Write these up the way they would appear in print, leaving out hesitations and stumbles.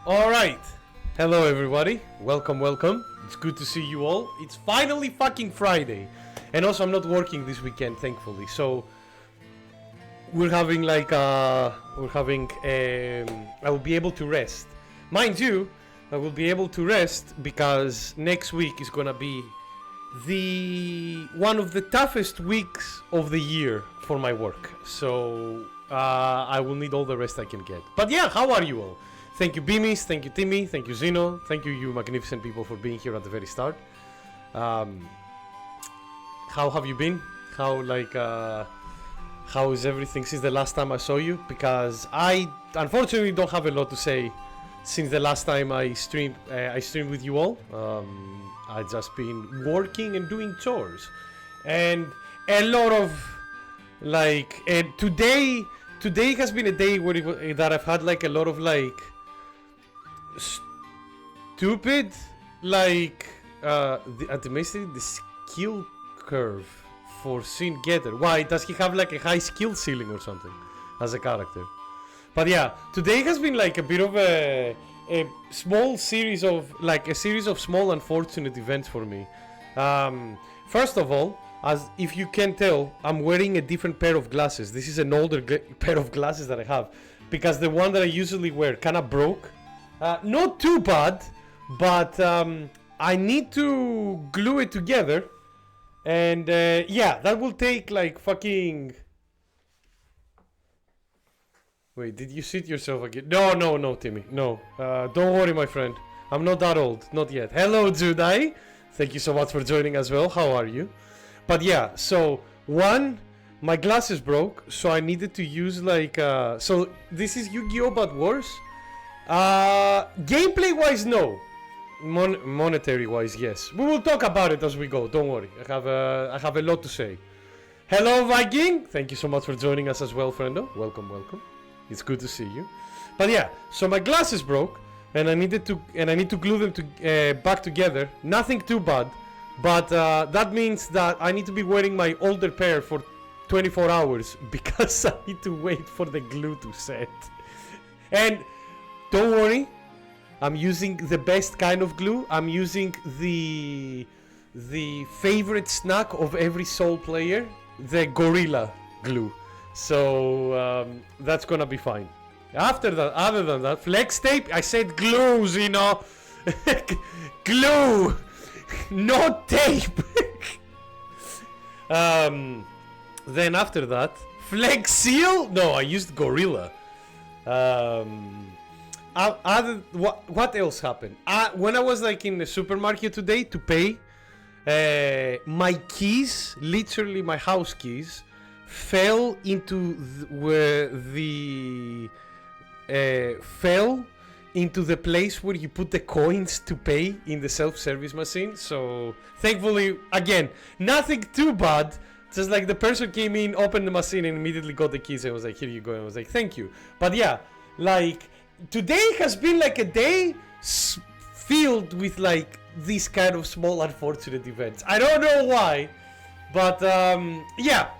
Alright, hello everybody, welcome. It's good to see you all. It's finally fucking Friday. And also I'm not working this weekend, thankfully. So we're having like I will be able to rest. Mind you, I will be able to rest because next week is gonna be one of the toughest weeks of the year for my work. So I will need all the rest I can get. But yeah, how are you all? Thank you Beamies, thank you Timmy, thank you Zeno, thank you magnificent people for being here at the very start. How have you been? How is everything since the last time I saw you? Because I unfortunately don't have a lot to say since the last time I streamed with you all. I've just been working and doing chores, and a lot of today has been a day that I've had like a lot of like stupid the skill curve for Sin Getter. Why does he have like a high skill ceiling or something as a character? But yeah, today has been like a bit of a small series of small unfortunate events for me. First of all, as if you can tell, I'm wearing a different pair of glasses. This is an older pair of glasses that I have because the one that I usually wear kinda broke. Not too bad, but I need to glue it together, and yeah, that will take like fucking. Wait, did you sit yourself again? No, Timmy, no. Don't worry, my friend. I'm not that old, not yet. Hello, Judai. Thank you so much for joining as well. How are you? But yeah, so one, my glasses broke, so I needed to use like so this is Yu-Gi-Oh! But worse. Gameplay wise, no. Monetary wise, yes. We will talk about it as we go. Don't worry. I have a lot to say. Hello, Viking. Thank you so much for joining us as well, friendo. Welcome. It's good to see you. But yeah, so my glasses broke, and I need to glue them back together. Nothing too bad, but that means that I need to be wearing my older pair for 24 hours because I need to wait for the glue to set. And don't worry, I'm using the best kind of glue. I'm using the favorite snack of every Soul player, the Gorilla glue. So that's gonna be fine. Other than that, flex tape. I said glue, Zeno. Glue, not tape. Then after that, flex seal. No, I used Gorilla. What else happened? When I was like in the supermarket today to pay, my keys, literally my house keys, fell into the place where you put the coins to pay in the self-service machine. So thankfully, again, nothing too bad. Just like the person came in, opened the machine, and immediately got the keys. I was like, here you go. And I was like, thank you. But yeah, like today has been like a day filled with like these kind of small unfortunate events. I don't know why, but yeah,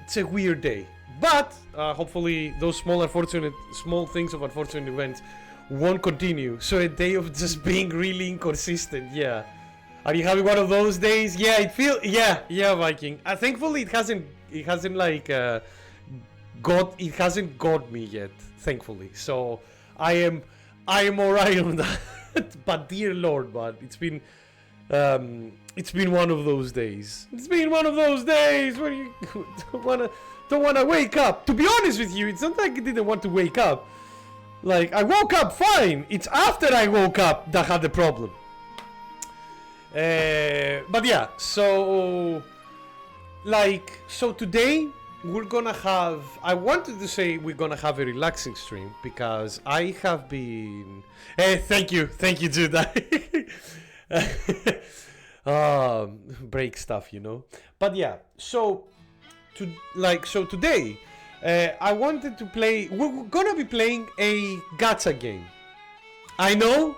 it's a weird day. But hopefully those small things of unfortunate events won't continue. So a day of just being really inconsistent. Yeah. Are you having one of those days? Yeah, yeah, Viking. Thankfully it hasn't got me yet, thankfully. So I am alright on that. But dear Lord, man, it's been one of those days. It's been one of those days where you don't wanna wake up. To be honest with you, it's not like I didn't want to wake up. Like I woke up fine. It's after I woke up that I had the problem. But yeah, so today we're gonna have. I wanted to say we're gonna have a relaxing stream because I have been. Thank you, Judah. Break stuff, you know. But yeah, so today, I wanted to play. We're gonna be playing a gacha game. I know.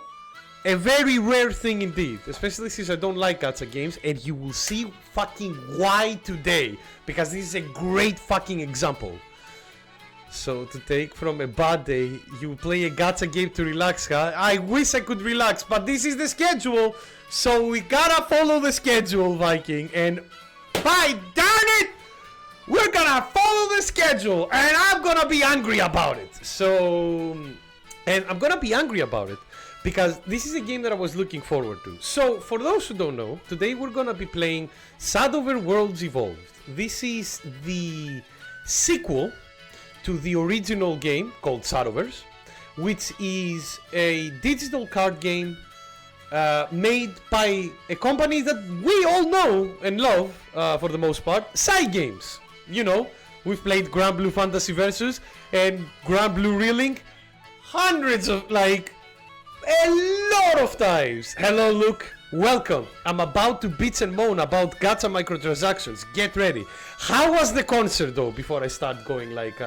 A very rare thing indeed, especially since I don't like gacha games, and you will see fucking why today, because this is a great fucking example. So to take from a bad day, you play a gacha game to relax, huh? I wish I could relax, but this is the schedule. So we gotta follow the schedule, Viking. And by darn it, we're gonna follow the schedule. And I'm gonna be angry about it. And I'm gonna be angry about it because this is a game that I was looking forward to. So for those who don't know, today we're gonna be playing Shadowverse Worlds Evolved. This is the sequel to the original game called Shadowverse, which is a digital card game made by a company that we all know and love for the most part, Cygames. You know, we've played Grand Blue Fantasy Versus and Grand Blue Reeling hundreds of, like, a lot of times. Hello, Luke. Welcome. I'm about to bitch and moan about gacha microtransactions. Get ready. How was the concert though? Before I start going like,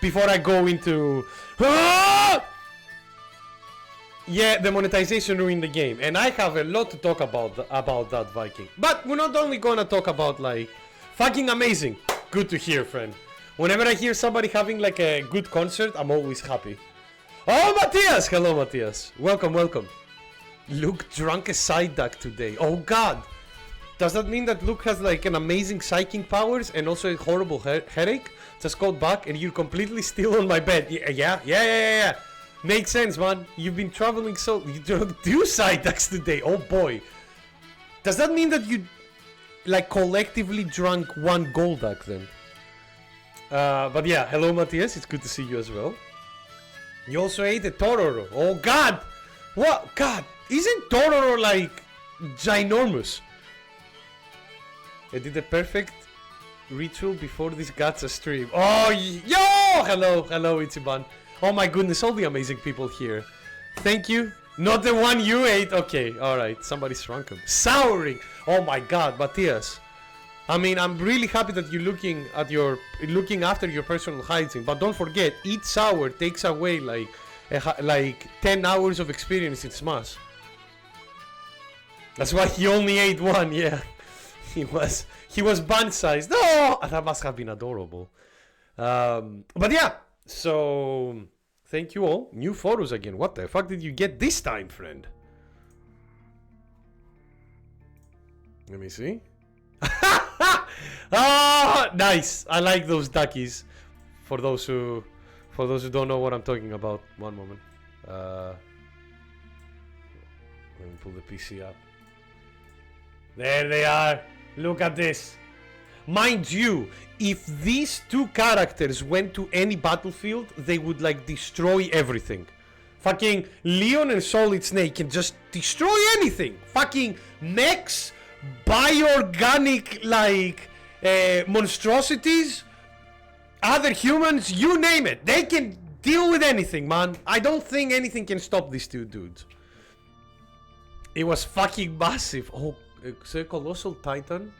before I go into, yeah, the monetization ruined the game, and I have a lot to talk about that, Viking. But we're not only gonna talk about like, fucking amazing. Good to hear, friend. Whenever I hear somebody having like a good concert, I'm always happy. Oh, Matthias! Hello, Matthias. Welcome, welcome. Luke drank a side duck today. Oh god! Does that mean that Luke has like an amazing psychic powers and also a horrible headache? Just got back and you're completely still on my bed. Yeah. Makes sense, man. You've been traveling so... You drank 2 side ducks today. Oh boy. Does that mean that you like collectively drank 1 gold duck then? But yeah, hello Matthias. It's good to see you as well. You also ate a Tororo. Oh god! What? God! Isn't Tororo like ginormous? I did the perfect ritual before this gacha stream. Oh, yo! Hello, Ichiban. Oh my goodness, all the amazing people here. Thank you. Not the one you ate. Okay, alright. Somebody shrunk him. Souring! Oh my god, Matthias. I mean, I'm really happy that you're looking after your personal hygiene. But don't forget, each sour takes away like 10 hours of experience in Smash. That's why he only ate 1, yeah. He was bun-sized. Oh, that must have been adorable. But yeah, so thank you all. New photos again. What the fuck did you get this time, friend? Let me see. Ah, nice. I like those duckies. For those who don't know what I'm talking about, one moment. Let me pull the PC up. There they are. Look at this. Mind you, if these 2 characters went to any battlefield, they would like destroy everything. Fucking Leon and Solid Snake can just destroy anything. Fucking mechs, bioorganic like monstrosities, other humans, you name it. They can deal with anything, man. I don't think anything can stop these 2 dudes. It was fucking massive. Oh, say Colossal Titan?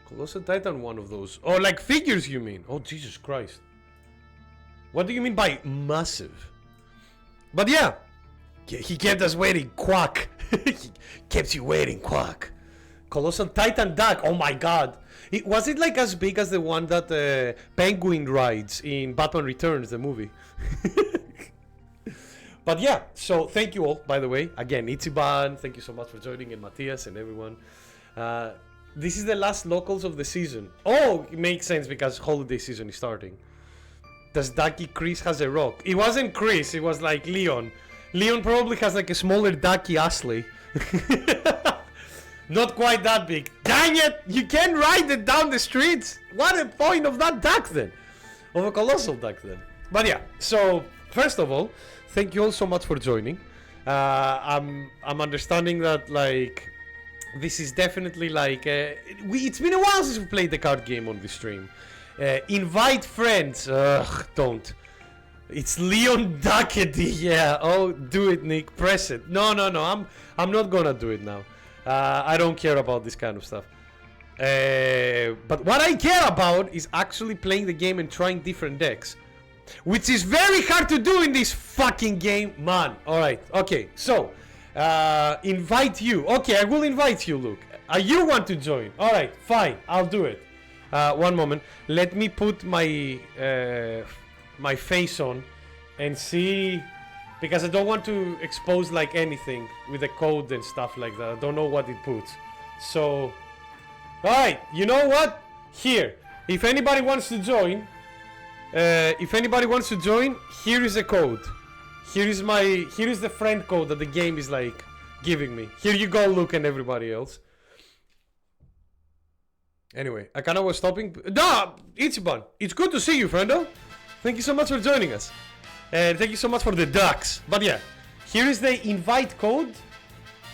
Colossal Titan, one of those. Oh, like figures you mean? Oh, Jesus Christ. What do you mean by massive? But yeah, he kept us waiting, quack. He kept you waiting, quack. Colossal Titan duck, oh my god. Was it like as big as the one that Penguin rides in Batman Returns, the movie? But yeah, so thank you all, by the way. Again, Ichiban, thank you so much for joining, and Matthias and everyone. This is the last locals of the season. Oh, it makes sense because holiday season is starting. Does Ducky Chris has a rock? It wasn't Chris, it was like Leon. Leon probably has like a smaller Ducky Ashley. Not quite that big. Dang it! You can't ride it down the streets! What a point of that duck then? Of a colossal duck then. But yeah, so first of all, thank you all so much for joining. I'm understanding that like this is definitely like it's been a while since we played the card game on the stream. Invite friends. Ugh, don't. It's Leon Duckety. Yeah. Oh, do it, Nick. Press it. No. I'm not gonna do it now. I don't care about this kind of stuff. But what I care about is actually playing the game and trying different decks. Which is very hard to do in this fucking game, man. Alright, okay, so invite you. Okay, I will invite you, Luke. You want to join? Alright, fine, I'll do it. One moment. Let me put my my face on and see, because I don't want to expose like anything with the code and stuff like that. I don't know what it puts. So, alright, you know what? Here, if anybody wants to join, here is a code. Here is the friend code that the game is like giving me. Here you go, Luke, and everybody else. Anyway, I kinda was stopping. No, Ichiban, it's good to see you, friendo. Thank you so much for joining us. And thank you so much for the ducks. But yeah, here is the invite code.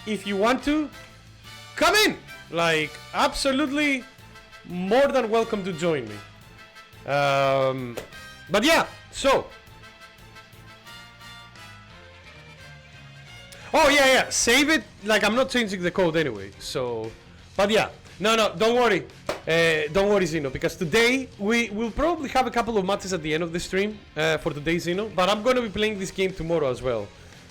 If you want to, come in. Like, absolutely more than welcome to join me. But yeah, so. Oh yeah, save it. Like, I'm not changing the code anyway. So, but yeah. No, don't worry. Don't worry, Zeno, because today we will probably have a couple of matches at the end of the stream for today's Zeno, but I'm going to be playing this game tomorrow as well.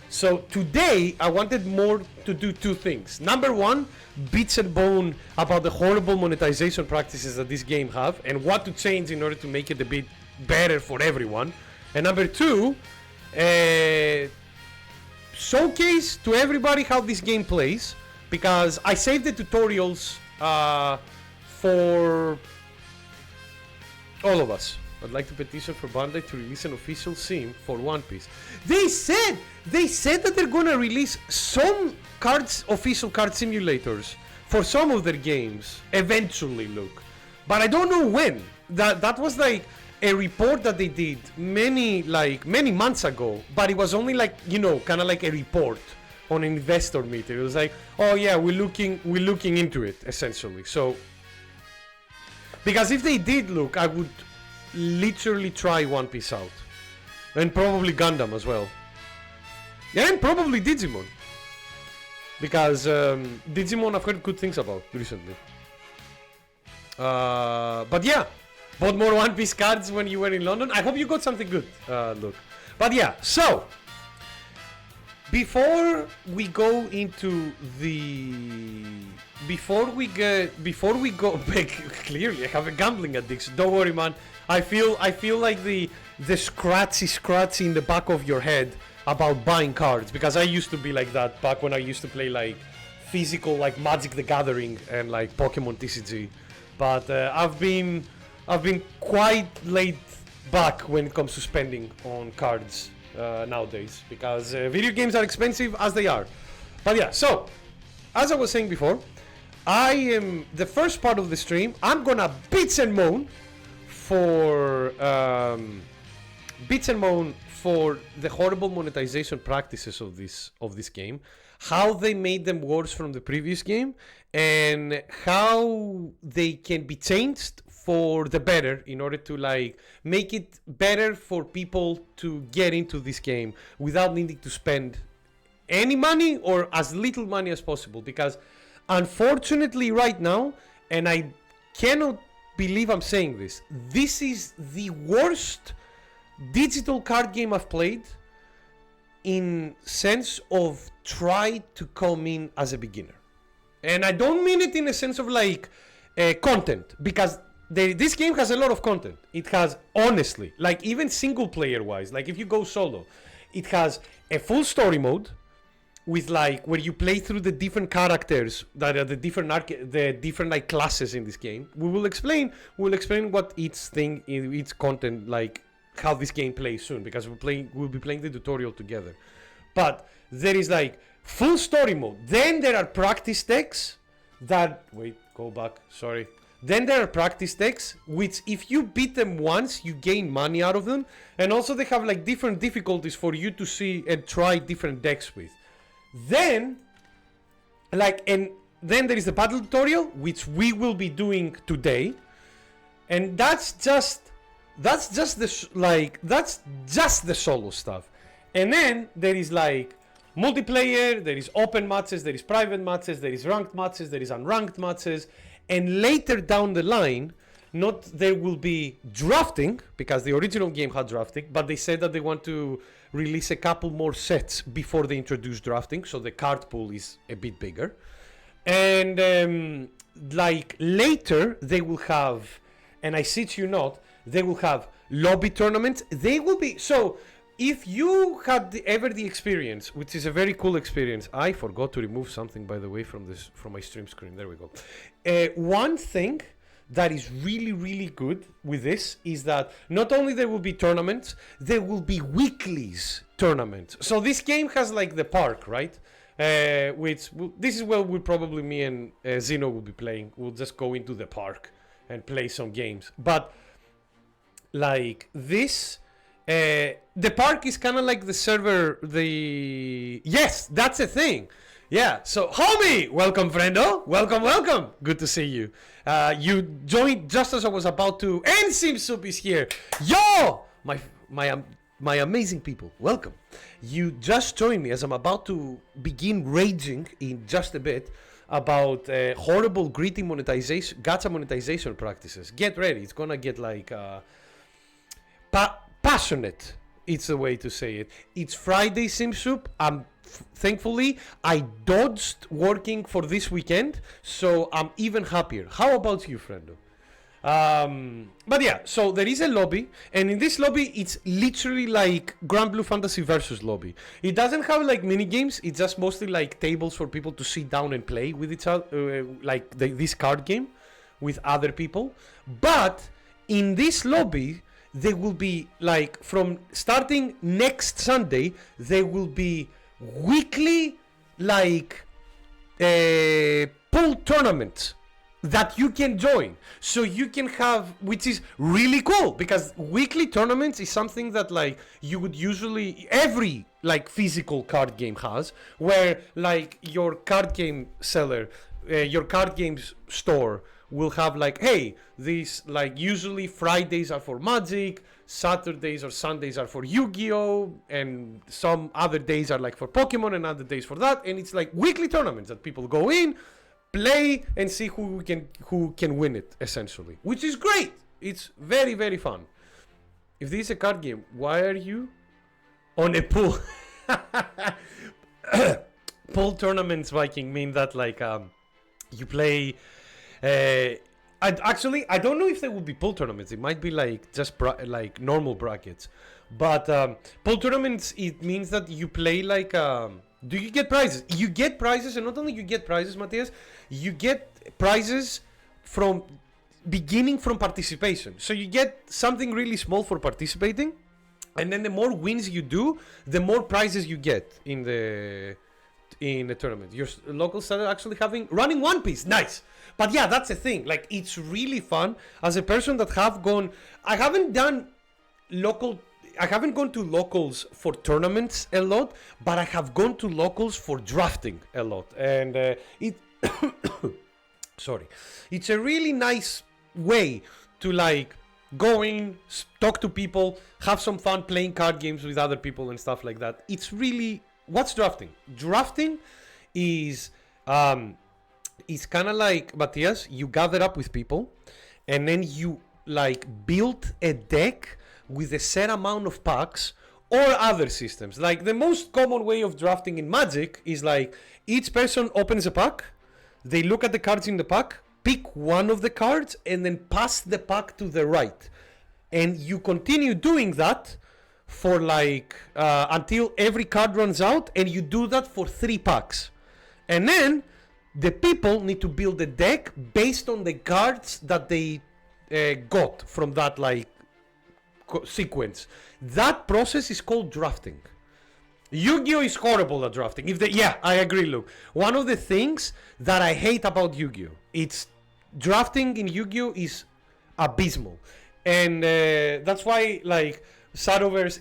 So today I wanted more to do two things. Number one, bits and bone about the horrible monetization practices that this game have and what to change in order to make it a bit better for everyone. And number two, showcase to everybody how this game plays, because I saved the tutorials for all of us. I'd like to petition for Bandai to release an official sim for One Piece. They said that they're gonna release some official card simulators for some of their games eventually, Luke. But I don't know when. That was like a report that they did many months ago, but it was only like, you know, kind of like a report on an investor meeting. It was like, oh yeah, we're looking into it, essentially. So, because if they did look, I would literally try One Piece out, and probably Gundam as well. Yeah, and probably Digimon, because Digimon I've heard good things about recently. But yeah, bought more One Piece cards when you were in London. I hope you got something good, look. But yeah, so. Before we go into the... Before we go back, clearly I have a gambling addiction. Don't worry, man. I feel like the scratchy in the back of your head about buying cards, because I used to be like that back when I used to play like physical, like Magic the Gathering and like Pokemon TCG. But I've been quite laid back when it comes to spending on cards. Nowadays, because video games are expensive as they are. But yeah, so as I was saying before, I am the first part of the stream. I'm gonna bitch and moan for the horrible monetization practices of this game, how they made them worse from the previous game, and how they can be changed for the better in order to like make it better for people to get into this game without needing to spend any money or as little money as possible. Because unfortunately right now, and I cannot believe I'm saying this, this is the worst digital card game I've played in sense of try to come in as a beginner. And I don't mean it in a sense of like content, because this game has a lot of content. It has, honestly, like even single player wise, like if you go solo, it has a full story mode with like where you play through the different characters that are the different like classes in this game. We'll explain what each content, like how this game plays soon, because we'll be playing the tutorial together. But there is like full story mode. Then there are practice decks that Then there are practice decks, which if you beat them once, you gain money out of them. And also they have like different difficulties for you to see and try different decks with. Then there is the battle tutorial, which we will be doing today. And that's just the solo stuff. And then there is like multiplayer, there is open matches, there is private matches, there is ranked matches, there is unranked matches. And later down the line, there will be drafting, because the original game had drafting, but they said that they want to release a couple more sets before they introduce drafting, so the card pool is a bit bigger. And like later, they will have and I shit you not, they will have lobby tournaments. They will be so. If you had ever the experience, which is a very cool experience, I forgot to remove something, by the way, from my stream screen. There we go. One thing that is really, really good with this is that not only there will be tournaments, there will be weeklies tournaments. So this game has like the park, right? Which this is where probably me and Zeno will be playing. We'll just go into the park and play some games. But like this. The park is kind of like the server. Yes, that's a thing. Yeah. So, homie, welcome, friendo. Welcome. Good to see you. You joined just as I was about to. And Simsup is here. Yo, my amazing people. Welcome. You just joined me as I'm about to begin raging in just a bit about horrible greedy monetization, gacha monetization practices. Get ready. It's gonna get like passionate, it's the way to say it. It's Friday, Simsup. Thankfully, I dodged working for this weekend, so I'm even happier. How about you, friendo? But yeah, so there is a lobby, and in this lobby, it's literally like Grand Blue Fantasy versus lobby. It doesn't have like mini games. It's just mostly like tables for people to sit down and play with each other, like this card game with other people. But in this lobby, there will be like from starting next Sunday, there will be weekly like pool tournaments that you can join. So you can have, which is really cool because weekly tournaments is something that like you would usually, every like physical card game has, where like your card game seller, your card games store will have like, hey, these like usually Fridays are for Magic, Saturdays or Sundays are for Yu-Gi-Oh, and some other days are like for Pokemon and other days for that, and it's like weekly tournaments that people go in, play, and see who can win it essentially, which is great. It's very, very fun. If this is a card game, why are you on a pool? Pool tournaments, Viking, mean that like you play. I don't know if there will be pool tournaments. It might be like just like normal brackets, but pool tournaments, it means that you play like. Do you get prizes? You get prizes, and not only you get prizes, Matthias, you get prizes from beginning from participation. So you get something really small for participating, and then the more wins you do, the more prizes you get in the tournament. Your locals started actually running One Piece. Nice. But yeah, that's the thing. Like, it's really fun. As a person that I haven't gone to locals for tournaments a lot, but I have gone to locals for drafting a lot. And it's a really nice way to like go in, talk to people, have some fun playing card games with other people and stuff like that. It's really, what's drafting? Drafting is it's kind of like, Matthias, you gather up with people and then you like build a deck with a set amount of packs or other systems. Like the most common way of drafting in Magic is like each person opens a pack, they look at the cards in the pack, pick one of the cards and then pass the pack to the right. And you continue doing that for like until every card runs out, and you do that for 3 packs. And then the people need to build a deck based on the cards that they got from that like sequence. That process is called drafting. Yu-Gi-Oh is horrible at drafting. Yeah, I agree, Luke. One of the things that I hate about Yu-Gi-Oh, it's drafting in Yu-Gi-Oh is abysmal, and that's why like Shadowverse,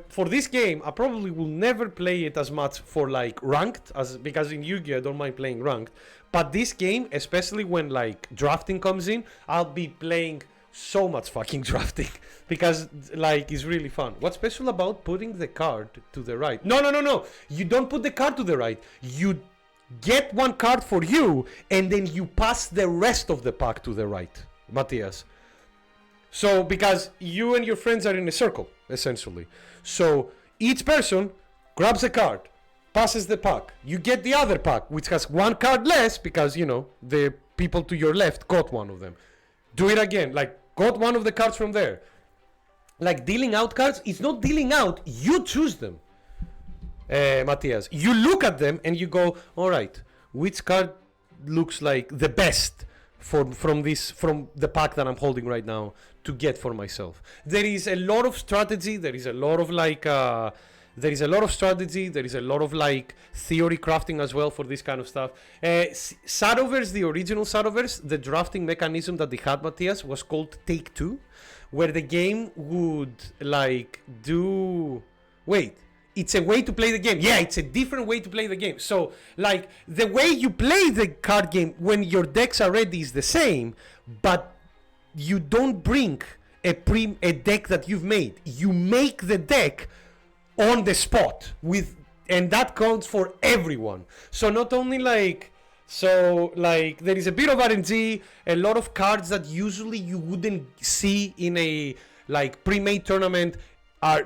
for this game, I probably will never play it as much for like ranked, because in Yu-Gi-Oh I don't mind playing ranked, but this game, especially when like drafting comes in, I'll be playing so much fucking drafting because like it's really fun. What's special about putting the card to the right? No. You don't put the card to the right. You get one card for you and then you pass the rest of the pack to the right, Matthias. So because you and your friends are in a circle, essentially. So each person grabs a card, passes the pack. You get the other pack, which has one card less because, you know, the people to your left got one of them. Do it again. Like, got one of the cards from there. Like, dealing out cards, it's not dealing out. You choose them, Matthias. You look at them and you go, all right, which card looks like the best from the pack that I'm holding right now to get for myself. There is a lot of strategy. There is a lot of strategy. There is a lot of like theory crafting as well for this kind of stuff. Shadowverse, the original Shadowverse, the drafting mechanism that they had, Matthias, was called Take Two, where the game would like do. Wait, it's a way to play the game. Yeah, it's a different way to play the game. So like the way you play the card game when your decks are ready is the same, but you don't bring a deck that you've made. You make the deck on the spot and that counts for everyone. So not only like there is a bit of RNG, a lot of cards that usually you wouldn't see in a like pre-made tournament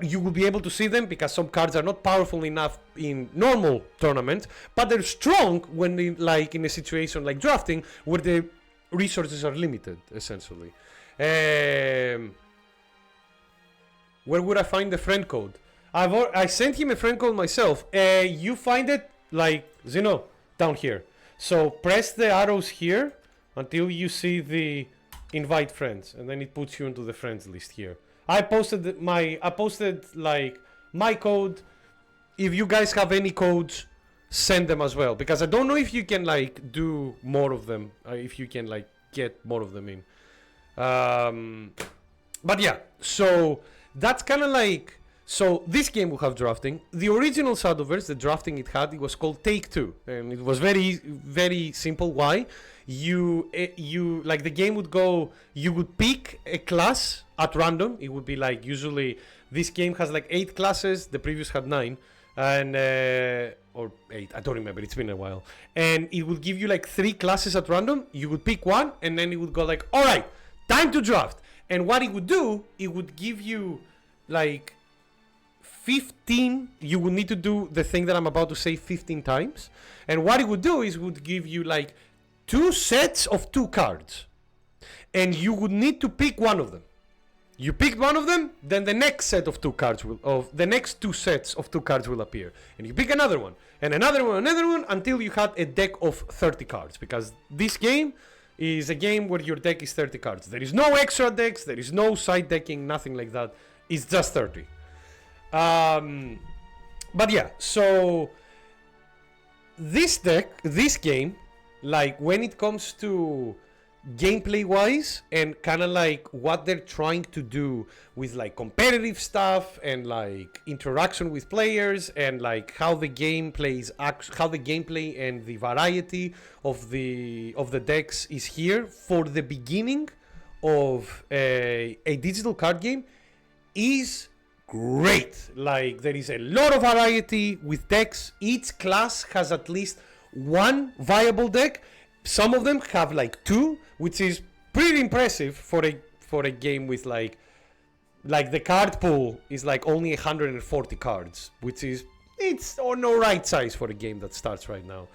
you will be able to see them because some cards are not powerful enough in normal tournaments, but they're strong when in a situation like drafting where the resources are limited, essentially. Where would I find the friend code? I sent him a friend code myself. You find it like Zeno down here. So press the arrows here until you see the invite friends, and then it puts you into the friends list here. I posted my code. If you guys have any codes, send them as well, because I don't know if you can like do more of them, if you can like get more of them in. But yeah, so that's kind of like, so this game will have drafting. The original Shadowverse, the drafting it had, it was called Take Two, and it was very, very simple. Why? You like the game would go, you would pick a class at random. It would be like, usually this game has like 8 classes, the previous had 9, and or 8, I don't remember, it's been a while. And it would give you like 3 classes at random. You would pick one, and then it would go like, all right, time to draft. And what it would do, it would give you like 15, you would need to do the thing that I'm about to say 15 times. And what it would do is would give you like 2 sets of 2 cards. And you would need to pick one of them. You picked one of them, then the next set of 2 cards the next 2 sets of 2 cards will appear. And you pick another one, and another one, until you had a deck of 30 cards. Because this game is a game where your deck is 30 cards. There is no extra decks, there is no side decking, nothing like that. It's just 30. But yeah, so this game, like when it comes to gameplay wise and kind of like what they're trying to do with like competitive stuff and like interaction with players and like how the gameplay and the variety of the decks is here for the beginning of a digital card game is great. Like there is a lot of variety with decks. Each class has at least one viable deck. Some of them have like 2, which is pretty impressive for a game with like the card pool is like only 140 cards, which is, it's on the right size for a game that starts right now.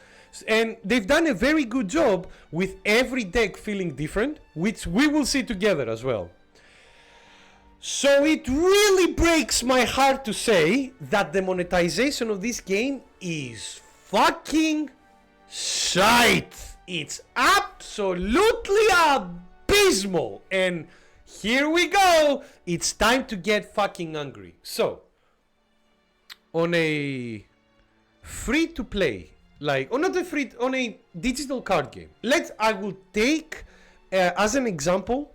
And they've done a very good job with every deck feeling different, which we will see together as well. So it really breaks my heart to say that the monetization of this game is fucking shite. It's absolutely abysmal. And here we go. It's time to get fucking angry. So, on a free to play, on a digital card game, I will take as an example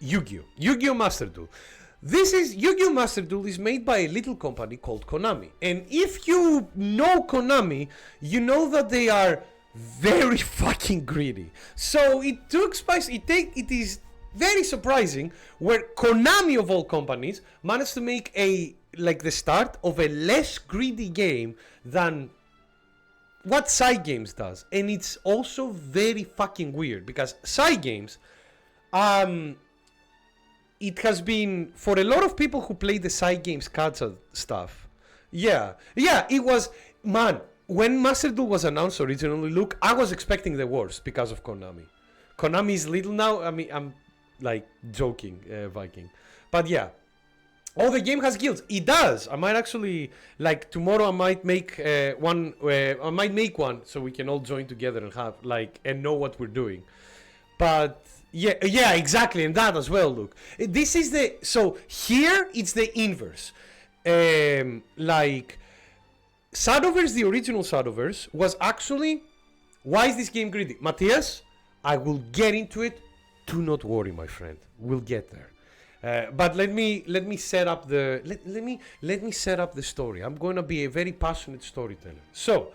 Yu-Gi-Oh! Master Duel. Yu-Gi-Oh! Master Duel is made by a little company called Konami. And if you know Konami, you know that they are very fucking greedy. So it took spice. It is very surprising where Konami of all companies managed to make the start of a less greedy game than what Side Games does. And it's also very fucking weird because Side Games, it has been, for a lot of people who play the Side Games cards and stuff. Yeah, it was, man, when Master Duel was announced originally, look, I was expecting the worst because of Konami. Konami is little now. I mean, I'm like joking, Viking, but yeah. Oh, the game has guilds. It does. I might actually like tomorrow. I might make one. I might make one so we can all join together and have like and know what we're doing. But yeah, exactly, and that as well. Look, this is the so here it's the inverse. Like Shadowverse, the original Shadowverse was actually. Why is this game greedy, Matthias? I will get into it. Do not worry, my friend. We'll get there. But let me set up the let me set up the story. I'm going to be a very passionate storyteller. So,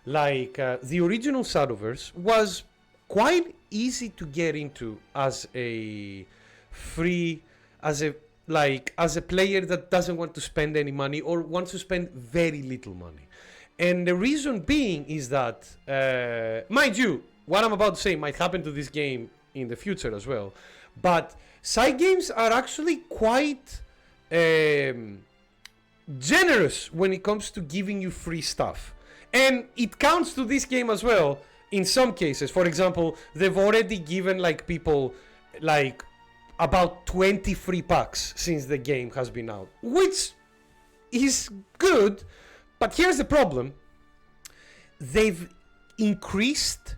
like the original Shadowverse was quite easy to get into as a player that doesn't want to spend any money or wants to spend very little money. And the reason being is that, mind you, what I'm about to say might happen to this game in the future as well. But side games are actually quite generous when it comes to giving you free stuff. And it counts to this game as well in some cases. For example, they've already given like people like about 20 free packs since the game has been out, which is good. But here's the problem. They've increased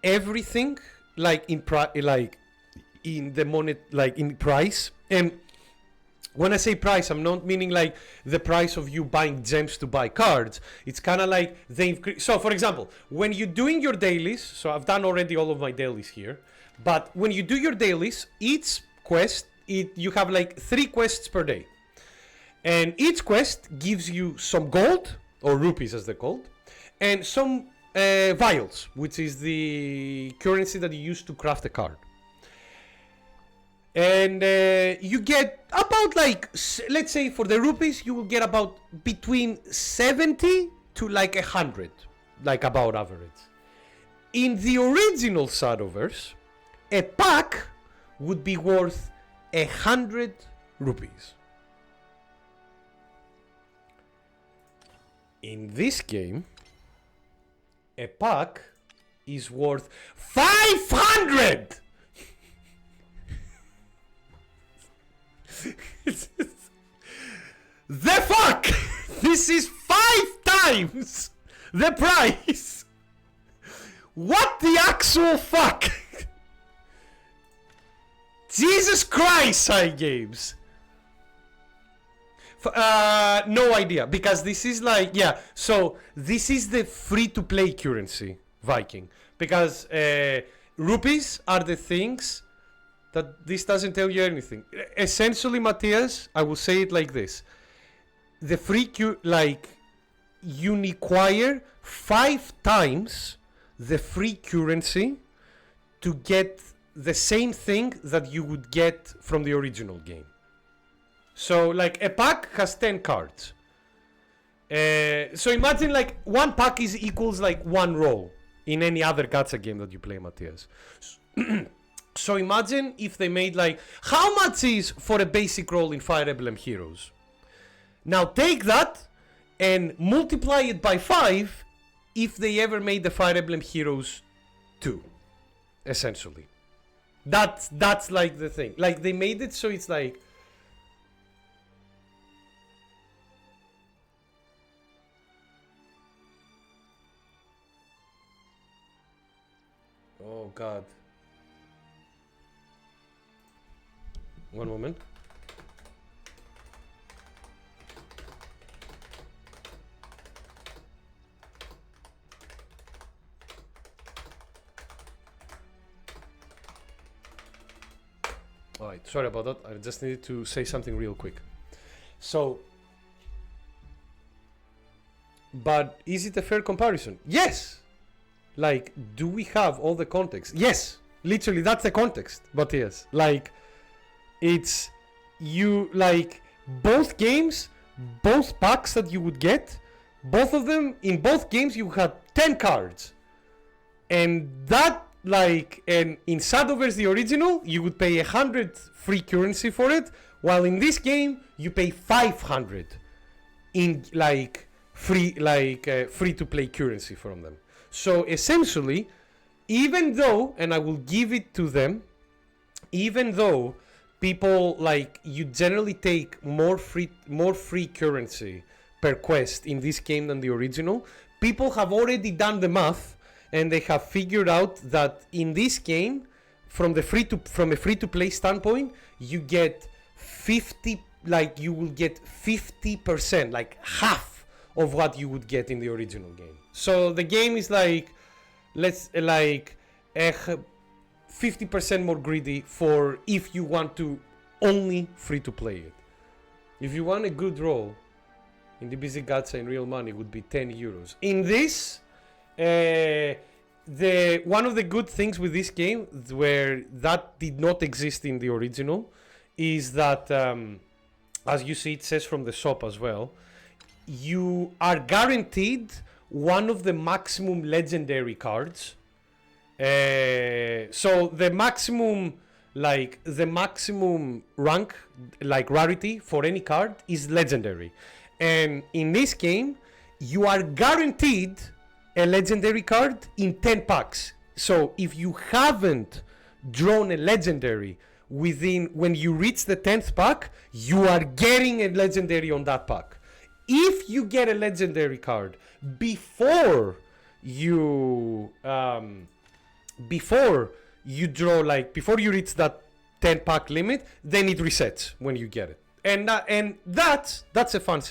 everything like in price. And when I say price, I'm not meaning like the price of you buying gems to buy cards. It's kind of like so for example, when you're doing your dailies, so I've done already all of my dailies here, but when you do your dailies, each quest, you have like 3 quests per day. And each quest gives you some gold, or rupees as they're called, and some vials, which is the currency that you use to craft a card. And you get about like, let's say for the rupees, you will get about between 70 to like 100, like about average. In the original Shadowverse, a pack would be worth 100 rupees. In this game, a pack is worth 500! The fuck! This is 5 times the price! What the actual fuck? Jesus Christ, side games! No idea, because this is like, yeah, so this is the free-to-play currency, Viking, because rupees are the things that this doesn't tell you anything. Essentially, Matthias, I will say it like this. The you require 5 times the free currency to get the same thing that you would get from the original game. So, like, a pack has 10 cards. So imagine, like, 1 pack equals, like, 1 roll in any other gacha game that you play, Matthias. So imagine if they made, like, how much is for a basic roll in Fire Emblem Heroes? Now take that and multiply it by 5 if they ever made the Fire Emblem Heroes 2, essentially. That's like, the thing. Like, they made it so it's, like... Oh god. One moment. Alright, sorry about that. I just needed to say something real quick. So, but is it a fair comparison? Yes! Like, do we have all the context? Yes! Literally, that's the context. But yes, like, it's you, like, both games, both packs that you would get, both of them, in both games you had 10 cards. And that, like, and in Shadowverse the original, you would pay 100 free currency for it, while in this game, you pay 500 in, like, free to play currency from them. So essentially, even though, and I will give it to them, even though people like you generally take more free currency per quest in this game than the original, people have already done the math and they have figured out that in this game, from a free to play standpoint, you get 50, like you will get 50%, like half of what you would get in the original game. So the game is like, let's like 50% more greedy for if you want to only free to play it. If you want a good roll in the busy gacha in real money, would be 10 euros. In this, the one of the good things with this game, where that did not exist in the original, is that as you see, it says from the shop as well, you are guaranteed one of the maximum legendary cards. So the maximum rank, like rarity for any card is legendary. And in this game, you are guaranteed a legendary card in 10 packs. So if you haven't drawn a legendary when you reach the 10th pack, you are getting a legendary on that pack. If you get a legendary card before you before you reach that 10 pack limit, then it resets when you get it. And that's a fine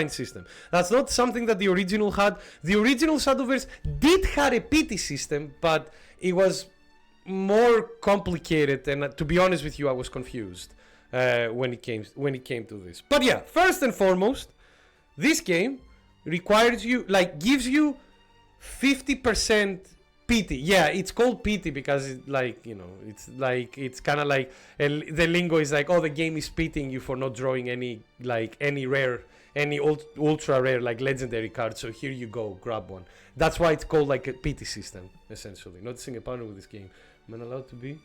system. That's not something that the original had. The original Shadowverse did have a pity system, but it was more complicated. And to be honest with you, I was confused when it came to this. But yeah, first and foremost, this game requires you, like, gives you 50% pity. Yeah, it's called pity because it's like, you know, it's kind of like the lingo is like, oh, the game is pitying you for not drawing any ultra rare like legendary card, so here you go, grab one. That's why it's called like a pity system, essentially. Noticing a partner with this game. Am I allowed to be?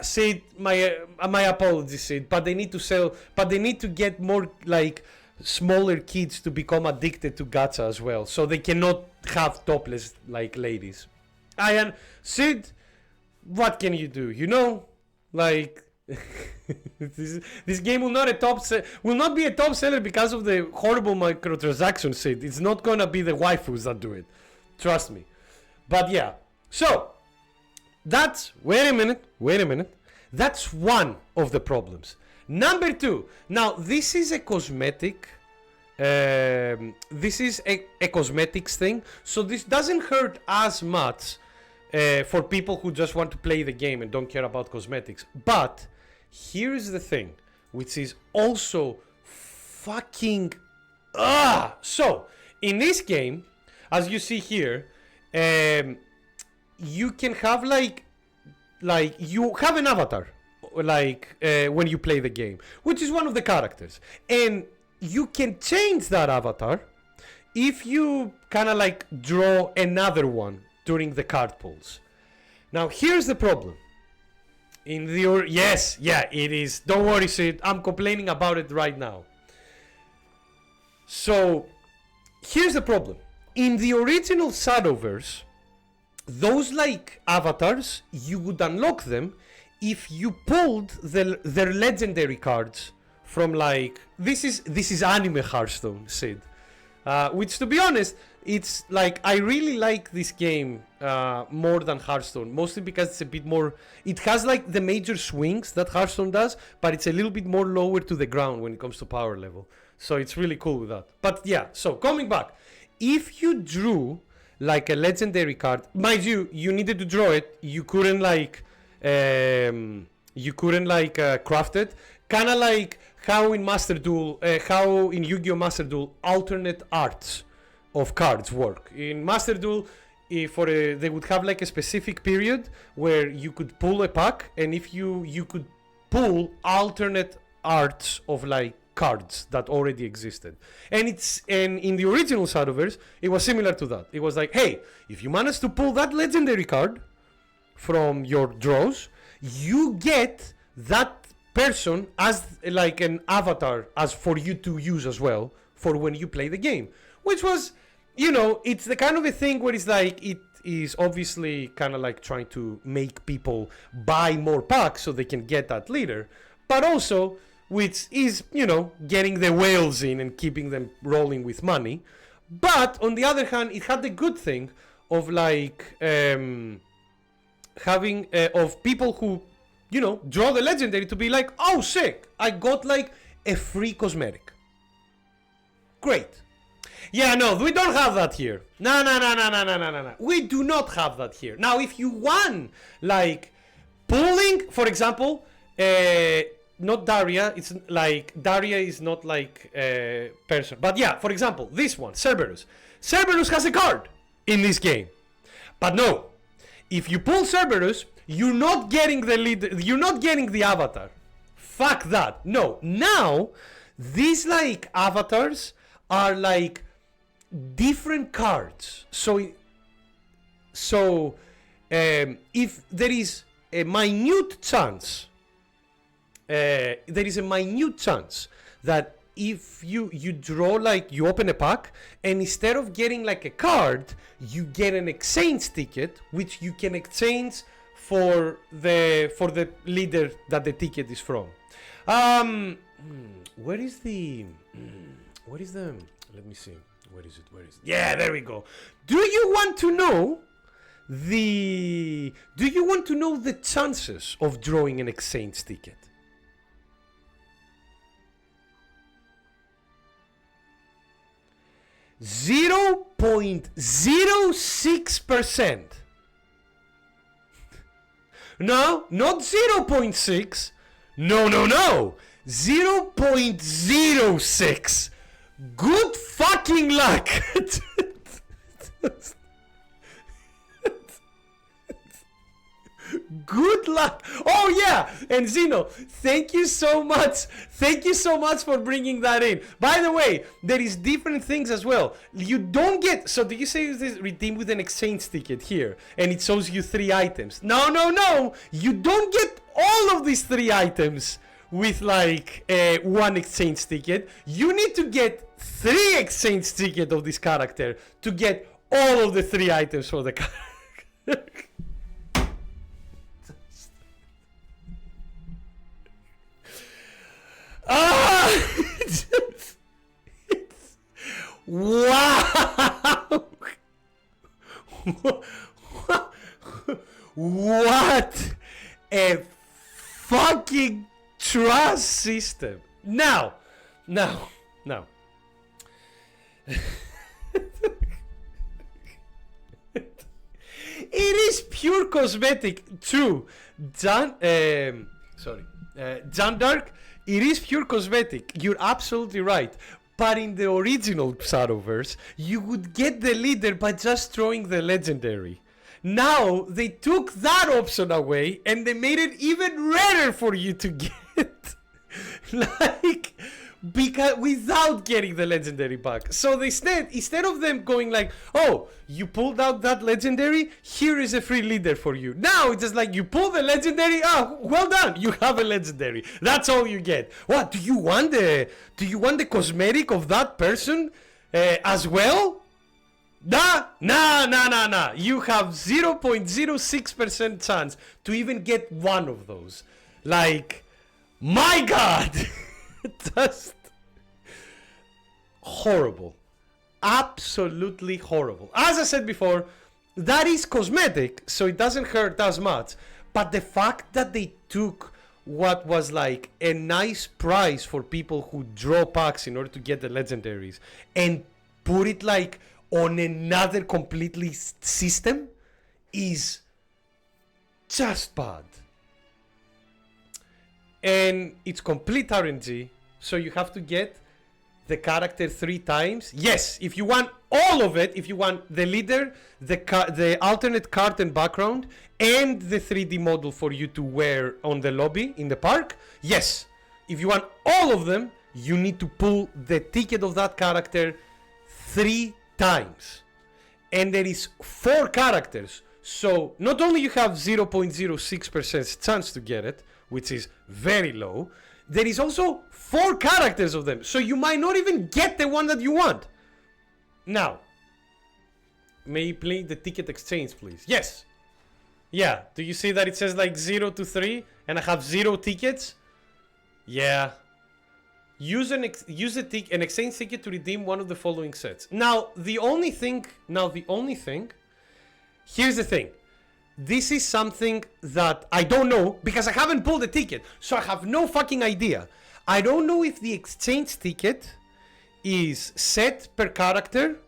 Sid, my apologies, Sid, but they need to get more like smaller kids to become addicted to gacha as well, so they cannot have topless like ladies. Sid, what can you do? You know, like this game will not be a top seller because of the horrible microtransactions, Sid. It's not gonna be the waifus that do it, trust me. But yeah, so that's wait a minute. That's one of the problems. Number two, now this is a cosmetic. This is a cosmetics thing, so this doesn't hurt as much for people who just want to play the game and don't care about cosmetics. But here's the thing, which is also fucking so in this game, as you see here, you can have like you have an avatar, like when you play the game, which is one of the characters, and you can change that avatar if you kind of like draw another one during the card pulls. Now here's the problem. It is. Don't worry, Sid. I'm complaining about it right now. So here's the problem. In the original Shadowverse, those like avatars, you would unlock them if you pulled their legendary cards from like this is anime Hearthstone, Sid. Which, to be honest, it's like I really like this game more than Hearthstone, mostly because it's a bit more. It has like the major swings that Hearthstone does, but it's a little bit more lower to the ground when it comes to power level. So it's really cool with that. But yeah, so coming back, if you drew like a legendary card, mind you, you needed to draw it. You couldn't like craft it. Kind of like how in Master Duel, how in Yu-Gi-Oh! Master Duel, alternate arts of cards work. In Master Duel, they would have like a specific period where you could pull a pack, and if you could pull alternate arts of like cards that already existed. And in the original Shadowverse, it was similar to that. It was like, hey, if you manage to pull that legendary card from your draws, you get that person as like an avatar as for you to use as well for when you play the game, which was, you know, it's the kind of a thing where it's like is obviously kind of like trying to make people buy more packs so they can get that leader, but also which is, you know, getting the whales in and keeping them rolling with money. But on the other hand, it had the good thing of like having of people who, you know, draw the legendary to be like, oh sick, I got like a free cosmetic. Great. Yeah, no, we don't have that here. No. We do not have that here. Now, if you want, like, pulling, for example, not Daria, it's like, Daria is not like a person. But yeah, for example, this one, Cerberus. Cerberus has a card in this game. But no, if you pull Cerberus, you're not getting the lead, you're not getting the avatar. Fuck that. No, now, these like avatars are like different cards. So if there is a minute chance, that if you draw, like, you open a pack and instead of getting like a card, you get an exchange ticket which you can exchange for the leader that the ticket is from. Where is the let me see. Where is it? Yeah, there we go. Do you want to know the chances of drawing an exchange ticket? .06%. No, not 0.6. No. 0.06. Good fucking luck. Good luck. Oh yeah, and Zeno, thank you so much for bringing that in. By the way, there is different things as well. You don't get, so do you say this redeem with an exchange ticket here and it shows you 3 items? No, you don't get all of these 3 items with like 1 exchange ticket. You need to get 3 exchange ticket of this character to get all of the 3 items for the character. Wow! What a fucking trust system. Now. It is pure cosmetic too. Jandark, it is pure cosmetic. You're absolutely right. But in the original Shadowverse, you would get the leader by just throwing the legendary. Now, they took that option away and they made it even rarer for you to get. Like, because without getting the legendary back. So they instead of them going like, oh, you pulled out that legendary, here is a free leader for you. Now it's just like, you pull the legendary, oh, well done, you have a legendary. That's all you get. What, do you want the cosmetic of that person as well? Nah. You have 0.06% chance to even get one of those. Like, my God. Just horrible. Absolutely horrible. As I said before, that is cosmetic, so it doesn't hurt as much. But the fact that they took what was like a nice price for people who draw packs in order to get the legendaries and put it like on another completely system is just bad. And it's complete RNG, so you have to get the character 3 times. Yes, if you want all of it, if you want the leader, the alternate card and background, and the 3D model for you to wear on the lobby in the park, yes. If you want all of them, you need to pull the ticket of that character 3 times. And there is 4 characters, so not only you have 0.06% chance to get it, which is very low, there is also 4 characters of them, so you might not even get the one that you want. Now, may you play the ticket exchange, please? Yes. Yeah. Do you see that it says like 0 to 3 and I have 0 tickets? Yeah. Use an exchange ticket to redeem one of the following sets. Now, the only thing, here's the thing. This is something that I don't know because I haven't pulled a ticket. So I have no fucking idea. I don't know if the exchange ticket is set per character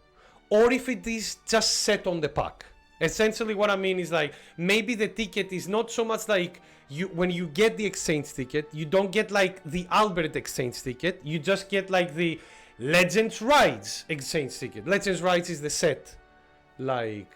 or if it is just set on the pack. Essentially what I mean is like maybe the ticket is not so much like when you get the exchange ticket, you don't get like the Albert exchange ticket, you just get like the Legends Rides exchange ticket. Legends Rides is the set. Like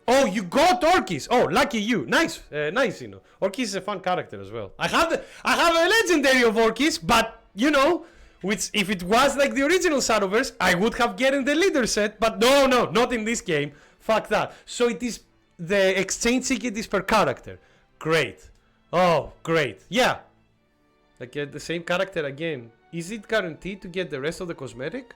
oh, you got Orkis. Oh, lucky you. Nice, nice. You know, Orkis is a fun character as well. I have a legendary of Orkis, but you know, which if it was like the original Shadowverse, I would have gotten the leader set. But no, not in this game. Fuck that. So it is the exchange ticket is per character. Great. Oh, great. Yeah. I get the same character again. Is it guaranteed to get the rest of the cosmetic?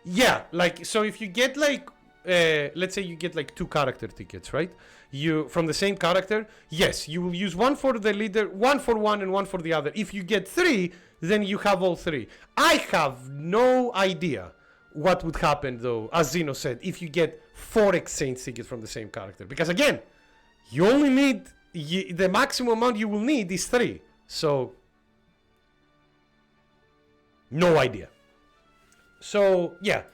Yeah. Like so, if you get like. Let's say you get like 2 character tickets, right? You from the same character, yes, you will use one for the leader, one for one and one for the other. If you get 3, then you have all 3. I have no idea what would happen though, as Zeno said, if you get 4 exchange tickets from the same character. Because again, you only need, the maximum amount you will need is 3. So, no idea. So, yeah.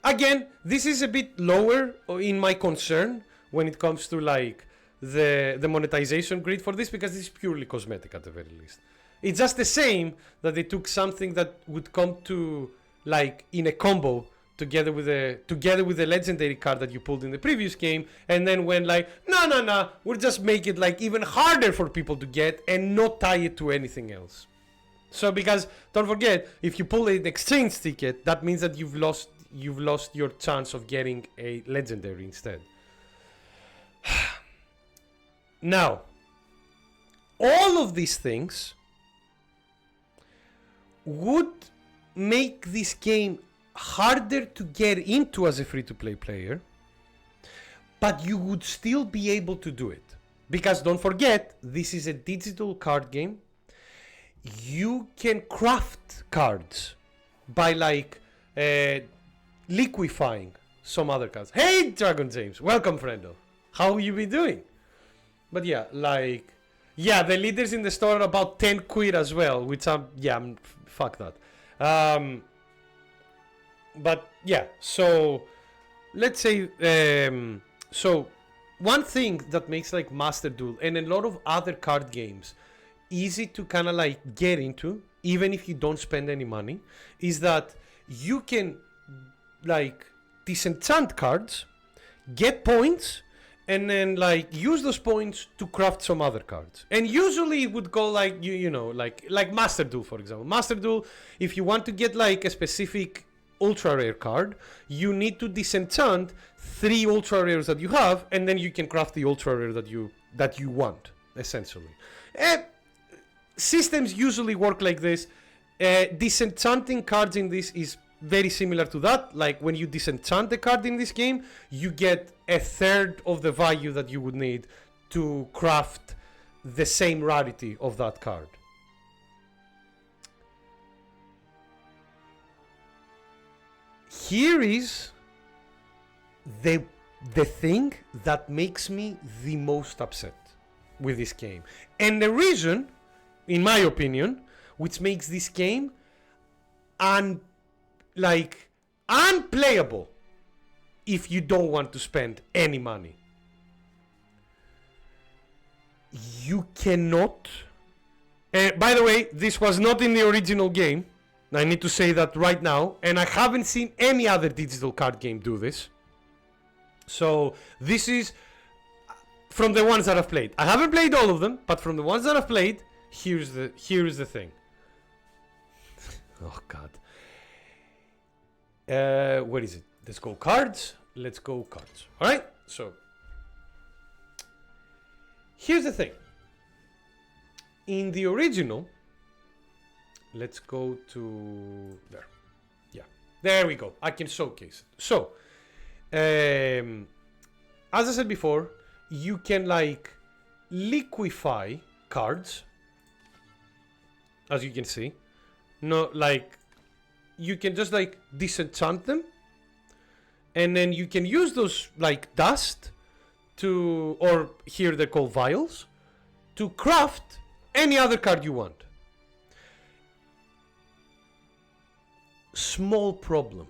Again, this is a bit lower in my concern when it comes to like the monetization grid for this because this is purely cosmetic at the very least. It's just the same that they took something that would come to like in a combo together with the legendary card that you pulled in the previous game and then went like no, we'll just make it like even harder for people to get and not tie it to anything else. So because don't forget, if you pull an exchange ticket, that means that you've lost your chance of getting a legendary instead. Now, all of these things would make this game harder to get into as a free-to-play player, but you would still be able to do it. Because don't forget, this is a digital card game. You can craft cards by like liquefying some other cards. Hey, Dragon James, welcome, friendo. How you been doing? But yeah, like, yeah, the leaders in the store are about 10 quid as well, which fuck that. But yeah, so let's say, so one thing that makes like Master Duel and a lot of other card games easy to kind of like get into, even if you don't spend any money, is that you can like disenchant cards, get points, and then like use those points to craft some other cards. And usually it would go like you know like Master Duel, for example. Master Duel, if you want to get like a specific ultra rare card, you need to disenchant 3 ultra rares that you have, and then you can craft the ultra rare that you want, essentially. Systems usually work like this. Disenchanting cards in this is very similar to that. Like when you disenchant the card in this game, you get a third of the value that you would need to craft the same rarity of that card. Here is the thing that makes me the most upset with this game. And the reason, in my opinion, which makes this game unplayable if you don't want to spend any money. You cannot. By the way, this was not in the original game. I need to say that right now, and I haven't seen any other digital card game do this. So this is from the ones that I've played. I haven't played all of them, but from the ones that I've played, here's the thing. Oh God. Where is it? Let's go cards. Let's go cards. All right. So here's the thing. In the original, let's go to there. Yeah, there we go. I can showcase it. So As I said before, you can like liquefy cards, as you can see. No, like you can just like disenchant them, and then you can use those like dust to, or here they're called vials, to craft any other card you want. Small problem.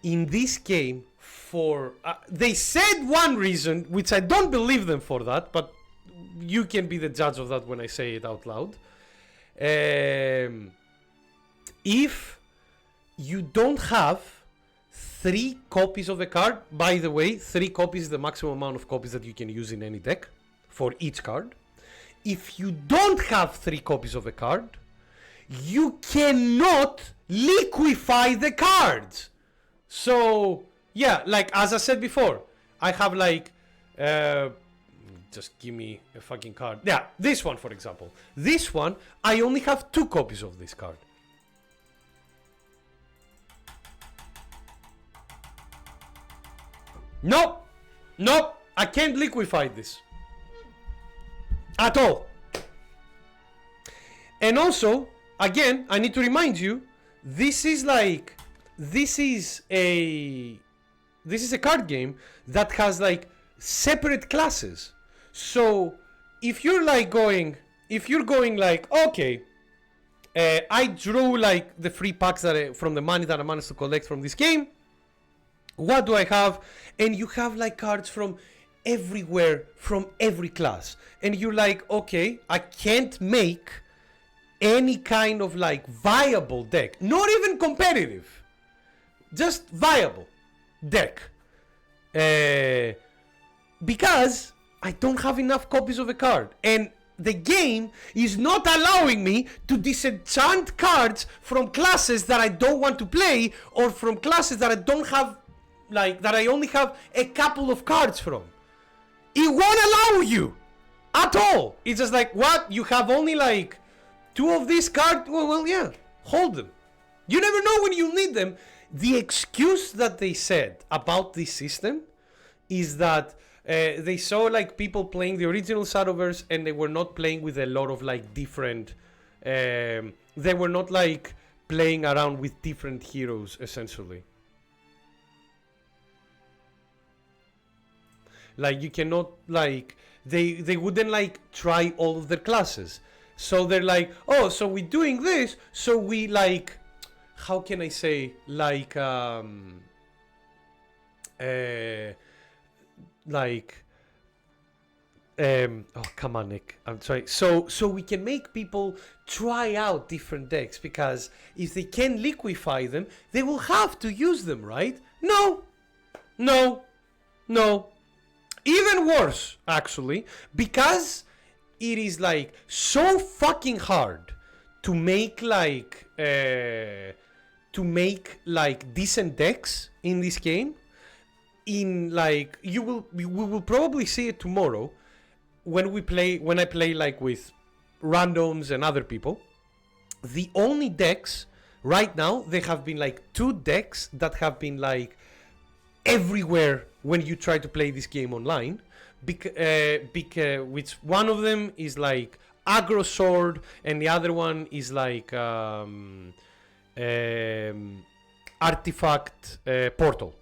In this game, for they said one reason, which I don't believe them for that, but you can be the judge of that when I say it out loud. If you don't have 3 copies of a card, by the way, 3 copies is the maximum amount of copies that you can use in any deck for each card. If you don't have 3 copies of a card, you cannot liquefy the cards. So yeah, like as I said before, I have like just give me a fucking card. Yeah, this one for example. This one, I only have 2 copies of this card. Nope, I can't liquefy this at all. And also, again, I need to remind you, this is a card game that has like separate classes. So if you're going like, okay, I drew like the free packs that from the money that I managed to collect from this game. What do I have? And you have like cards from everywhere, from every class. And you're like, okay, I can't make any kind of like viable deck. Not even competitive. Just viable deck. Because I don't have enough copies of a card. And the game is not allowing me to disenchant cards from classes that I don't want to play, or from classes that I don't have, like that I only have a couple of cards from. It won't allow you at all. It's just like, what? You have only like 2 of these cards? Well, yeah, hold them. You never know when you need them. The excuse that they said about this system is that they saw like people playing the original Shadowverse and they were not playing with a lot of like different they were not like playing around with different heroes essentially. Like you cannot like they wouldn't like try all of their classes. So they're like, oh, so we're doing this, so we like, how can I say, like oh come on Nick, I'm sorry. So we can make people try out different decks, because if they can liquefy them, they will have to use them, right? No. Even worse, actually, because it is like so fucking hard to make like decent decks in this game. In like we will probably see it tomorrow when I play like with randoms and other people. The only decks right now, there have been like 2 decks that have been like everywhere when you try to play this game online, which one of them is like aggro sword and the other one is like artifact portal.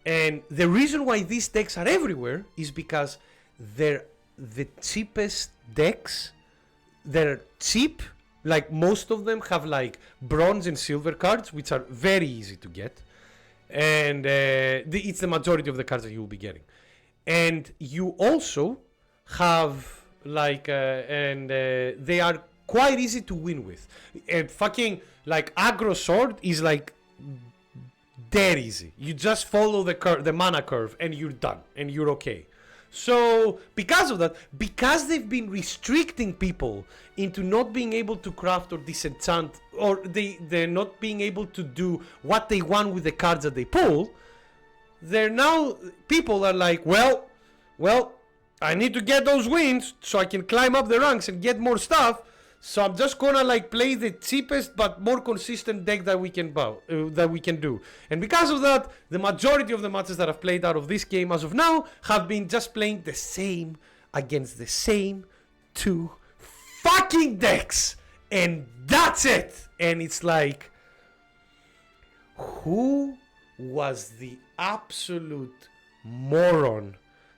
And the reason why these decks are everywhere is because they're the cheapest decks. They're cheap, like most of them have like bronze and silver cards, which are very easy to get. And it's the majority of the cards that you will be getting. And you also have like they are quite easy to win with. Fucking like aggro sword is like dead easy. You just follow the mana curve and you're done and you're okay. So because of that, because they've been restricting people into not being able to craft or disenchant, or they're not being able to do what they want with the cards that they pull, people are like, well, I need to get those wins so I can climb up the ranks and get more stuff. So I'm just gonna like play the cheapest but more consistent deck that we can do. And because of that, the majority of the matches that I've played out of this game as of now have been just playing the same against the same two fucking decks. And that's it. And it's like, who was the absolute moron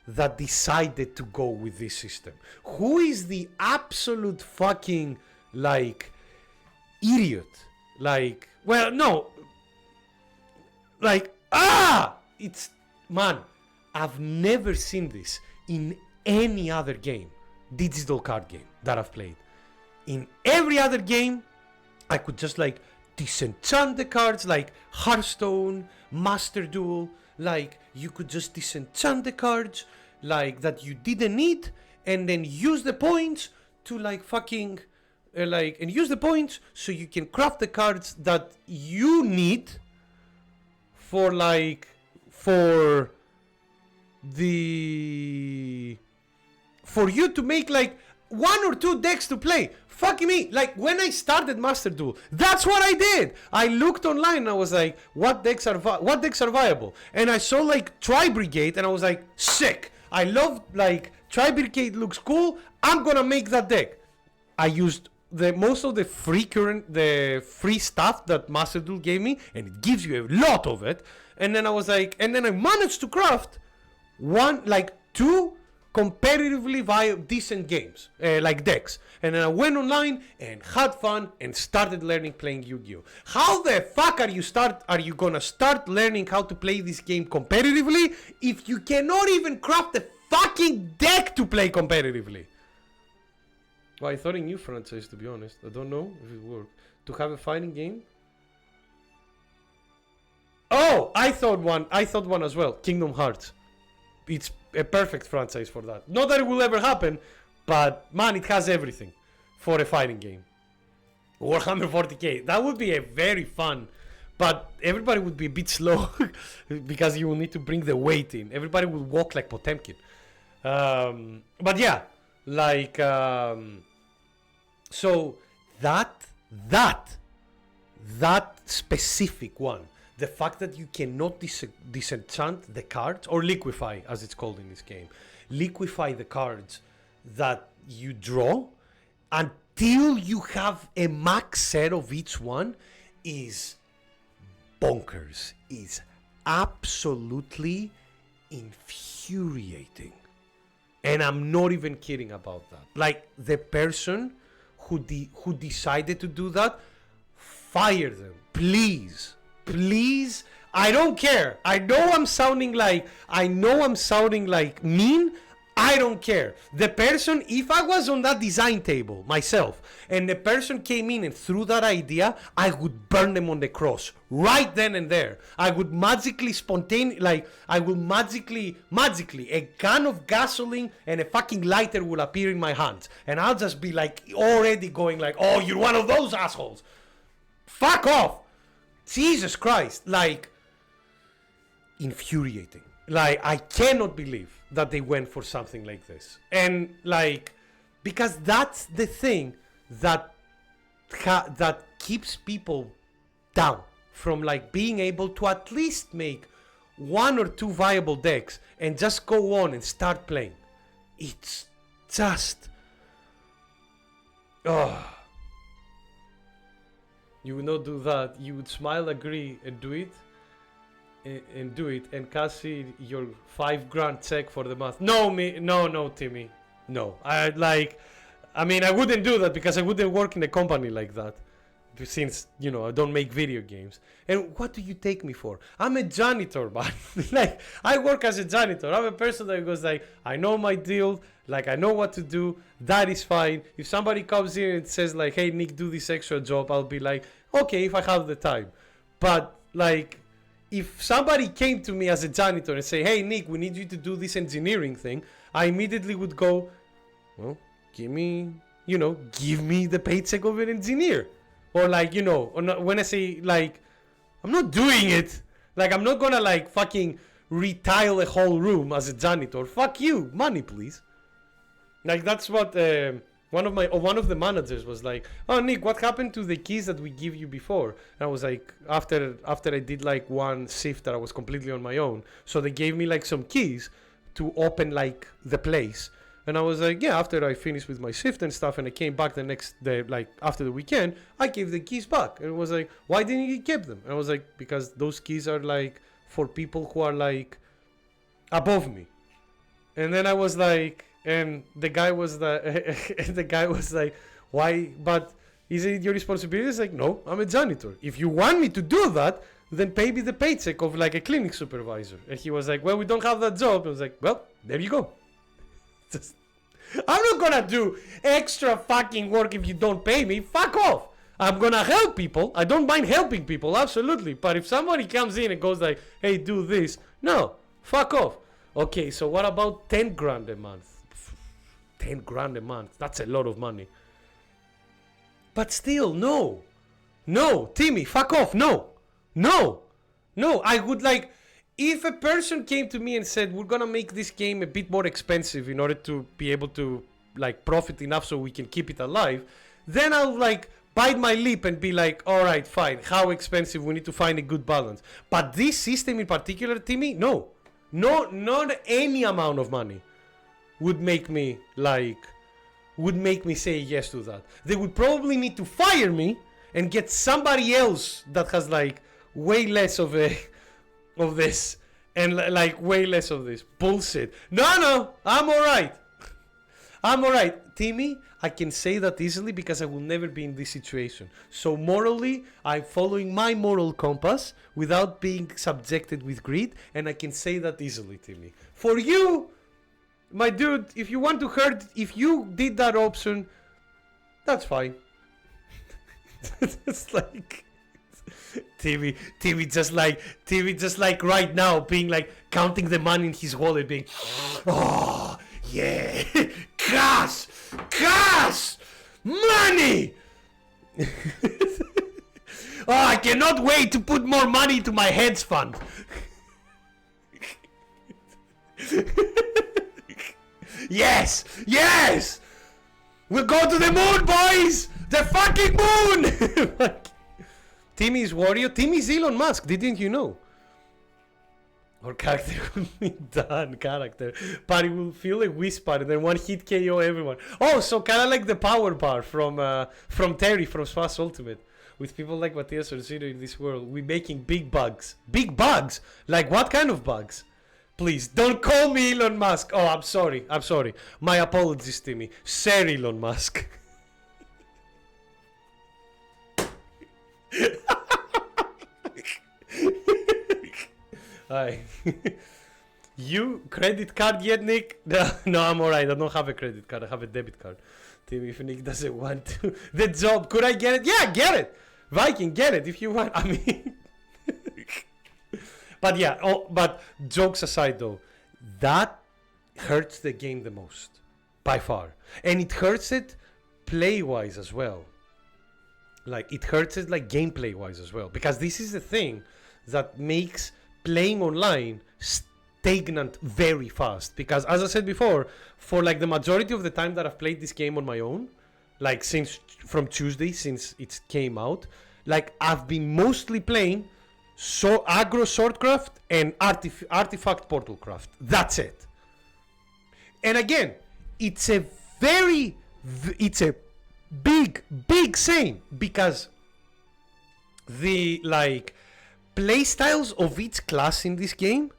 that decided to go with this system? Who is the absolute fucking like idiot? Like, well, no, like, it's, man, I've never seen this in any other game, digital card game that I've played. In every other game, I could just like disenchant the cards, like Hearthstone, Master Duel. Like, you could just disenchant the cards, like, that you didn't need, and then use the points to, like, fucking, and use the points so you can craft the cards that you need for, like, for you to make, like, 1 or 2 decks to play. Fuck me, like when I started Master Duel, that's what I did. I looked online and I was like, what decks are viable? And I saw like Tri-Brigade and I was like, sick. I love, like, Tri-Brigade looks cool. I'm gonna make that deck. I used most of the free stuff that Master Duel gave me, and it gives you a lot of it. And then I was like, and then I managed to craft 2 competitively decent games, like decks. And then I went online and had fun and started learning playing Yu-Gi-Oh! How the fuck are you gonna start learning how to play this game competitively if you cannot even craft a fucking deck to play competitively? Well, I thought a new franchise, to be honest. I don't know if it worked. To have a fighting game? Oh, I thought one as well. Kingdom Hearts. It's a perfect franchise for that. Not that it will ever happen, but man, it has everything for a fighting game. Warhammer 40k. That would be a very fun, but everybody would be a bit slow because you will need to bring the weight in. Everybody will walk like Potemkin. But yeah, like, so that specific one. The fact that you cannot disenchant the cards, or liquefy as it's called in this game, liquefy the cards that you draw until you have a max set of each one, is bonkers. Is absolutely infuriating. And I'm not even kidding about that. Like, the person who decided to do that, fire them, please. Please, I don't care. I know I'm sounding like mean. I don't care. The person, if I was on that design table myself and the person came in and threw that idea, I would burn them on the cross right then and there. I would magically a can of gasoline and a fucking lighter will appear in my hands. And I'll just be like already going like, oh, you're one of those assholes. Fuck off. Jesus Christ, like, infuriating. Like, I cannot believe that they went for something like this. And, like, because that's the thing that keeps people down from, like, being able to at least make 1 or 2 viable decks and just go on and start playing. It's just... You would not do that. You would smile, agree, and do it, and cash your $5,000 check for the month. No, Timmy, no. I wouldn't do that because I wouldn't work in a company like that, since I don't make video games. And what do you take me for? I'm a janitor, man. Like, I work as a janitor. I'm a person that goes like, I know my deal. Like, I know what to do. That is fine. If somebody comes in and says like, hey, Nick, do this extra job, I'll be like, okay, if I have the time. But like, if somebody came to me as a janitor and say, hey, Nick, we need you to do this engineering thing, I immediately would go, well, give me the paycheck of an engineer. Or like, when I say like, I'm not doing it. Like, I'm not gonna like fucking retile a whole room as a janitor. Fuck you, money please. Like, that's what one of the managers was like, "Oh, Nick, what happened to the keys that we give you before?" And I was like, after I did like one shift that I was completely on my own, so they gave me like some keys to open like the place. And I was like, yeah, after I finished with my shift and stuff, and I came back the next day, like after the weekend, I gave the keys back. And it was like, why didn't you keep them? And I was like, because those keys are like for people who are like above me. And then I was like, and the guy was like, why? But is it your responsibility? It's like, no, I'm a janitor. If you want me to do that, then pay me the paycheck of like a clinic supervisor. And he was like, well, we don't have that job. I was like, well, there you go. I'm not gonna do extra fucking work if you don't pay me. Fuck off. I'm gonna help people. I don't mind helping people, absolutely. But if somebody comes in and goes like, hey, do this, no, fuck off. Okay, so what about 10 grand a month? 10 grand a month, that's a lot of money. But still, no, Timmy, fuck off, no, I would like, if a person came to me and said, we're gonna make this game a bit more expensive in order to be able to like profit enough so we can keep it alive, then I'll like bite my lip and be like, alright, fine, how expensive, we need to find a good balance. But this system in particular, Timmy, no, not any amount of money would make me say yes to that. They would probably need to fire me and get somebody else that has like way less of this and like way less of this bullshit. No, I'm alright. Timmy, I can say that easily because I will never be in this situation. So morally, I'm following my moral compass without being subjected with greed, and I can say that easily, Timmy. For you, my dude, if you want to hurt, if you did that option, that's fine. It's like TV just like right now being like counting the money in his wallet, being, oh yeah, cash, money. Oh, I cannot wait to put more money into my hedge fund. Yes! We'll go to the moon, boys! The fucking moon! Timmy's Wario, Timmy's Elon Musk, didn't you know? Or character will be done, character. But he will feel a whisper and then one hit KO everyone. Oh, so kinda like the power bar from Terry from Smash Ultimate. With people like Matthias or Zero in this world, we're making big bugs. Big bugs? Like what kind of bugs? Please, don't call me Elon Musk. Oh, I'm sorry. My apologies, Timmy. Sir Elon Musk. Hi. You credit card yet, Nick? No, I'm alright. I don't have a credit card. I have a debit card. Timmy, if Nick doesn't want to. The job, could I get it? Yeah, get it. Viking, get it if you want. I mean... But yeah, but jokes aside though, that hurts the game the most, by far. And it hurts it play-wise as well. Like, it hurts it like gameplay-wise as well. Because this is the thing that makes playing online stagnant very fast. Because as I said before, for like the majority of the time that I've played this game on my own, like from Tuesday, since it came out, like I've been mostly playing aggro swordcraft and artifact portalcraft. That's it. And again, it's a big shame because the like playstyles of each class in this game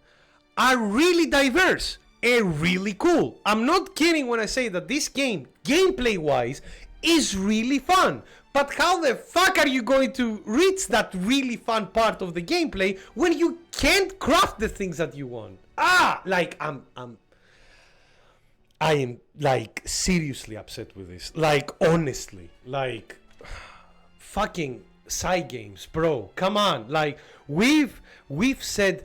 are really diverse and really cool. I'm not kidding when I say that this game, gameplay wise, is really fun. But how the fuck are you going to reach that really fun part of the gameplay when you can't craft the things that you want? Like I am like seriously upset with this. Like honestly, like fucking side games, bro. Come on, like we've said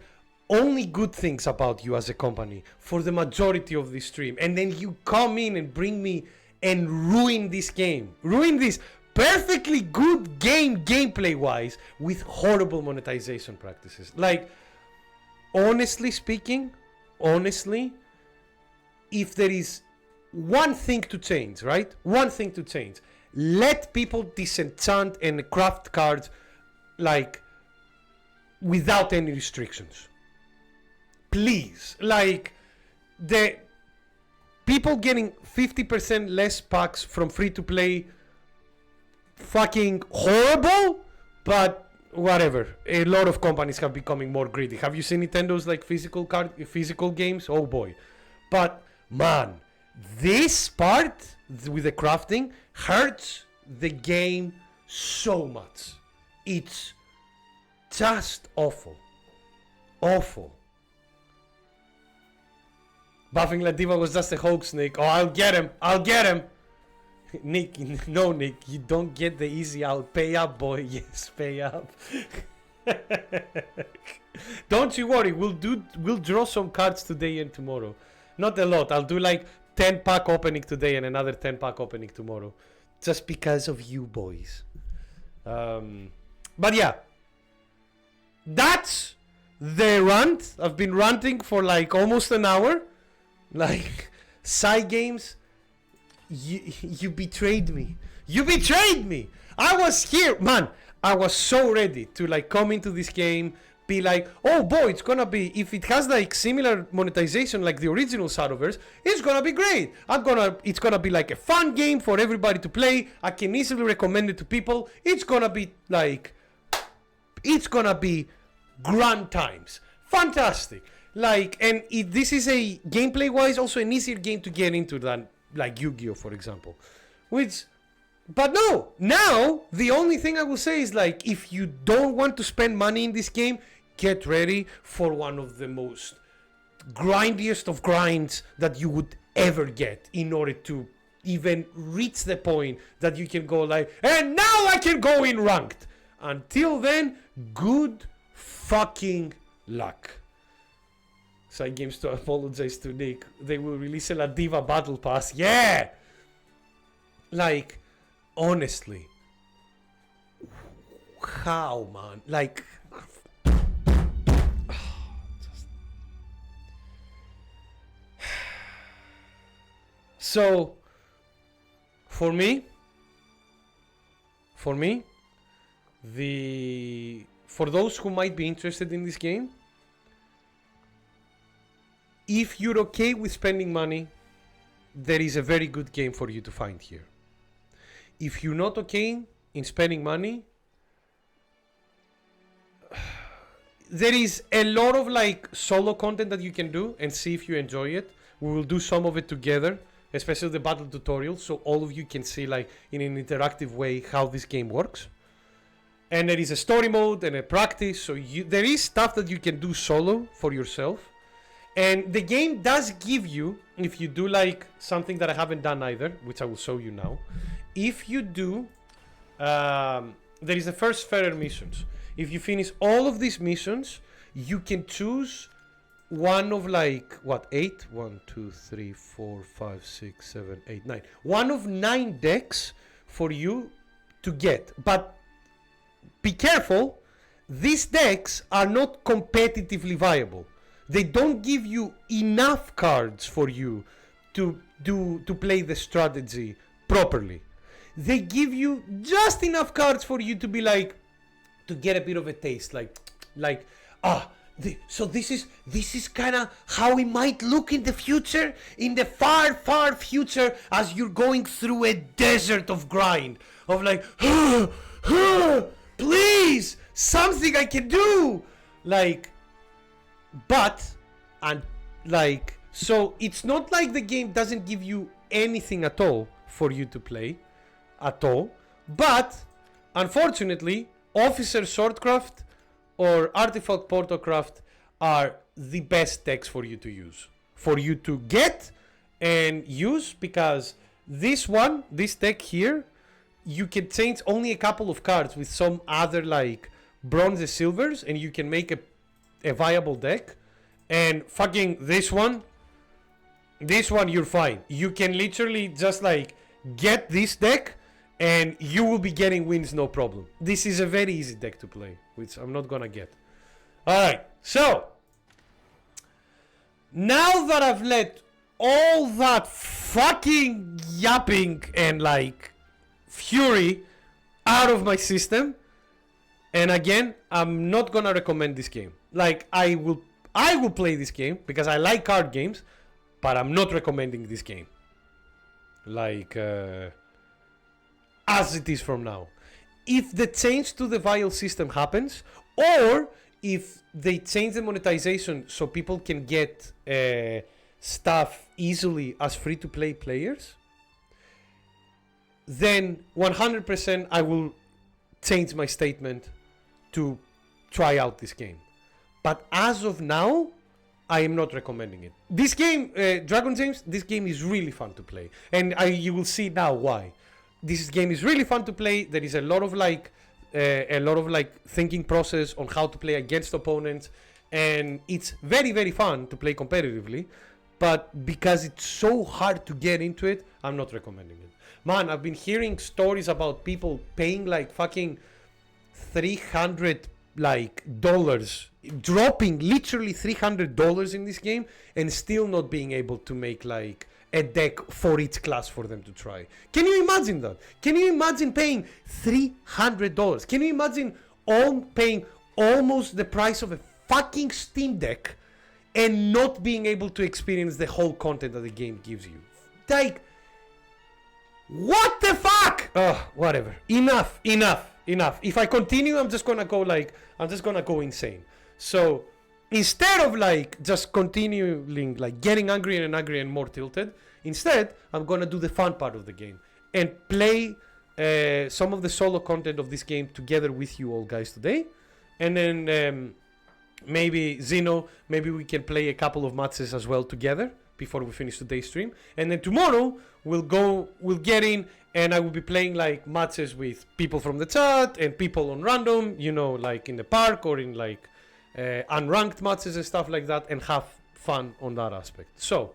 only good things about you as a company for the majority of this stream, and then you come in and bring me and ruin this game, ruin this perfectly good game gameplay wise with horrible monetization practices. Like honestly speaking, if there is one thing to change, right? One thing to change. Let people disenchant and craft cards like without any restrictions. Please. Like the people getting 50% less packs from free to play, fucking horrible, but whatever. A lot of companies have becoming more greedy. Have you seen Nintendo's like physical games? Oh boy. But man, this part with the crafting hurts the game so much. It's just awful. Awful. Buffing Ladiva was just a hoax, Nick. Oh, I'll get him. I'll get him. Nick, no, Nick. You don't get the easy out. Pay up, boy. Yes, pay up. Don't you worry. We'll draw some cards today and tomorrow. Not a lot. I'll do like 10 pack opening today and another 10 pack opening tomorrow. Just because of you boys. But yeah. That's the rant. I've been ranting for like almost an hour. Like, side games, you betrayed me. You betrayed me. I was here, man. I was so ready to like come into this game, be like, oh boy, it's gonna be, if it has like similar monetization like the original Shadowverse, it's gonna be great. It's gonna be like a fun game for everybody to play. I can easily recommend it to people. It's gonna be grand times. Fantastic. Like, and this is a gameplay wise also an easier game to get into than like Yu-Gi-Oh, for example. But no, now the only thing I will say is like, if you don't want to spend money in this game, get ready for one of the most grindiest of grinds that you would ever get in order to even reach the point that you can go like, and now I can go in ranked. Until then, good fucking luck. Side games to apologize to Nick. They will release a La Diva Battle Pass. Yeah! Like, honestly. How, man? Like... So, for me, for those who might be interested in this game, if you're okay with spending money, there is a very good game for you to find here. If you're not okay in spending money, there is a lot of like solo content that you can do and see if you enjoy it. We will do some of it together, especially the battle tutorial, so all of you can see like in an interactive way how this game works. And there is a story mode and a practice, so there is stuff that you can do solo for yourself. And the game does give you, if you do like something that I haven't done either, which I will show you now. If you do, there is the first fairer missions. If you finish all of these missions, you can choose one of like, what, 8? 1, 2, 3, 4, 5, 6, 7, 8, 9. One of 9 decks for you to get. But be careful, these decks are not competitively viable. They don't give you enough cards for you to play the strategy properly. They give you just enough cards for you to be like, to get a bit of a taste, so this is kind of how it might look in the future, in the far, far future, as you're going through a desert of grind, of like, please, something I can do, like. But, and like, so it's not like the game doesn't give you anything at all for you to play, at all. But, unfortunately, Officer Swordcraft or Artifact Portocraft are the best decks for you to use. For you to get and use, because this deck here, you can change only a couple of cards with some other like bronze silvers, and you can make a viable deck. And fucking this one you're fine. You can literally just like get this deck and you will be getting wins no problem. This is a very easy deck to play, which I'm not gonna get. Alright, so now that I've let all that fucking yapping and like fury out of my system. And again, I'm not gonna recommend this game. Like I will play this game because I like card games, but I'm not recommending this game. Like as it is from now. If the change to the vial system happens, or if they change the monetization so people can get stuff easily as free-to-play players, then 100% I will change my statement to try out this game. But as of now, I am not recommending it. This game, Dragon James, this game is really fun to play. And you will see now why. This game is really fun to play. There is a lot of like thinking process on how to play against opponents, and it's very, very fun to play competitively. But because it's so hard to get into it, I'm not recommending it. Man, I've been hearing stories about people paying like fucking $300 dropping literally $300 in this game and still not being able to make like a deck for each class for them to try. Can you imagine that? Can you imagine paying $300? Can you imagine paying almost the price of a fucking Steam Deck and not being able to experience the whole content that the game gives you? Like, what the fuck? Whatever. Enough. If I continue, I'm just gonna go insane. So instead of like just continuing like getting angrier and more tilted, instead I'm gonna do the fun part of the game and play some of the solo content of this game together with you all guys today. And then maybe Zeno, maybe we can play a couple of matches as well together before we finish today's stream. And then tomorrow we'll get in and I will be playing like matches with people from the chat and people on random, you know, like in the park or in like unranked matches and stuff like that, and have fun on that aspect. So,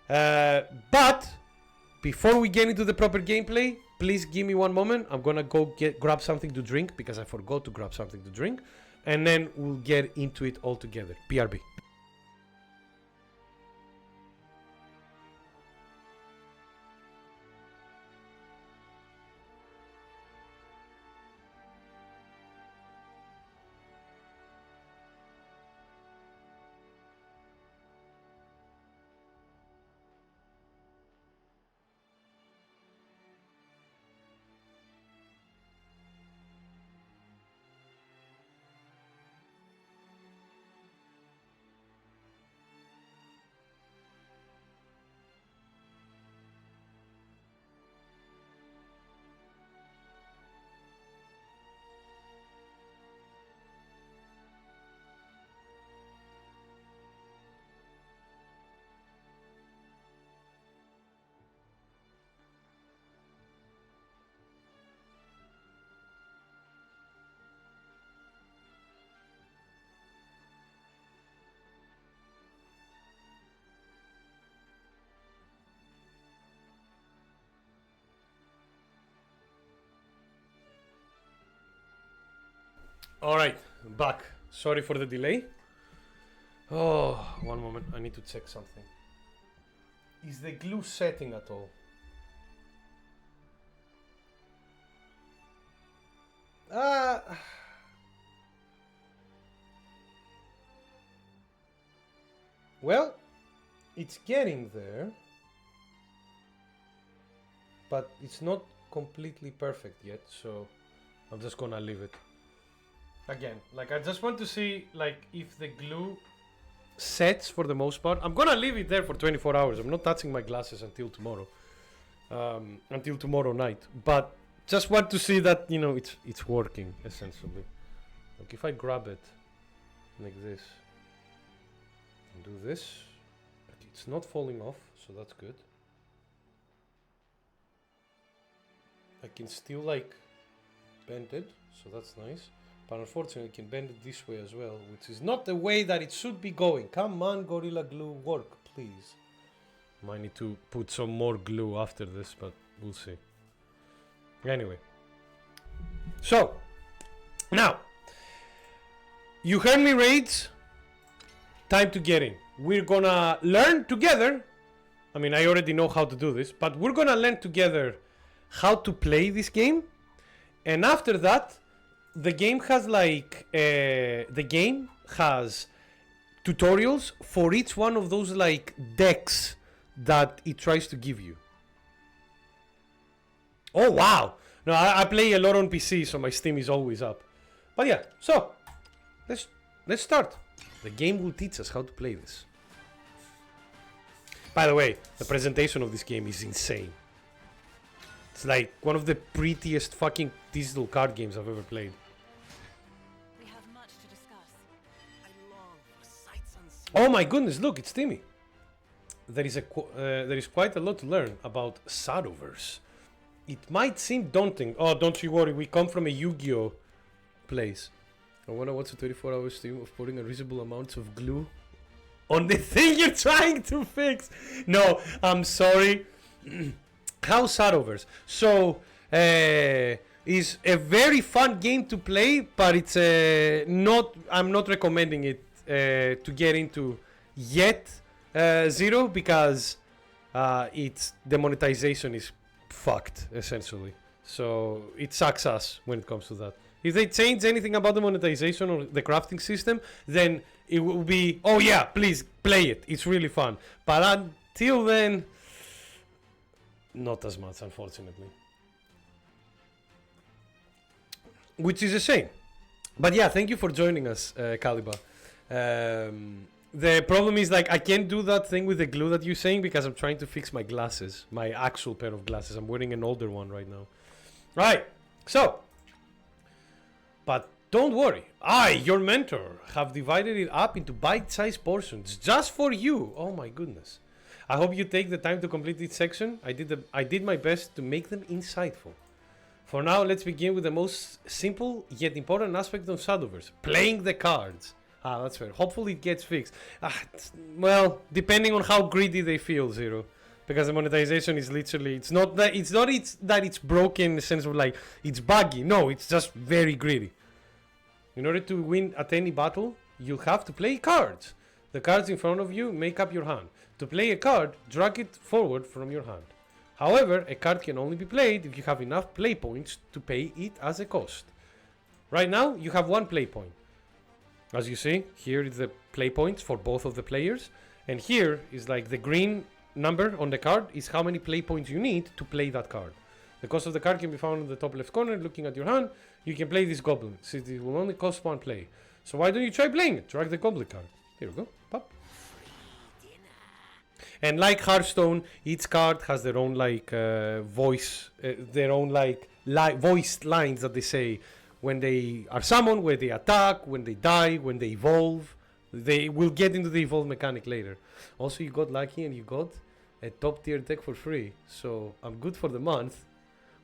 but before we get into the proper gameplay, please give me one moment. I'm gonna go grab something to drink because I forgot to grab something to drink, and then we'll get into it all together. BRB. Alright, back. Sorry for the delay. Oh, one moment. I need to check something. Is the glue setting at all? Well, it's getting there. But it's not completely perfect yet, so I'm just gonna leave it. Again, like I just want to see like if the glue sets for the most part. I'm gonna leave it there for 24 hours. I'm not touching my glasses until tomorrow. Until tomorrow night. But just want to see that, you know, it's working essentially. Like if I grab it like this and do this, it's not falling off, so that's good. I can still like bend it, so that's nice. But unfortunately, I can bend it this way as well, which is not the way that it should be going. Come on, Gorilla Glue, work, please. Might need to put some more glue after this, but we'll see. Anyway. So, now, you heard me rage. Time to get in. We're gonna learn together I mean, I already know how to do this, but we're gonna learn together how to play this game. And after that, the game has tutorials for each one of those like decks that it tries to give you. Oh wow! No, I play a lot on PC, so my Steam is always up. But yeah, so let's start. The game will teach us how to play this. By the way, the presentation of this game is insane. It's like one of the prettiest fucking digital card games I've ever played. We have much to discuss. I long for sights unseen. Oh my goodness, look, it's Timmy. There is quite a lot to learn about Shadowverse. It might seem daunting. Oh, don't you worry, we come from a Yu-Gi-Oh place. I wanna watch a 24-hour stream of pouring unreasonable amounts of glue on the thing you're trying to fix. No, I'm sorry. How Shadowverse? So, is a very fun game to play, but it's not. I'm not recommending it to get into yet, Zero, because its the monetization is fucked essentially. So it sucks us when it comes to that. If they change anything about the monetization or the crafting system, then it will be, oh yeah, please play it. It's really fun. But until then, not as much, unfortunately. Which is a shame. But yeah, thank you for joining us, Kaliba. The problem is, like, I can't do that thing with the glue that you're saying because I'm trying to fix my glasses. My actual pair of glasses. I'm wearing an older one right now. Right, so. But don't worry. I, your mentor, have divided it up into bite-sized portions just for you. Oh my goodness. I hope you take the time to complete each section. I did my best to make them insightful. For now, let's begin with the most simple yet important aspect of Shadowverse. Playing the cards. Ah, that's fair. Hopefully it gets fixed. Well, depending on how greedy they feel, Zero. Because the monetization is literally, it's not that it's broken in the sense of like, it's buggy. No, it's just very greedy. In order to win at any battle, you have to play cards. The cards in front of you make up your hand. To play a card, drag it forward from your hand. However, a card can only be played if you have enough play points to pay it as a cost. Right now, you have one play point. As you see, here is the play points for both of the players. And here is like the green number on the card is how many play points you need to play that card. The cost of the card can be found in the top left corner. Looking at your hand, you can play this goblin. Since it will only cost one play. So why don't you try playing it? Drag the goblin card. Here we go. Pop. And like Hearthstone, each card has their own like voice, their own like voiced lines that they say when they are summoned, when they attack, when they die, when they evolve. They will get into the evolve mechanic later. Also, you got lucky and you got a top tier deck for free. So I'm good for the month.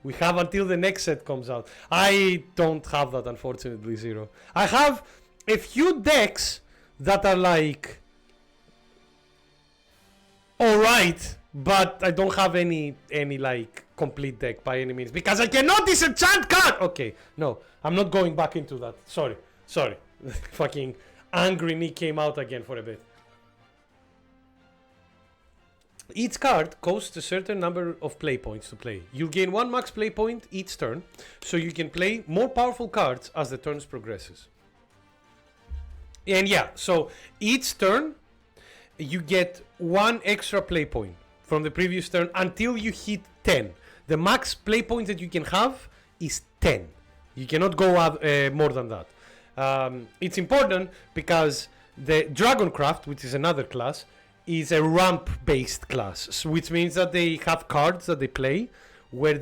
We have until the next set comes out. I don't have that, unfortunately, Zero. I have a few decks that are like alright, but I don't have any like complete deck by any means because I cannot disenchant card. Okay, no, I'm not going back into that. Sorry. Fucking angry Nick came out again for a bit. Each card costs a certain number of play points to play. You'll gain one max play point each turn, so you can play more powerful cards as the turns progresses. And yeah, so each turn you get one extra play point from the previous turn until you hit 10. The max play points that you can have is 10. You cannot go up more than that. It's important because the Dragoncraft, which is another class, is a ramp based class, which means that they have cards that they play where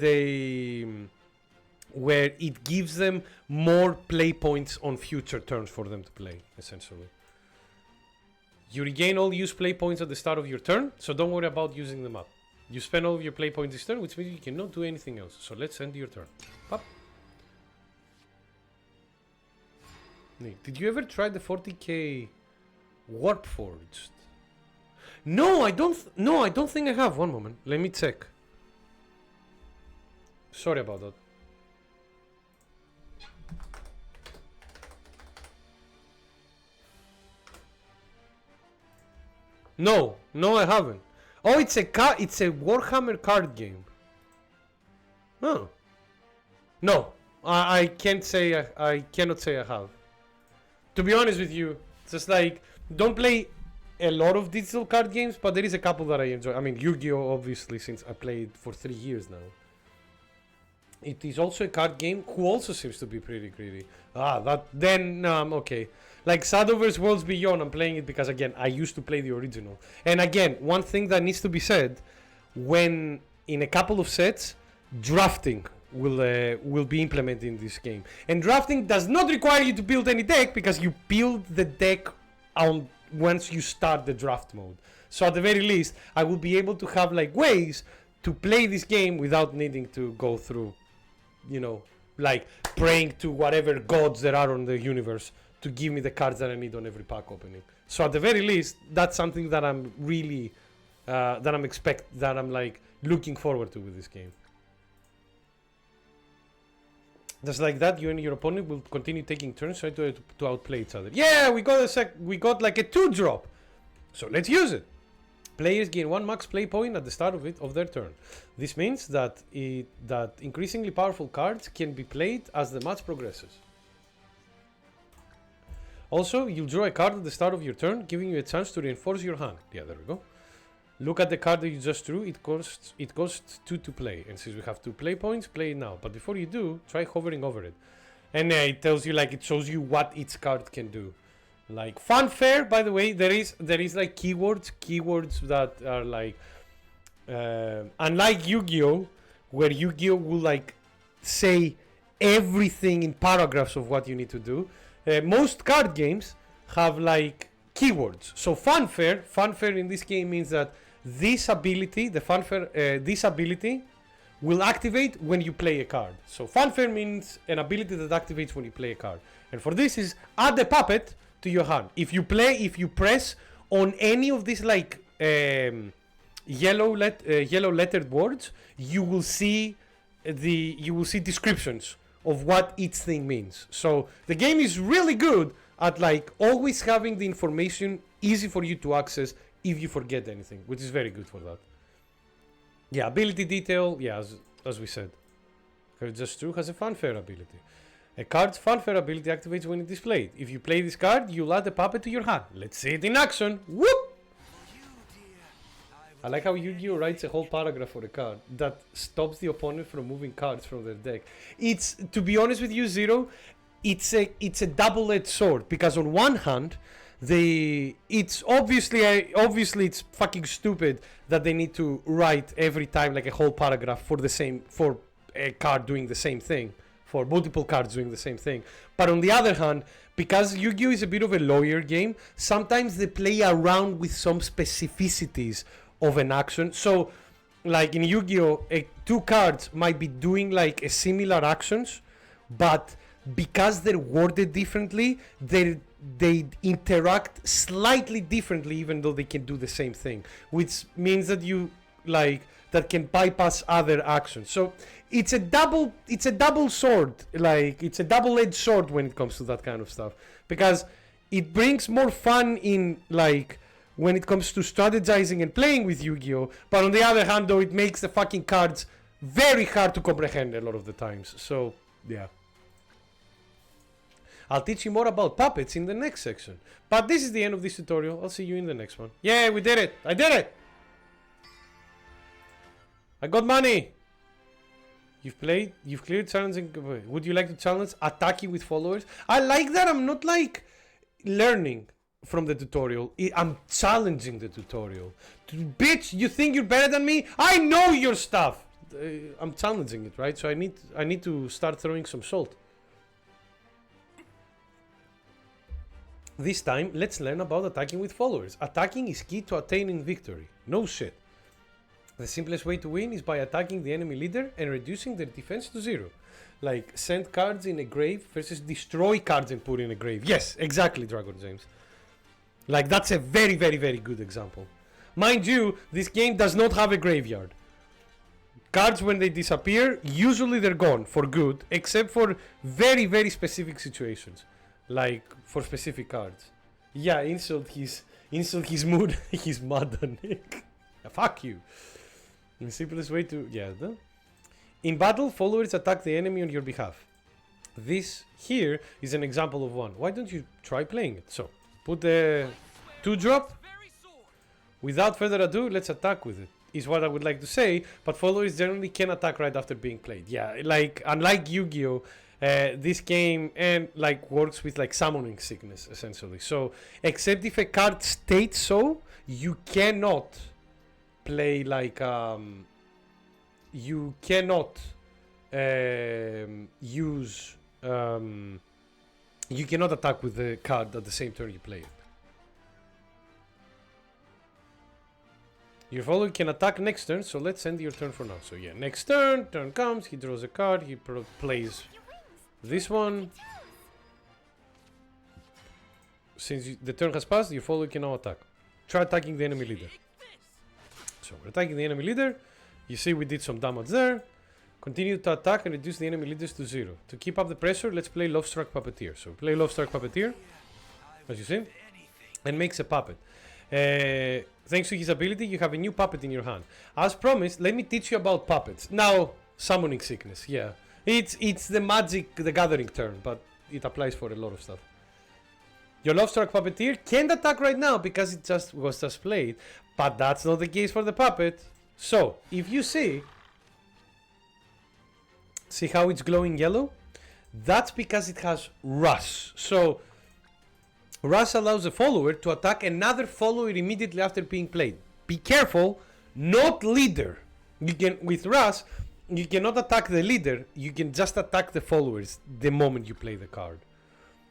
it gives them more play points on future turns for them to play, essentially. You regain all used play points at the start of your turn, so don't worry about using them up. You spend all of your play points this turn, which means you cannot do anything else. So let's end your turn. Pop. Nick, did you ever try the 40k Warpforged? No, I don't think I have. One moment. Let me check. Sorry about that. No, I haven't. Oh, it's a Warhammer card game. Oh. No, I can't say I cannot say I have. To be honest with you, just like don't play a lot of digital card games, but there is a couple that I enjoy. I mean, Yu-Gi-Oh! Obviously, since I played for 3 years now. It is also a card game who also seems to be pretty greedy. Okay. Like Shadowverse Worlds Beyond, I'm playing it because again, I used to play the original. And again, one thing that needs to be said, when in a couple of sets, drafting will be implemented in this game. And drafting does not require you to build any deck because you build the deck on once you start the draft mode. So at the very least, I will be able to have like ways to play this game without needing to go through, you know, like praying to whatever gods there are on the universe to give me the cards that I need on every pack opening. So at the very least, that's something that I'm really, that I'm like looking forward to with this game. Just like that, you and your opponent will continue taking turns trying to outplay each other. Yeah, we got like a 2-drop. So let's use it. Players gain 1 max play point at the start of their turn. This means that increasingly powerful cards can be played as the match progresses. Also, you'll draw a card at the start of your turn, giving you a chance to reinforce your hand. Yeah, there we go. Look at the card that you just drew. It costs 2 to play, and since we have 2 play points, play it now. But before you do, try hovering over it, and it tells you, like, it shows you what each card can do. Like fanfare, by the way, there is like keywords that are like unlike Yu-Gi-Oh, where Yu-Gi-Oh will like say everything in paragraphs of what you need to do. Most card games have like keywords. So fanfare in this game means that this ability, this ability will activate when you play a card. So fanfare means an ability that activates when you play a card. And for this is add a puppet to your hand. If you press on any of these like yellow lettered words, you will see descriptions of what each thing means. So the game is really good at like always having the information easy for you to access if you forget anything, which is very good for that. Yeah, ability detail, yeah, as we said. Courage Just True has a fanfare ability. A card's fanfare ability activates when it is played. If you play this card, you'll add a puppet to your hand. Let's see it in action. Whoop! I like how Yu-Gi-Oh writes a whole paragraph for a card that stops the opponent from moving cards from their deck. It's, to be honest with you, Zero, it's a double-edged sword, because on one hand, it's obviously it's fucking stupid that they need to write every time like a whole paragraph for a card doing the same thing, for multiple cards doing the same thing. But on the other hand, because Yu-Gi-Oh is a bit of a lawyer game, sometimes they play around with some specificities of an action. So like in Yu-Gi-Oh, 2 cards might be doing like a similar actions, but because they're worded differently, they interact slightly differently, even though they can do the same thing, which means that you like that can bypass other actions. So it's a double sword, like it's a double-edged sword when it comes to that kind of stuff, because it brings more fun in like when it comes to strategizing and playing with Yu-Gi-Oh, but on the other hand though, it makes the fucking cards very hard to comprehend a lot of the times. So yeah, I'll teach you more about puppets in the next section. But this is the end of this tutorial. I'll see you in the next one. Yeah, we did it! I did it! I got money! You've cleared challenging. Would you like to challenge attacking with followers? I like that I'm not like learning from the tutorial. I'm challenging the tutorial. Bitch, you think you're better than me? I know your stuff! I'm challenging it, right? So I need to start throwing some salt. This time, let's learn about attacking with followers. Attacking is key to attaining victory. No shit. The simplest way to win is by attacking the enemy leader and reducing their defense to 0. Like, send cards in a grave versus destroy cards and put in a grave. Yes, exactly, Dragon James. Like, that's a very, very, very good example. Mind you, this game does not have a graveyard. Cards, when they disappear, usually they're gone for good, except for very, very specific situations. Like for specific cards. Yeah, insult his mood. He's mad on Nick. Fuck you. The simplest way to... Yeah. In battle, followers attack the enemy on your behalf. This here is an example of one. Why don't you try playing it? So, put the 2-drop. Without further ado, let's attack with it. Is what I would like to say, but followers generally can attack right after being played. Yeah, like, unlike Yu-Gi-Oh! This game and like works with like summoning sickness essentially. So, except if a card states so, you cannot play like you cannot use you cannot attack with the card at the same turn you play it. Your follower can attack next turn, so let's end your turn for now. So yeah, next turn comes, he draws a card, he plays this one. Since the turn has passed, your follower can now attack. Try attacking the enemy leader. So we're attacking the enemy leader. You see we did some damage there. Continue to attack and reduce the enemy leaders to 0. To keep up the pressure, let's play Lovestruck Puppeteer. So play Lovestruck Puppeteer, as you see, and makes a puppet. Thanks to his ability, you have a new puppet in your hand. As promised, let me teach you about puppets. Now, summoning sickness, yeah. It's the Magic the Gathering turn, but it applies for a lot of stuff. Your Lovestruck Puppeteer can't attack right now because it was just played, but that's not the case for the puppet. So, if you see how it's glowing yellow? That's because it has Rush. So, Rush allows a follower to attack another follower immediately after being played. Be careful, not leader. You can, with Rush, you cannot attack the leader, you can just attack the followers the moment you play the card.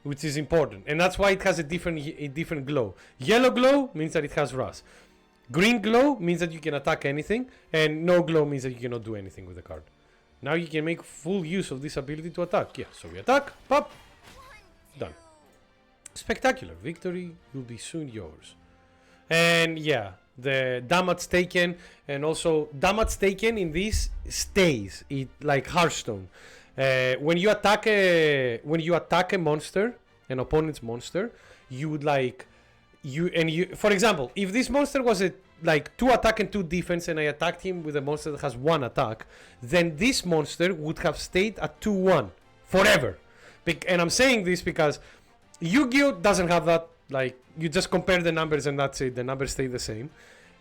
Which is important. And that's why it has a different glow. Yellow glow means that it has Rush. Green glow means that you can attack anything. And no glow means that you cannot do anything with the card. Now you can make full use of this ability to attack. Yeah, so we attack, pop, done. Spectacular. Victory will be soon yours. And yeah, the damage taken and also damage taken in this stays. It like Hearthstone. When you attack a monster, an opponent's monster, you would like for example, if this monster was a like 2 attack and 2 defense and I attacked him with a monster that has 1 attack, then this monster would have stayed at 2-1 forever. And I'm saying this because Yu-Gi-Oh! Doesn't have that. Like, you just compare the numbers and that's it. The numbers stay the same.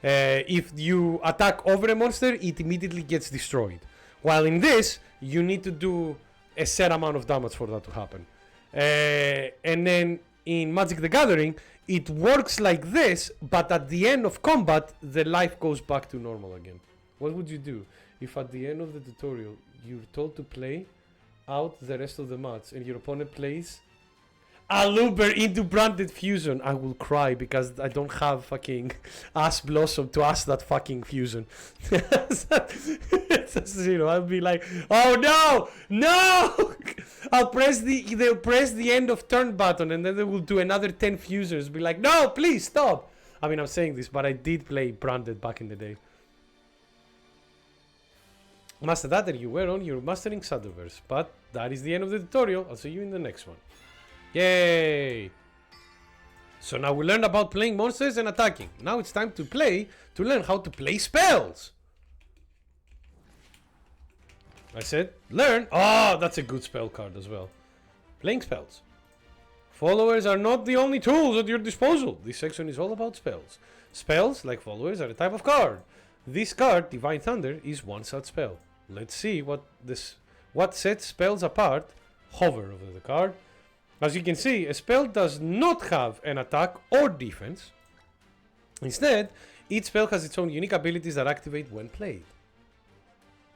If you attack over a monster, it immediately gets destroyed. While in this, you need to do a set amount of damage for that to happen. And then in Magic the Gathering, it works like this, but at the end of combat, the life goes back to normal again. What would you do if at the end of the tutorial, you're told to play out the rest of the match and your opponent plays Aluber into Branded Fusion? I will cry because I don't have fucking Ash Blossom to ask that fucking fusion. It's a 0. I'll be like, oh no, no! I'll they'll press the end of turn button and then they will do another 10 fusers. Be like, no, please stop. I mean, I'm saying this, but I did play Branded back in the day. Master that you were on, you're mastering Shadowverse. But that is the end of the tutorial. I'll see you in the next one. Yay! So now we learned about playing monsters and attacking. Now it's time to learn how to play spells. I said, learn. Oh, that's a good spell card as well. Playing spells. Followers are not the only tools at your disposal. This section is all about spells. Spells, like followers, are a type of card. This card, Divine Thunder, is one such spell. Let's see what sets spells apart. Hover over the card. As you can see, a spell does not have an attack or defense. Instead, each spell has its own unique abilities that activate when played.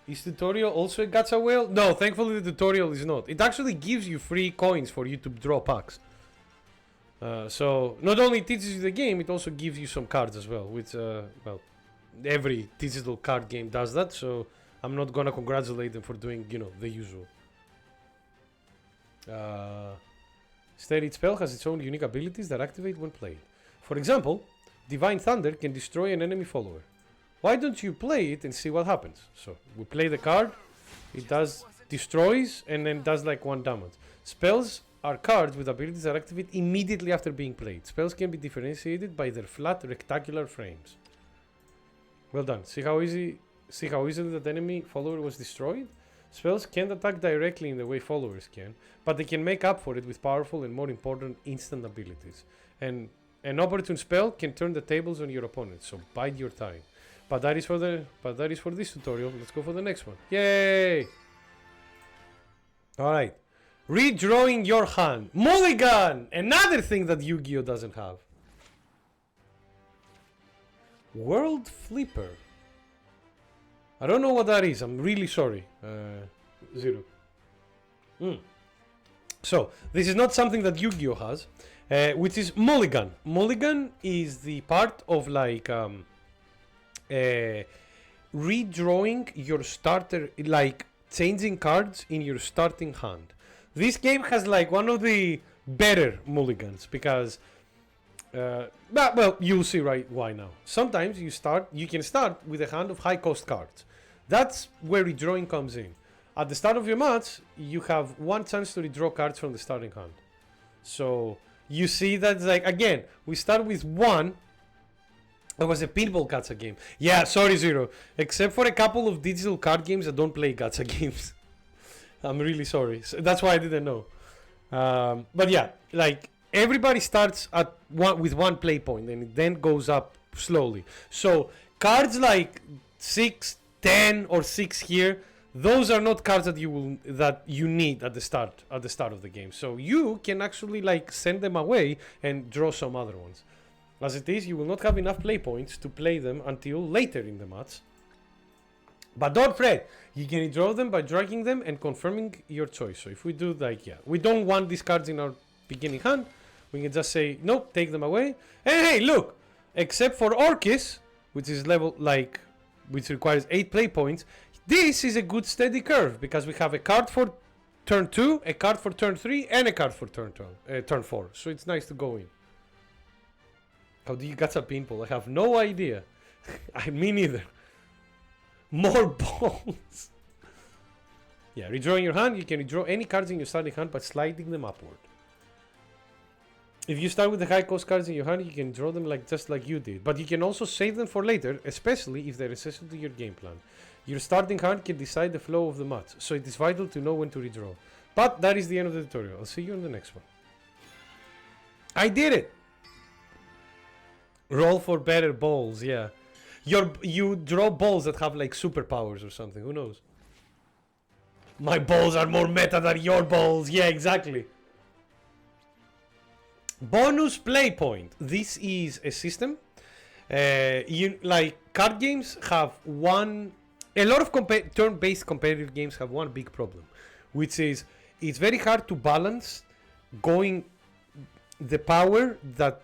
Is tutorial also a gacha whale? No, thankfully the tutorial is not. It actually gives you free coins for you to draw packs. So, not only teaches you the game, it also gives you some cards as well. Which, well, every digital card game does that, so I'm not gonna congratulate them for doing, the usual. Instead, each spell has its own unique abilities that activate when played. For example, Divine Thunder can destroy an enemy follower. Why don't you play it and see what happens? So, we play the card, it destroys, and then does like 1 damage. Spells are cards with abilities that activate immediately after being played. Spells can be differentiated by their flat rectangular frames. Well done. See how easily that enemy follower was destroyed? Spells can't attack directly in the way followers can, but they can make up for it with powerful and more important instant abilities. And an opportune spell can turn the tables on your opponent, so bide your time. But that is for this tutorial. Let's go for the next one. Yay! Alright. Redrawing your hand. Mulligan! Another thing that Yu-Gi-Oh! Doesn't have. World Flipper. I don't know what that is. I'm really sorry. Zero. So, this is not something that Yu-Gi-Oh! Has, which is Mulligan. Mulligan is the part of like redrawing your starter, like changing cards in your starting hand. This game has like one of the better mulligans because well, you'll see right why now. Sometimes you can start with a hand of high cost cards. That's where redrawing comes in. At the start of your match, you have one chance to redraw cards from the starting hand. So you see that, like, again, we start with one. It was a pinball gacha game. Yeah, sorry, Zero. Except for a couple of digital card games, I don't play gacha games. I'm really sorry. So that's why I didn't know. But yeah, like, everybody starts with one play point and it then goes up slowly. So cards like 6, 10 or 6 here, those are not cards that you need at the start of the game. So you can actually like send them away and draw some other ones. As it is, you will not have enough play points to play them until later in the match. But don't fret, you can draw them by dragging them and confirming your choice. So if we do like, yeah, we don't want these cards in our beginning hand, we can just say, nope, take them away. And hey, look, except for Orcus, which is level like, which requires 8 play points, this is a good steady curve because we have a card for turn 2, a card for turn 3, and a card for turn 4. So it's nice to go in. How do you get a pinball? I have no idea. Me neither. More balls. Yeah, redrawing your hand, you can redraw any cards in your starting hand by sliding them upward. If you start with the high cost cards in your hand, you can draw them just like you did. But you can also save them for later, especially if they're essential to your game plan. Your starting hand can decide the flow of the match, so it is vital to know when to redraw. But that is the end of the tutorial. I'll see you in the next one. I did it! Roll for better balls, yeah. You draw balls that have like superpowers or something, who knows? My balls are more meta than your balls, yeah, exactly. Bonus play point. This is a system. Like card games have one. A lot of turn-based competitive games have one big problem, which is it's very hard to balance going the power that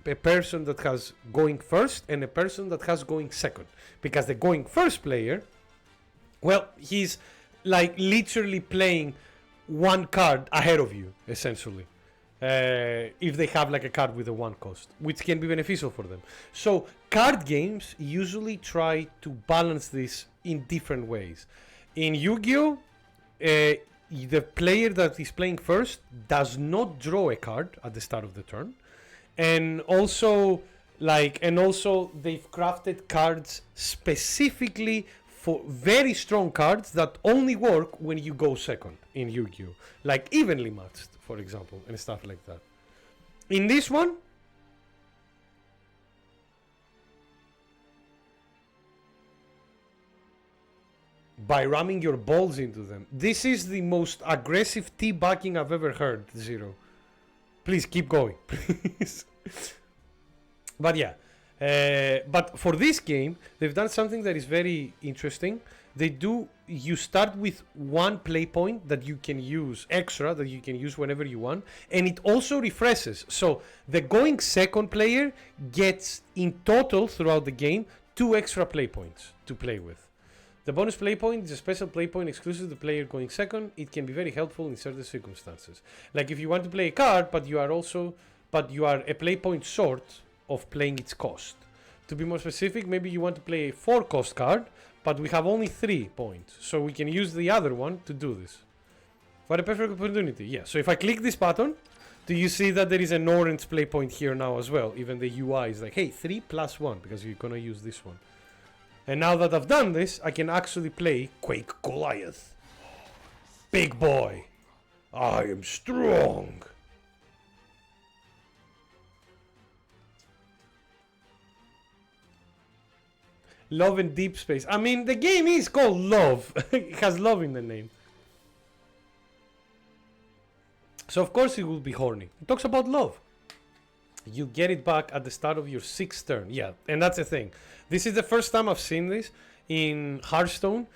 a person that has going first and a person that has going second, because the going first player, well, he's like literally playing one card ahead of you essentially. If they have like a card with a 1 cost, which can be beneficial for them. So card games usually try to balance this in different ways. In Yu-Gi-Oh, the player that is playing first does not draw a card at the start of the turn, and also they've crafted cards specifically for very strong cards that only work when you go second in Yu-Gi-Oh, like evenly matched, for example, and stuff like that. In this one, by ramming your balls into them. This is the most aggressive teabagging I've ever heard, Zero. Please keep going, please. But yeah, but for this game, they've done something that is very interesting. You start with one play point that you can use extra, that you can use whenever you want, and it also refreshes. So the going second player gets in total throughout the game 2 extra play points to play with. The bonus play point is a special play point exclusive to the player going second. It can be very helpful in certain circumstances. Like if you want to play a card, but you are a play point short of playing its cost. To be more specific, maybe you want to play a 4 cost card, but we have only 3 points, so we can use the other one to do this. What a perfect opportunity. Yeah, so if I click this button, do you see that there is an orange play point here now as well? Even the UI is like, hey, 3 plus 1, because you're gonna use this one. And now that I've done this, I can actually play Quake Goliath. Big boy. I am strong. Love in Deep Space. I mean, the game is called Love. It has love in the name. So of course it will be horny. It talks about love. You get it back at the start of your 6th turn. Yeah, and that's the thing. This is the first time I've seen this in Hearthstone.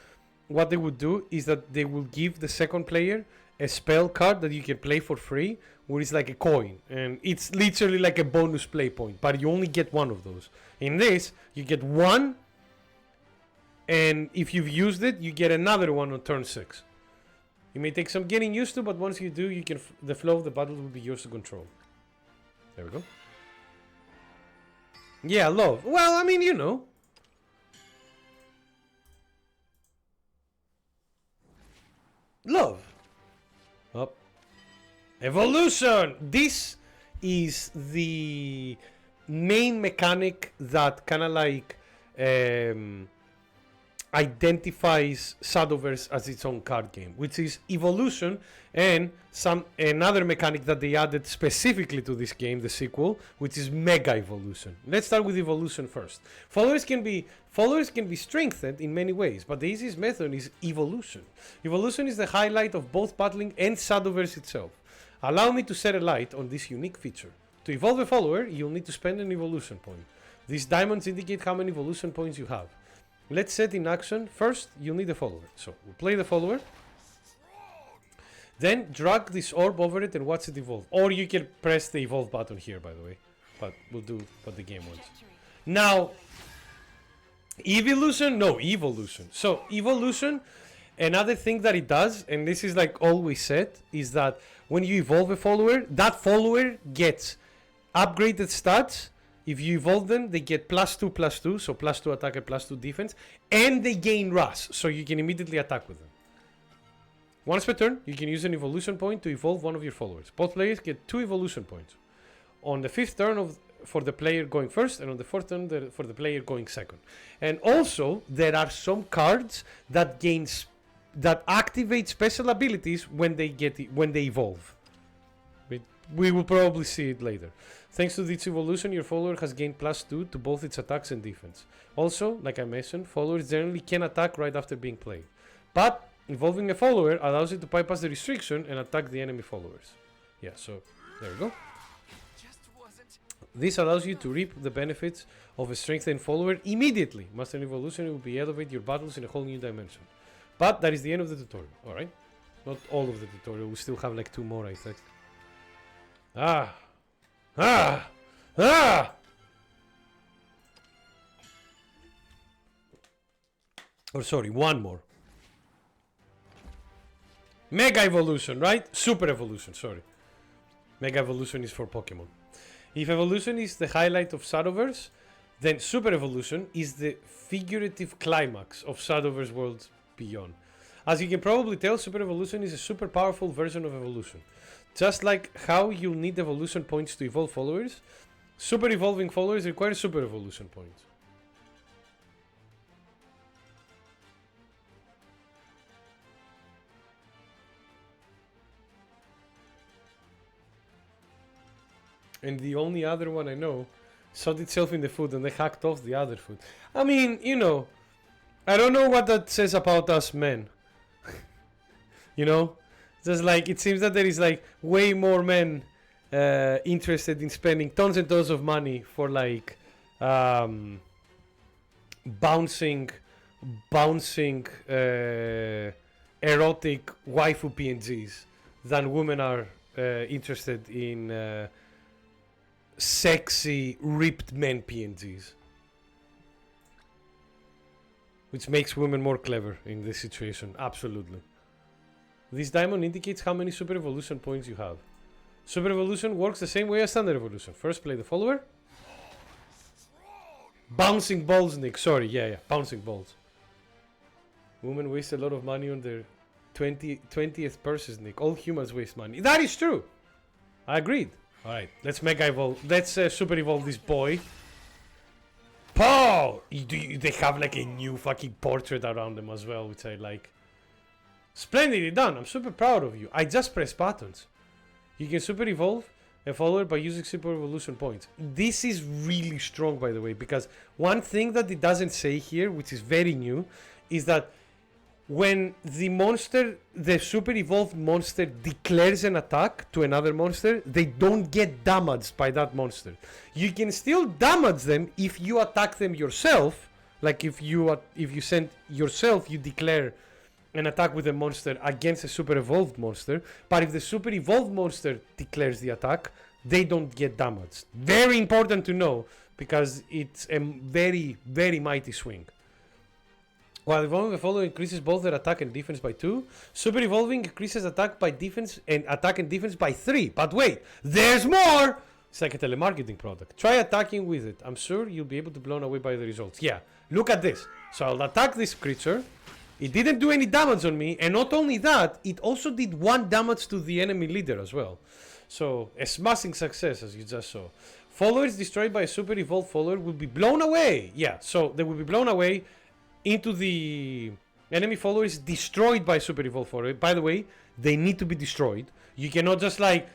What they would do is that they will give the second player a spell card that you can play for free, where it's like a coin. And it's literally like a bonus play point, but you only get one of those. In this, you get one, and if you've used it, you get another one on turn 6. It may take some getting used to, but once you do, you can the flow of the battle will be yours to control. There we go. Yeah, love. Well, I mean, you know. Love. Up. Evolution! This is the main mechanic that kind of like identifies Shadowverse as its own card game, which is evolution, and another mechanic that they added specifically to this game, the sequel, which is mega evolution. Let's start with evolution first. Followers can be strengthened in many ways, but the easiest method is evolution. Evolution is the highlight of both battling and Shadowverse itself. Allow me to shed a light on this unique feature. To evolve a follower, you'll need to spend an evolution point. These diamonds indicate how many evolution points you have. Let's set in action. First, you'll need a follower. So, we'll play the follower. Then, drag this orb over it and watch it evolve. Or you can press the evolve button here, by the way. But we'll do what the game wants. Now, evolution? No, evolution. So, evolution, another thing that it does, and this is like always said, is that when you evolve a follower, that follower gets upgraded stats. If you evolve them, they get +2/+2, so +2 attack and +2 defense, and they gain rush, so you can immediately attack with them. Once per turn, you can use an evolution point to evolve one of your followers. Both players get 2 evolution points. On the 5th turn for the player going first, and on the 4th turn for the player going second. And also, there are some cards that activate special abilities when they evolve. We will probably see it later. Thanks to this evolution, your follower has gained +2 to both its attacks and defense. Also, like I mentioned, followers generally can attack right after being played. But evolving a follower allows it to bypass the restriction and attack the enemy followers. Yeah, so there we go. This allows you to reap the benefits of a strengthened follower immediately. Master evolution will be elevate your battles in a whole new dimension. But that is the end of the tutorial, alright? Not all of the tutorial, we still have like 2 more, I think. Or sorry, 1 more. Mega evolution, right? Super evolution, sorry. Mega evolution is for Pokemon. If evolution is the highlight of Shadowverse, then super evolution is the figurative climax of Shadowverse Worlds Beyond. As you can probably tell, super evolution is a super powerful version of evolution. Just like how you'll need evolution points to evolve followers, super evolving followers require super evolution points. And the only other one I know shot itself in the foot and they hacked off the other foot. I mean, you know, I don't know what that says about us men. You know? Just like, it seems that there is like way more men interested in spending tons and tons of money for like bouncing erotic waifu PNGs than women are interested in sexy ripped men PNGs. Which makes women more clever in this situation, absolutely. This diamond indicates how many super evolution points you have. Super evolution works the same way as standard evolution. First play the follower. Bouncing balls, Nick. Sorry, yeah, bouncing balls. Women waste a lot of money on their 20th purses, Nick. All humans waste money. That is true. I agreed. Alright, let's mega evolve. Let's super evolve this boy. Pow! They have like a new fucking portrait around them as well, which I like. Splendidly done. I'm super proud of you. I just press buttons. You can super evolve a follower by using super evolution points. This is really strong, by the way, because one thing that it doesn't say here, which is very new, is that when the super evolved monster declares an attack to another monster, they don't get damaged by that monster. You can still damage them if you attack them yourself. Like if you send yourself, you declare an attack with a monster against a super evolved monster. But if the super evolved monster declares the attack, they don't get damaged. Very important to know, because it's a very, very mighty swing. While evolving, the follower increases both their attack and defense by 2. Super evolving increases attack and defense by 3. But wait, there's more! It's like a telemarketing product. Try attacking with it. I'm sure you'll be able to be blown away by the results. Yeah, look at this. So I'll attack this creature. It didn't do any damage on me, and not only that, it also did 1 damage to the enemy leader as well. So a smashing success, as you just saw. Followers destroyed by a super evolved follower will be blown away. Yeah, so they will be blown away into the enemy followers destroyed by super evolved follower. By the way, they need to be destroyed. You cannot just like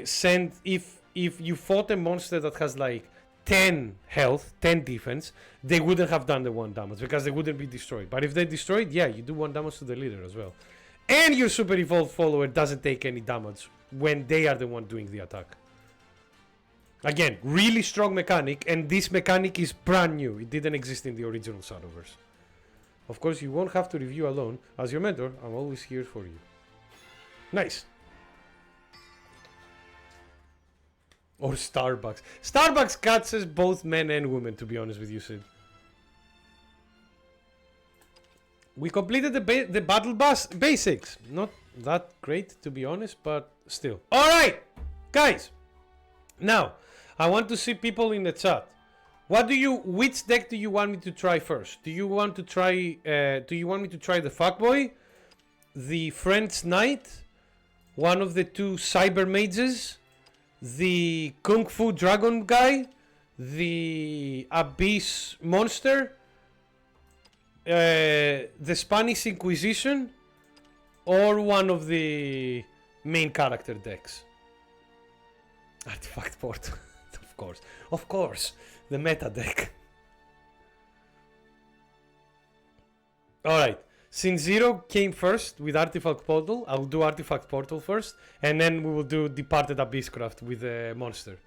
send if you fought a monster that has like 10 health, 10 defense, they wouldn't have done the 1 damage because they wouldn't be destroyed. But if they're destroyed, yeah, you do 1 damage to the leader as well. And your super evolved follower doesn't take any damage when they are the one doing the attack. Again, really strong mechanic, and this mechanic is brand new. It didn't exist in the original Shadowverse. Of course, you won't have to review alone. As your mentor, I'm always here for you. Nice. Or Starbucks. Starbucks catches both men and women, to be honest with you, Sid. We completed the battle basics. Not that great, to be honest, but still. Alright, guys. Now, I want to see people in the chat. Which deck do you want me to try first? Do you want me to try the fuckboy, the French knight, one of the 2 cyber mages, the kung fu dragon guy, the abyss monster, the Spanish Inquisition, or one of the main character decks? Artifact Port. Of course, the meta deck. Alright, since Zero came first with Artifact Portal, I'll do Artifact Portal first, and then we will do Departed Abysscraft with the monster.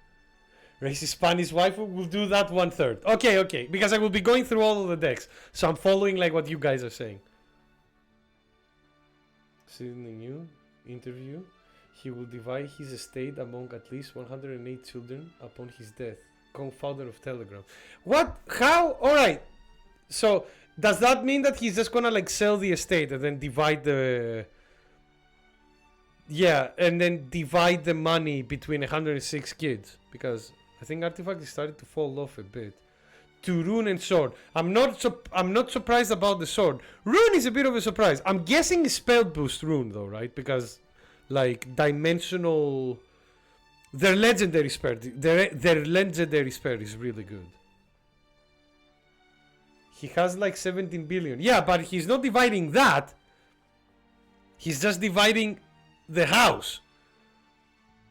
Racist Spanish waifu, we'll do that 1/3. Okay, because I will be going through all of the decks, so I'm following like what you guys are saying. See in the new interview, he will divide his estate among at least 108 children upon his death. Co-founder of Telegram. What? How? Alright. So, does that mean that he's just gonna like sell the estate and then divide the... Yeah, and then divide the money between 106 kids? Because I think Artifact is starting to fall off a bit. To Rune and Sword. I'm not surprised about the Sword. Rune is a bit of a surprise. I'm guessing spell boost Rune though, right? Because like dimensional, their legendary spell is really good. He has like 17 billion. Yeah, but he's not dividing that. He's just dividing the house.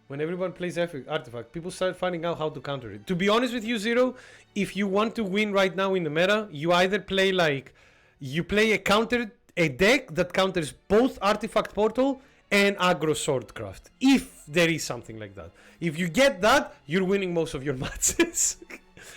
When everyone plays Artifact, people start finding out how to counter it. To be honest with you, Zero, if you want to win right now in the meta, you either play like, you play a deck that counters both Artifact Portal and aggro Swordcraft, if there is something like that. If you get that, you're winning most of your matches.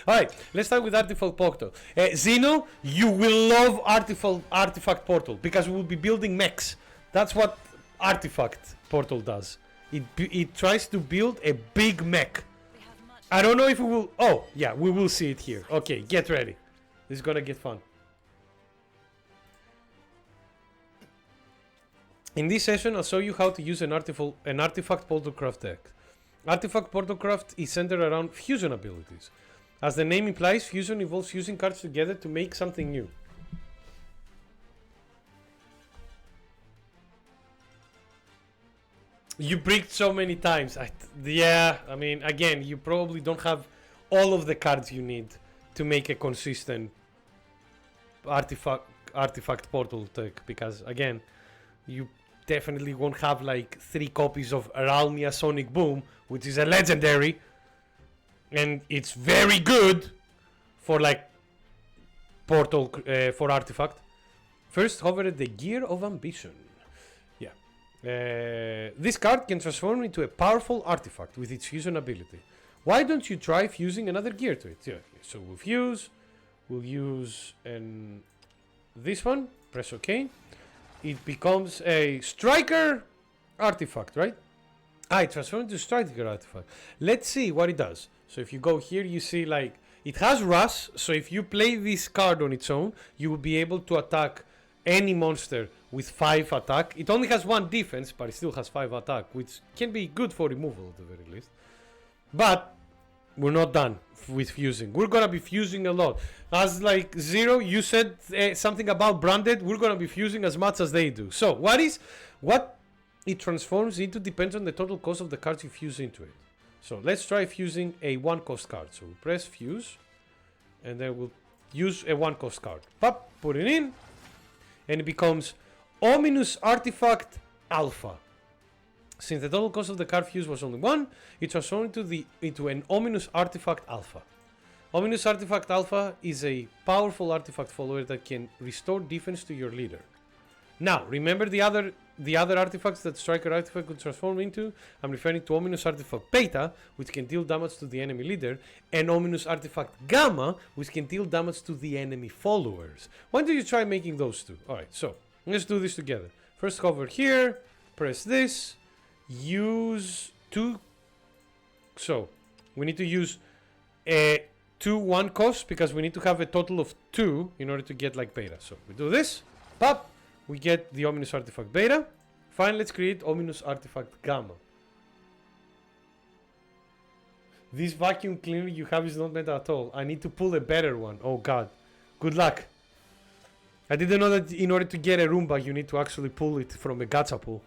Alright, let's start with Artifact Portal. Zeno, you will love Artifact Portal because we will be building mechs. That's what Artifact Portal does. It tries to build a big mech. I don't know if we will... Oh, yeah, we will see it here. Okay, get ready. This is gonna get fun. In this session, I'll show you how to use an Artifact Portalcraft deck. Artifact Portalcraft is centered around fusion abilities. As the name implies, fusion involves fusing cards together to make something new. You bricked so many times. Yeah, I mean, again, you probably don't have all of the cards you need to make a consistent artifact portal tech, because again, you definitely won't have like 3 copies of Ralmia Sonic Boom, which is a legendary, and it's very good for like portal for artifact. First, hover at the Gear of Ambition. Yeah, this card can transform into a powerful artifact with its fusion ability. Why don't you try fusing another gear to it? Yeah, so we'll fuse. We'll use this one. Press OK. It becomes a striker artifact, right? It transforms into striker artifact. Let's see what it does. So if you go here, you see like it has Rush. So if you play this card on its own, you will be able to attack any monster with 5 attack. It only has 1 defense, but it still has 5 attack, which can be good for removal at the very least. But we're not done with fusing. We're gonna be fusing a lot. As like Zero, you said something about branded. We're gonna be fusing as much as they do. So what it transforms into depends on the total cost of the cards you fuse into it. So let's try fusing a 1-cost card. So we'll press fuse, and then we'll use a 1-cost card. Pop, put it in, and it becomes Ominous Artifact Alpha. Since the total cost of the card fuse was only 1, it transformed into an Ominous Artifact Alpha. Ominous Artifact Alpha is a powerful artifact follower that can restore defense to your leader. Now, remember the other artifacts that Striker Artifact could transform into? I'm referring to Ominous Artifact Beta, which can deal damage to the enemy leader, and Ominous Artifact Gamma, which can deal damage to the enemy followers. Why don't you try making those two? Alright, so let's do this together. First hover here, press this, use 2. So we need to use a 2 1-cost because we need to have a total of 2 in order to get like beta. So we do this, pop, we get the Ominous Artifact Beta. Fine, let's create Ominous Artifact Gamma. This vacuum cleaner you have is not meta at all. I need to pull a better one. Oh god. Good luck. I didn't know that in order to get a Roomba you need to actually pull it from a gacha pool.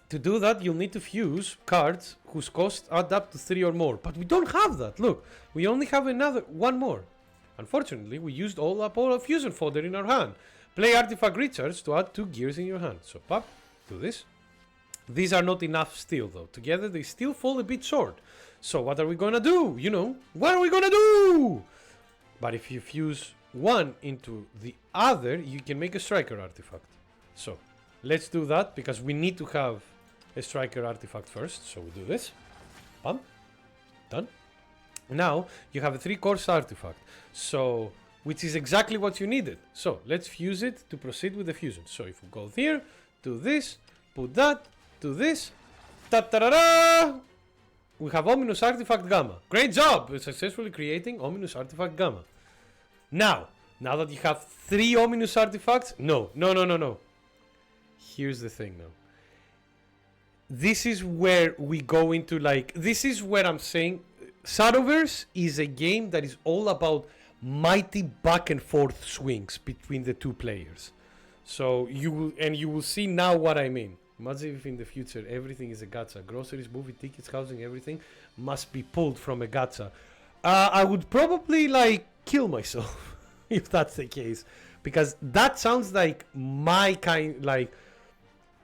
To do that, you'll need to fuse cards whose costs add up to 3 or more. But we don't have that. Look, we only have one more. Unfortunately, we used all up all our fusion fodder in our hand. Play artifact recharge to add 2 gears in your hand. So pop, do this. These are not enough still though. Together they still fall a bit short. So what are we gonna do? You know, what are we gonna do? But if you fuse one into the other, you can make a striker artifact. So let's do that because we need to have a striker artifact first. So we do this. Bam. Done. Now you have a 3-course artifact. So which is exactly what you needed. So let's fuse it to proceed with the fusion. So if we go here, do this, put that, do this, ta-ta-ra-ra! We have Ominous Artifact Gamma. Great job! We're successfully creating Ominous Artifact Gamma. Now that you have 3 Ominous Artifacts, no. Here's the thing now. This is where we go into like, this is where I'm saying Shadowverse is a game that is all about mighty back and forth swings between the 2 players. So you will see now what I mean. Imagine if in the future everything is a gacha. Groceries, movie tickets, housing, everything must be pulled from a gacha. I would probably like kill myself if that's the case. Because that sounds like my kind, like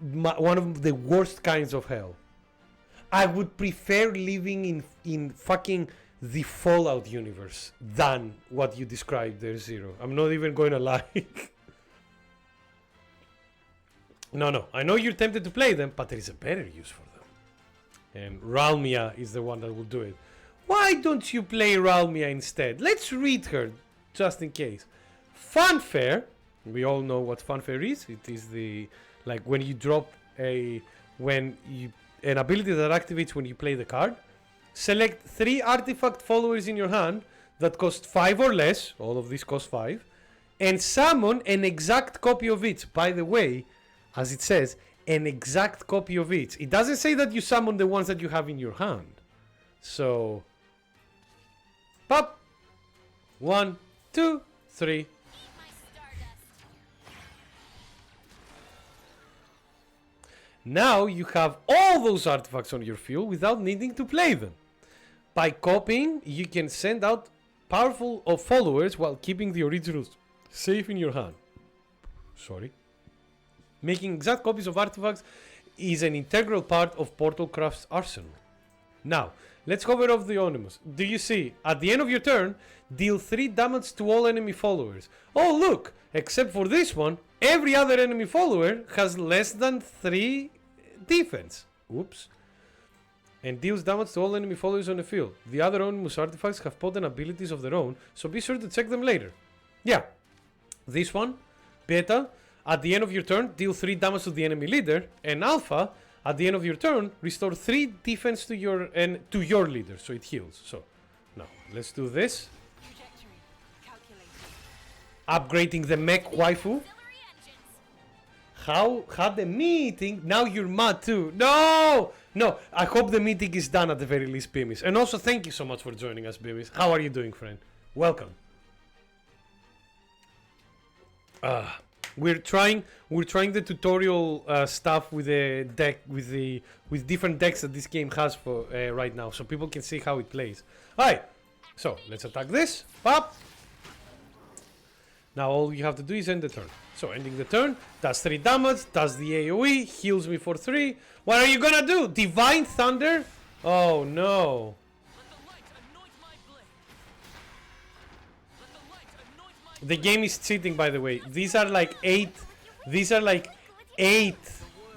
one of the worst kinds of hell. I would prefer living in fucking the Fallout universe than what you described there, Zero. I'm not even going to lie. No. I know you're tempted to play them, but there is a better use for them. And Ralmia is the one that will do it. Why don't you play Ralmia instead? Let's read her, just in case. Funfair. We all know what Funfair is. It is the, like, when you drop an ability that activates when you play the card. Select 3 artifact followers in your hand that cost 5 or less. All of these cost 5. And summon an exact copy of each. By the way, as it says, an exact copy of each. It doesn't say that you summon the ones that you have in your hand. So, pop. 1, 2, 3. Now you have all those artifacts on your field without needing to play them. By copying, you can send out powerful of followers while keeping the originals safe in your hand. Sorry. Making exact copies of artifacts is an integral part of Portalcraft's arsenal. Now, let's cover off the Onimus. Do you see? At the end of your turn, deal 3 damage to all enemy followers. Oh look! Except for this one, every other enemy follower has less than 3 defense. Oops. And deals damage to all enemy followers on the field. The other Onimus artifacts have potent abilities of their own, so be sure to check them later. Yeah. This one, Beta, at the end of your turn, deal 3 damage to the enemy leader, and Alpha, at the end of your turn, restore 3 defense to your leader, so it heals. So, now, let's do this. Trajectory calculated. Upgrading the mech waifu. How had the meeting? Now you're mad too. No! No, I hope the meeting is done at the very least, Bimis. And also, thank you so much for joining us, Bimis. How are you doing, friend? Welcome. We're trying the tutorial stuff with the deck with different decks that this game has for right now, so people can see how it plays. Alright, so let's attack this. Pop. Now all you have to do is end the turn. So ending the turn, does 3 damage, does the AoE, heals me for 3. What are you gonna do? Divine Thunder? Oh no. The game is cheating, by the way. These are like 8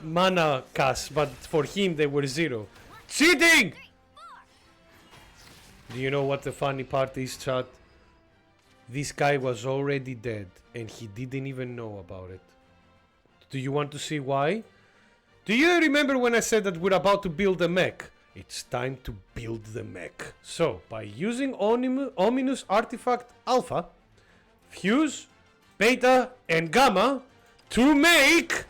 mana casts, but for him they were 0. Cheating! Do you know what the funny part is, chat? This guy was already dead and he didn't even know about it. Do you want to see why? Do you remember when I said that we're about to build a mech? It's time to build the mech. So, by using Ominous Artifact Alpha, Fuse, Beta, and Gamma to make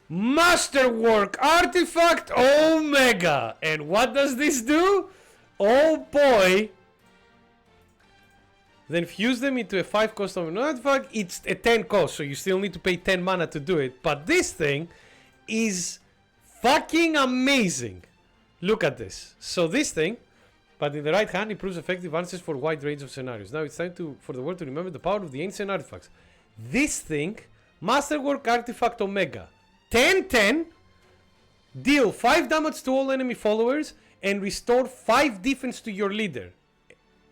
Masterwork Artifact Omega. And what does this do? Oh boy. Then fuse them into a 5 cost of an artifact. It's a 10 cost, so you still need to pay 10 mana to do it. But this thing is fucking amazing. Look at this. So this thing, but in the right hand, improves effective answers for a wide range of scenarios. Now it's time for the world to remember the power of the ancient artifacts. This thing, Masterwork Artifact Omega, 10-10, deal 5 damage to all enemy followers, and restore 5 defense to your leader.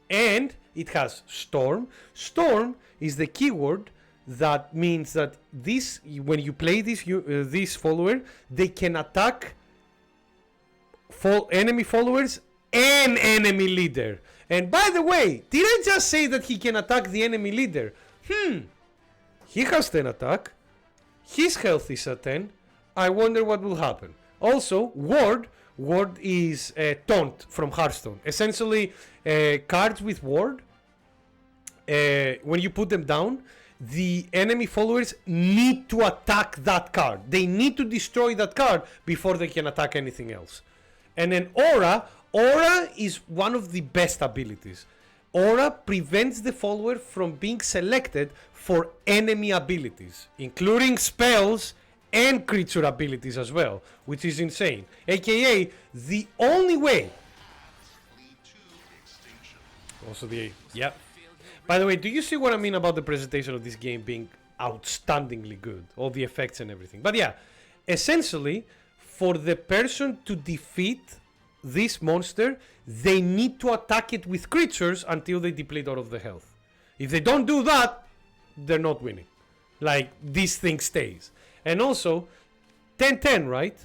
And it has Storm. Storm is the keyword that means that this, when you play this follower, they can attack enemy followers and enemy leader. And by the way, did I just say that he can attack the enemy leader? He has 10 attack. His health is at 10. I wonder what will happen. Also, Ward is Taunt from Hearthstone. Essentially, cards with Ward, when you put them down, the enemy followers need to attack that card. They need to destroy that card before they can attack anything else. And then Aura is one of the best abilities. Aura prevents the follower from being selected for enemy abilities, including spells and creature abilities as well, which is insane. AKA, the only way. Also the yeah. By the way, do you see what I mean about the presentation of this game being outstandingly good? All the effects and everything. But yeah, essentially, for the person to defeat this monster, they need to attack it with creatures until they deplete all of the health. If they don't do that, they're not winning. Like, this thing stays. And also, 10-10, right?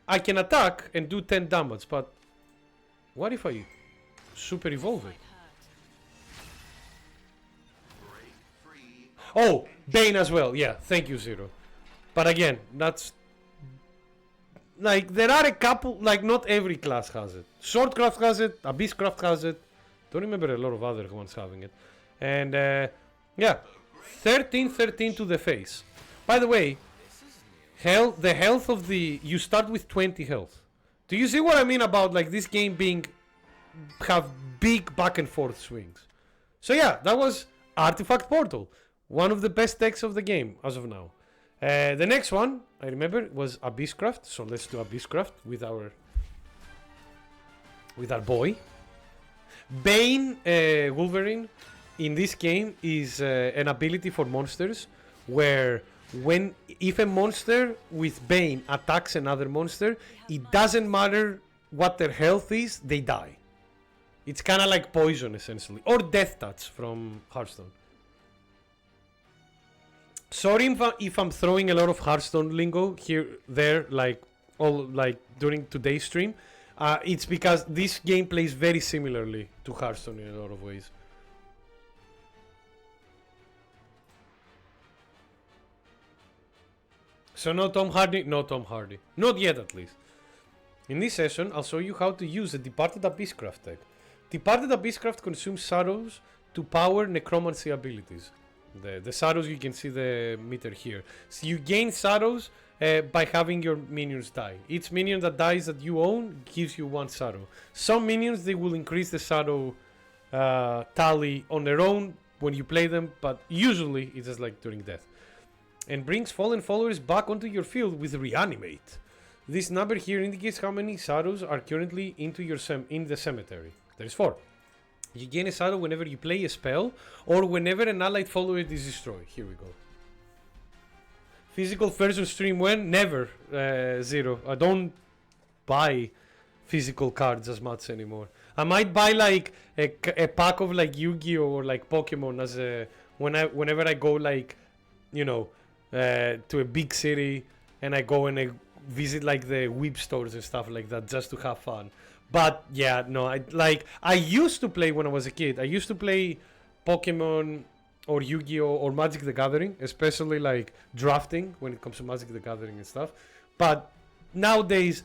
I can attack and do 10 damage, but what if I super evolve it? Oh, Bane as well. Yeah, thank you, Zero. But again, that's... Like, there are a couple... Like, not every class has it. Swordcraft has it. Abysscraft has it. Don't remember a lot of other ones having it. And, yeah. 13-13 to the face. By the way, the health of the... You start with 20 health. Do you see what I mean about, like, this game being... Have big back and forth swings. So, yeah, that was Artifact Portal. One of the best decks of the game, as of now. The next one, I remember, was Abysscraft. So let's do Abysscraft with our with our boy. Bane Wolverine in this game is an ability for monsters where if a monster with Bane attacks another monster, it doesn't matter what their health is, they die. It's kind of like poison essentially, or death touch from Hearthstone. Sorry if I'm throwing a lot of Hearthstone lingo here, there, like during today's stream. It's because this game plays very similarly to Hearthstone in a lot of ways. So no Tom Hardy? No Tom Hardy. Not yet at least. In this session, I'll show you how to use the Departed Abysscraft tech. Departed Abysscraft consumes shadows to power necromancy abilities. The shadows, you can see the meter here. So you gain shadows by having your minions die. Each minion that dies that you own gives you one shadow. Some minions, they will increase the shadow tally on their own when you play them, but usually it's just like during death. And brings fallen followers back onto your field with reanimate. This number here indicates how many shadows are currently into your in the cemetery. There's 4. You gain a shadow whenever you play a spell or whenever an allied follower is destroyed. Here we go. Physical version stream when? Never. Zero. I don't buy physical cards as much anymore. I might buy like a pack of like Yu-Gi-Oh or like Pokemon as a whenever I go like, you know, to a big city and I go and I visit like the whip stores and stuff like that just to have fun. But yeah, no, I used to play when I was a kid. I used to play Pokemon or Yu-Gi-Oh or Magic the Gathering, especially like drafting when it comes to Magic the Gathering and stuff. But nowadays,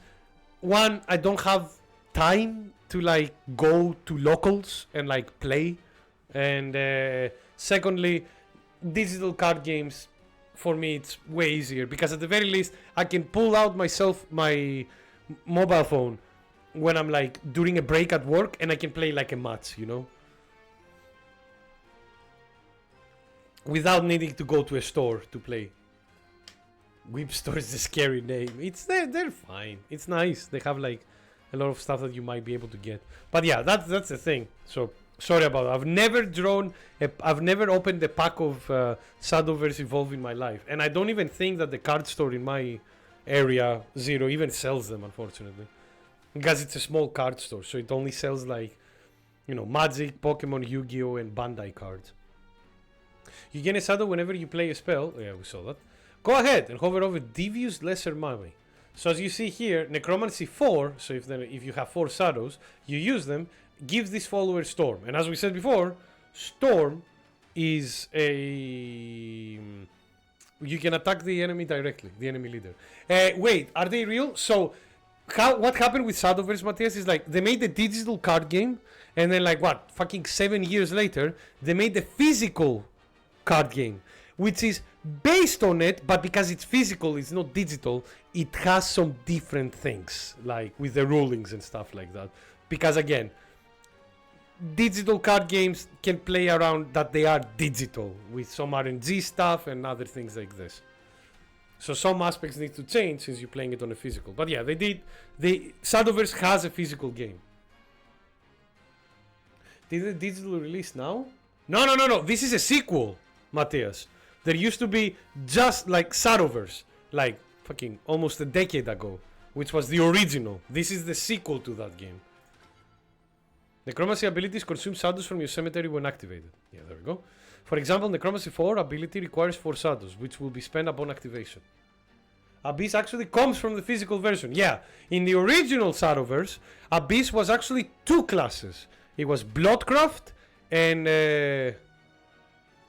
one, I don't have time to like go to locals and like play, and secondly, digital card games for me it's way easier because at the very least I can pull out my mobile phone when I'm like during a break at work and I can play like a match, you know, without needing to go to a store to play. Whip store is a scary name. They're fine. It's nice. They have like a lot of stuff that you might be able to get. But yeah, that's the thing. So sorry about it. I've never opened a pack of Shadowverse Evolve in my life, and I don't even think that the card store in my area, Zero, even sells them, unfortunately. Because it's a small card store, so it only sells like, you know, Magic, Pokemon, Yu-Gi-Oh, and Bandai cards. You gain a shadow whenever you play a spell. Yeah, we saw that. Go ahead and hover over Devious Lesser Mummy. So as you see here, Necromancy 4, so if you have 4 shadows, you use them, gives this follower Storm. And as we said before, Storm is a... You can attack the enemy directly, the enemy leader. Wait, are they real? So... what happened with Shadowverse, Matthias, is like they made the digital card game and then like what, fucking 7 years later they made the physical card game, which is based on it, but because it's physical, it's not digital, it has some different things like with the rulings and stuff like that, because again, digital card games can play around that they are digital with some RNG stuff and other things like this. So some aspects need to change since you're playing it on a physical. But yeah, Shadowverse has a physical game. Did the digital release now? No. This is a sequel, Matthias. There used to be just like Shadowverse, like fucking almost a decade ago, which was the original. This is the sequel to that game. Necromancy abilities consume shadows from your cemetery when activated. Yeah, there we go. For example, Necromancy 4 ability requires 4 shadows, which will be spent upon activation. Abyss actually comes from the physical version. Yeah, in the original Shadowverse, Abyss was actually 2 classes. It was Bloodcraft and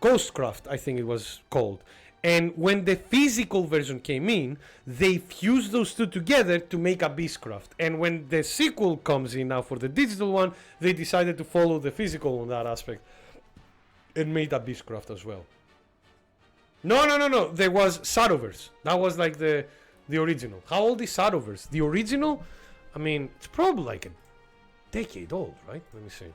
Ghostcraft, I think it was called. And when the physical version came in, they fused those 2 together to make Abysscraft. And when the sequel comes in now for the digital one, they decided to follow the physical on that aspect and made Abysscraft as well. No. There was Shadowverse. That was like the original. How old is Shadowverse? The original? I mean, it's probably like a decade old, right? Let me see.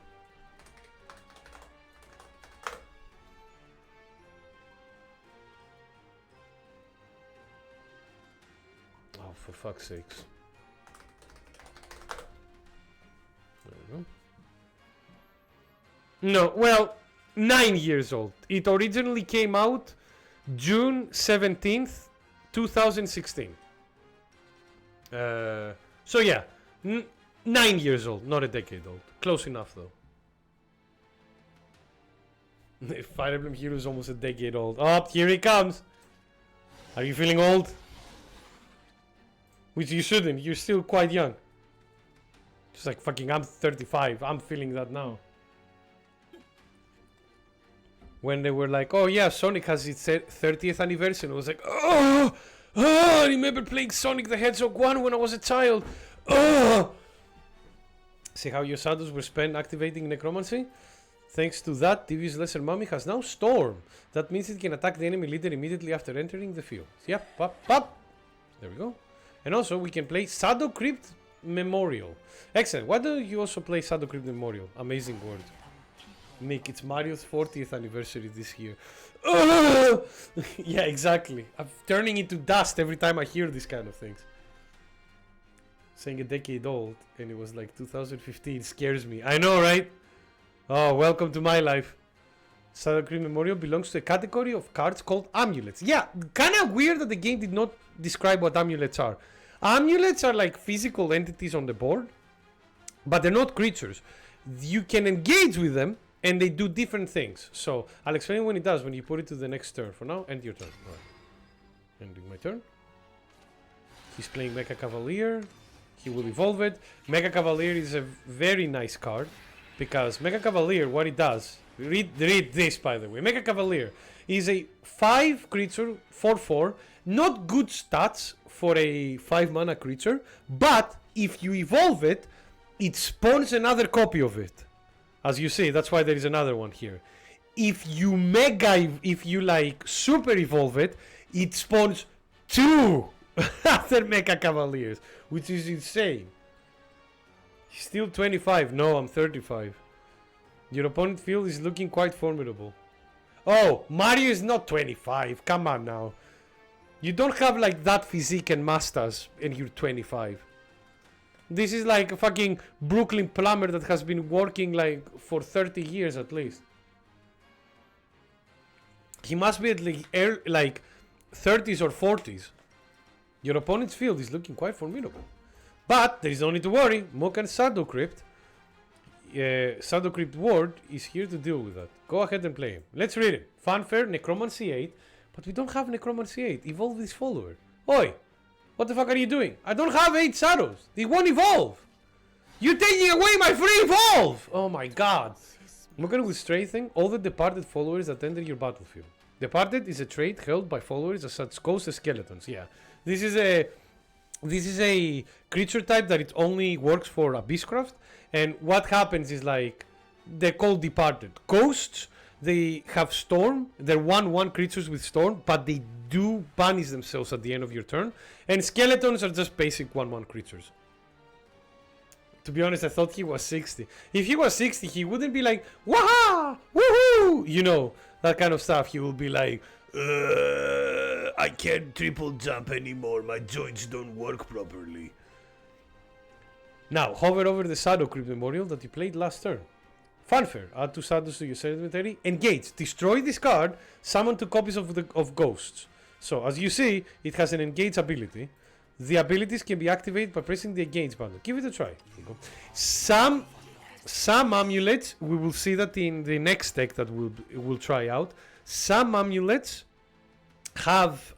Oh, for fuck's sakes. No, well, 9 years old. It originally came out June 17th, 2016. So yeah, 9 years old, not a decade old. Close enough though. Fire Emblem Hero is almost a decade old. Oh, here he comes. Are you feeling old? Which you shouldn't. You're still quite young. Just like fucking, I'm 35. I'm feeling that now. When they were like, oh yeah, Sonic has its 30th anniversary. I was like, oh, I remember playing Sonic the Hedgehog 1 when I was a child. Oh. See how your shadows were spent activating necromancy? Thanks to that, TV's Lesser Mummy has now Storm. That means it can attack the enemy leader immediately after entering the field. Yep, pop, pop. There we go. And also, we can play Shadow Crypt Memorial. Excellent. Why don't you also play Shadow Crypt Memorial? Amazing word. Nick, it's Mario's 40th anniversary this year. Yeah, exactly. I'm turning into dust every time I hear these kind of things. Saying a decade old, and it was like 2015 scares me. I know, right? Oh, welcome to my life. Shadow Crypt Memorial belongs to a category of cards called amulets. Yeah, kind of weird that the game did not describe what amulets are. Amulets are like physical entities on the board, but they're not creatures. You can engage with them, and they do different things. So, I'll explain when it does, when you put it to the next turn. For now, end your turn. All right. Ending my turn. He's playing Mecha Cavalier. He will evolve it. Mecha Cavalier is a very nice card, because Mecha Cavalier, what it does, read this by the way. Mecha Cavalier is a 5 creature, 4/4, not good stats for a 5 mana creature, but if you evolve it, it spawns another copy of it. As you see, that's why there is another one here. If you like super evolve it, it spawns 2 other Mecha Cavaliers, which is insane. He's still 25. No, I'm 35. Your opponent field is looking quite formidable. Oh, Mario is not 25. Come on now. You don't have like that physique and masters and you're 25. This is like a fucking Brooklyn plumber that has been working like for 30 years at least. He must be at like 30s or 40s. Your opponent's field is looking quite formidable. But there is no need to worry. Mokan's Shadow Crypt. Shadow Crypt Ward is here to deal with that. Go ahead and play him. Let's read him. Fanfare, Necromancy 8. But we don't have Necromancy 8. Evolve this follower. Oi! What the fuck are you doing? I don't have 8 shadows. They won't evolve. You're taking away my free evolve! Oh my god. Mokan with Strengthening all the departed followers that enter your battlefield. Departed is a trait held by followers as such ghosts and skeletons. Yeah. This is a creature type that it only works for Abysscraft. And what happens is like, they're called departed. Ghosts, they have Storm. They're 1/1 creatures with Storm, but they do banish themselves at the end of your turn. And skeletons are just basic 1/1 creatures. To be honest, I thought he was 60. If he was 60, he wouldn't be like, waha! Woohoo! You know, that kind of stuff. He will be like, I can't triple jump anymore. My joints don't work properly. Now, hover over the Shadow Crypt Memorial that you played last turn. Fanfare. Add 2 shadows to your set inventory. Engage. Destroy this card. Summon 2 copies of Ghosts. So, as you see, it has an Engage ability. The abilities can be activated by pressing the Engage button. Give it a try. Some amulets, we will see that in the next deck that we'll try out. Some amulets have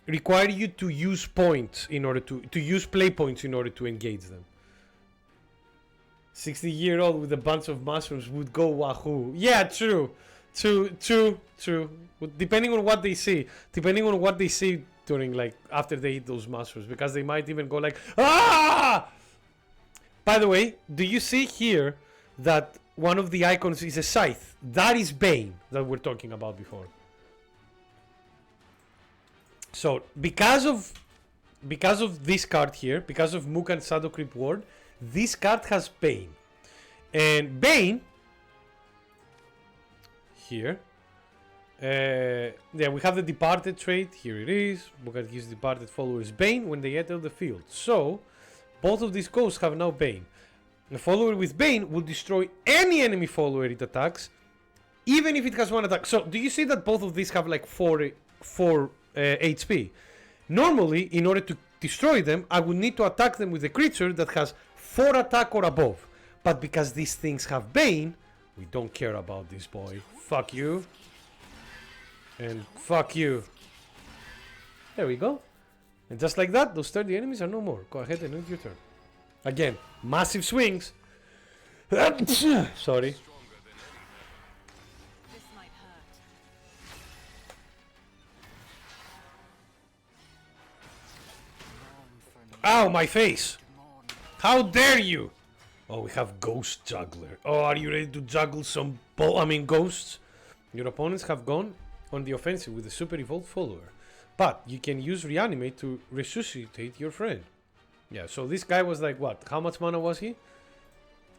require you to use points in order to use play points in order to engage them. 60-year-old with a bunch of mushrooms would go wahoo. Yeah, true. Depending on what they see during like after they eat those mushrooms, because they might even go like, ah! By the way, do you see here that one of the icons is a scythe? That is Bane that we're talking about before. So because of this card here, because of Mukan's Shadow Crypt Ward, this card has Bane. And Bane here, yeah, we have the Departed trait. Here it is. Mukan gives departed followers Bane when they enter the field. So both of these ghosts have now Bane. A follower with Bane will destroy any enemy follower it attacks, even if it has one attack. So, do you see that both of these have like 4 HP? Normally, in order to destroy them, I would need to attack them with a creature that has 4 attack or above. But because these things have Bane, we don't care about this boy. Fuck you. And fuck you. There we go. And just like that, those 30 enemies are no more. Go ahead and end your turn. Again, massive swings. Sorry. This might hurt. Ow, my face! How dare you! Oh, we have Ghost Juggler. Oh, are you ready to juggle some ghosts? Your opponents have gone on the offensive with a super evolved follower. But you can use Reanimate to resuscitate your friend. Yeah, so this guy was like, what? How much mana was he?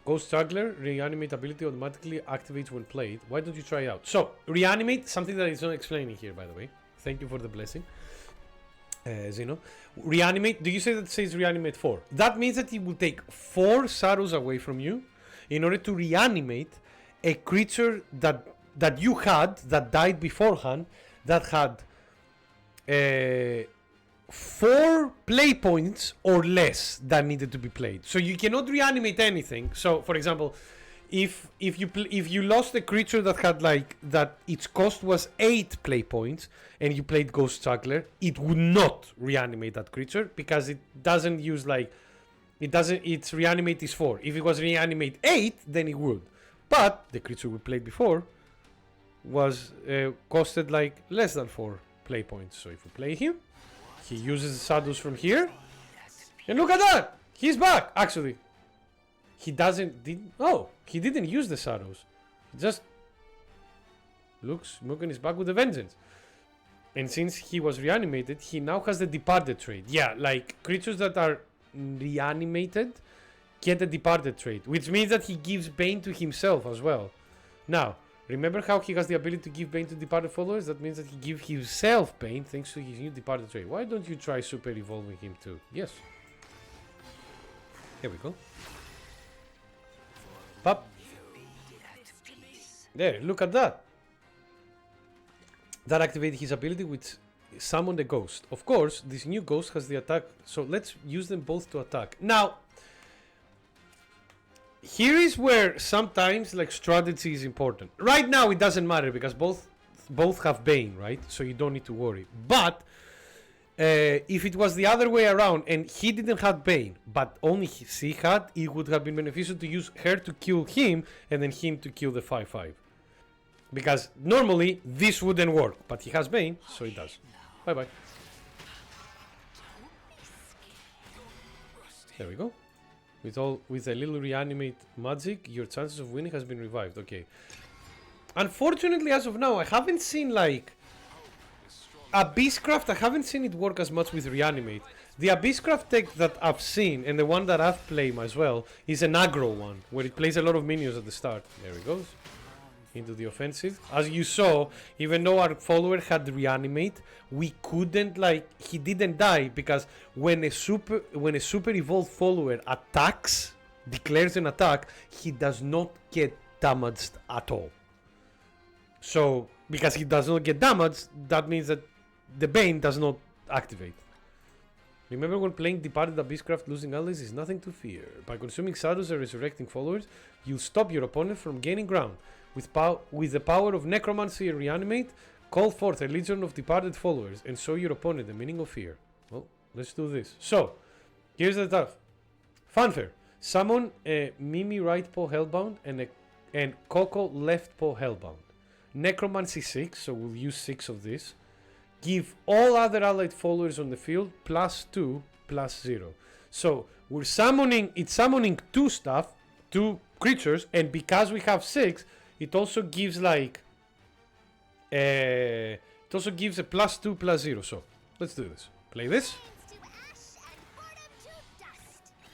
Ghost Juggler, Reanimate ability automatically activates when played. Why don't you try it out? So, Reanimate, something that is not explaining here, by the way. Thank you for the blessing. Zeno. Reanimate, do you say that it says Reanimate 4? That means that it will take 4 sorrows away from you in order to reanimate a creature that you had, that died beforehand, that had 4 play points or less that needed to be played. So you cannot reanimate anything. So, for example, if you lost a creature that had that its cost was 8 play points and you played Ghost Juggler, it would not reanimate that creature because it doesn't use its reanimate is 4. If it was reanimate 8, then it would. But the creature we played before was costed less than 4 play points. So if we play him, he uses the shadows from here, and look at that, he's back. Actually, he he didn't use the shadows. He just looks smoking his back with a vengeance. And since he was reanimated, he now has the departed trait. Yeah, creatures that are reanimated get a departed trait, which means that he gives Bane to himself as well. Now, remember how he has the ability to give Bane to departed followers? That means that he gives himself Bane thanks to his new departed trait. Why don't you try super evolving him too? Yes. Here we go. Pop. There, look at that. That activated his ability which summoned a ghost. Of course, this new ghost has the attack, so let's use them both to attack. Now, here is where sometimes strategy is important. Right now it doesn't matter because both have Bane, right? So you don't need to worry. But if it was the other way around and he didn't have Bane, but only she had, it would have been beneficial to use her to kill him and then him to kill the 5/5. Because normally this wouldn't work, but he has Bane, so it does. Bye bye. There we go. With a little reanimate magic, your chances of winning has been revived. Okay. Unfortunately, as of now, I haven't seen Abysscraft. I haven't seen it work as much with reanimate. The Abysscraft tech that I've seen, and the one that I've played as well, is an aggro one, where it plays a lot of minions at the start. There he goes. Into the offensive. As you saw, even though our follower had reanimate, we couldn't he didn't die because when a super evolved follower attacks, declares an attack, he does not get damaged at all. So because he does not get damaged, that means that the Bane does not activate. Remember, when playing Departed Abysscraft, losing allies is nothing to fear. By consuming shadows and resurrecting followers, you'll stop your opponent from gaining ground. With the power of Necromancy and Reanimate, call forth a legion of departed followers and show your opponent the meaning of fear. Well, let's do this. So, here's the stuff. Fanfare. Summon a Mimi right paw Hellbound and Coco left paw Hellbound. Necromancy 6, so we'll use 6 of this. Give all other allied followers on the field +2/+0. So we're summoning 2 creatures, and because we have 6, it also gives it also gives a +2/+0. So let's do this. Play this.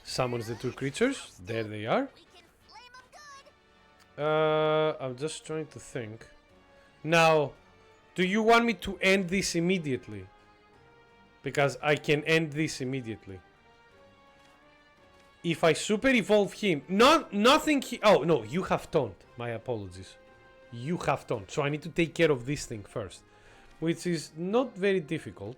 Summons the 2 creatures. There they are. I'm just trying to think. Now, do you want me to end this immediately? Because I can end this immediately. if I super evolve him, nothing. Oh no, you have taunt. My apologies. You have taunt, so I need to take care of this thing first, which is not very difficult,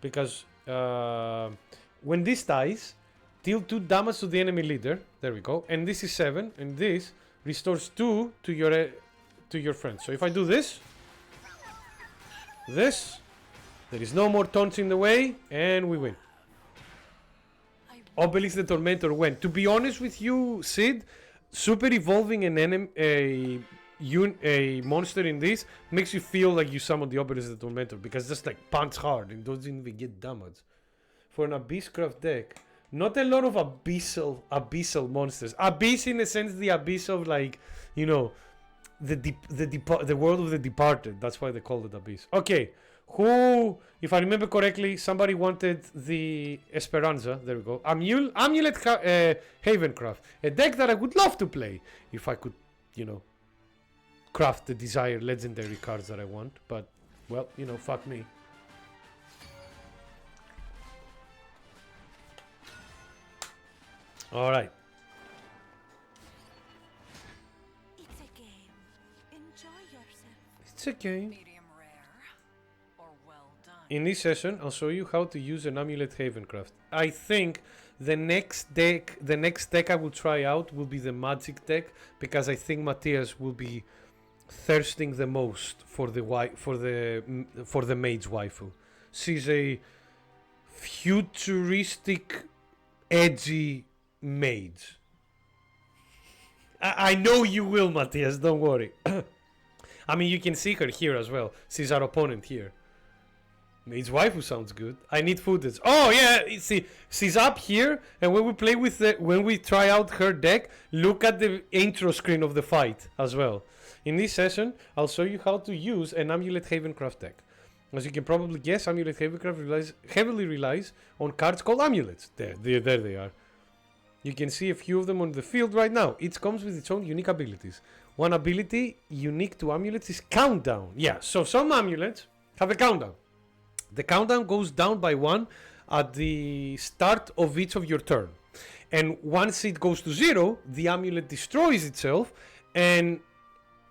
because when this dies, deal 2 damage to the enemy leader. There we go. And this is 7, and this restores 2 to your friend. So if I do this, there is no more taunts in the way, and we win. Obelisk the Tormentor went. To be honest with you, Sid, super evolving an enemy, a monster in this makes you feel like you summoned the Obelisk the Tormentor, because just like punch hard and doesn't even get damage. For an Abysscraft deck, not a lot of abyssal monsters. Abyss in the sense the abyss of, like, you know, the world of the departed. That's why they call it Abyss. Okay, who, if I remember correctly, somebody wanted the Esperanza. There we go. Amulet Havencraft, a deck that I would love to play if I could, you know, craft the desired legendary cards that I want. But, well, you know, fuck me. All right. It's a game. Enjoy yourself. It's a game. Medium rare or well done. In this session, I'll show you how to use an Amulet Havencraft. I think the next deck I will try out will be the Magic deck, because I think Matthias will be thirsting the most for the mage waifu. She's a futuristic, edgy mage. I know you will, Matthias, don't worry. I mean, you can see her here as well. She's our opponent here. Mage waifu sounds good. I need footage. Oh yeah, see, she's up here, and when we play with when we try out her deck, look at the intro screen of the fight as well. In this session, I'll show you how to use an Amulet Havencraft deck. As you can probably guess, Amulet Havencraft heavily relies on cards called amulets. There they are. You can see a few of them on the field right now. Each comes with its own unique abilities. One ability unique to amulets is Countdown. Yeah, so some amulets have a countdown. The countdown goes down by 1 at the start of each of your turn. And once it goes to 0, the amulet destroys itself and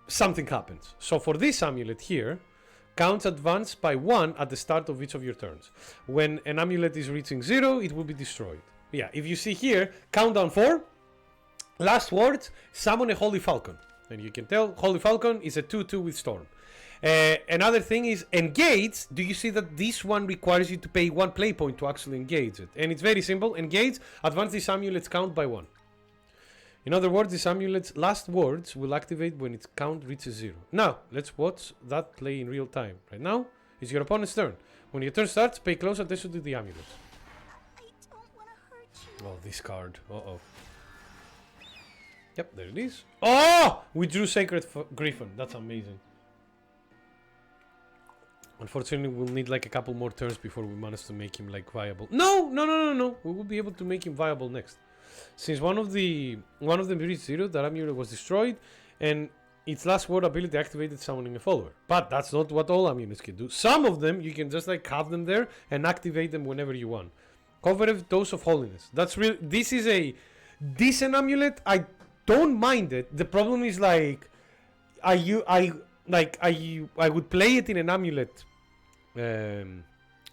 something happens. So for this amulet here, counts advance by 1 at the start of each of your turns. When an amulet is reaching 0, it will be destroyed. Yeah, if you see here, countdown 4, last words, summon a Holy Falcon. And you can tell Holy Falcon is a 2/2 with Storm. Another thing is engage. Do you see that this one requires you to pay 1 play point to actually engage it? And it's very simple. Engage, advance this amulet's count by 1. In other words, this amulet's last words will activate when its count reaches 0. Now, let's watch that play in real time. Right now, it's your opponent's turn. When your turn starts, pay close attention to the amulet. I don't want to hurt you. Oh, this card. Uh-oh. Yep, there it is. Oh! We drew Sacred Griffin. That's amazing. Unfortunately, we'll need like a couple more turns before we manage to make him like viable. No! We will be able to make him viable next. Since one of them reached 0, that amulet was destroyed, and its last word ability activated summoning a follower. But that's not what all amulets can do. Some of them, you can just like have them there and activate them whenever you want. Cover a dose of holiness. That's real. This is a decent amulet. I don't mind it. The problem is like, I would play it in an amulet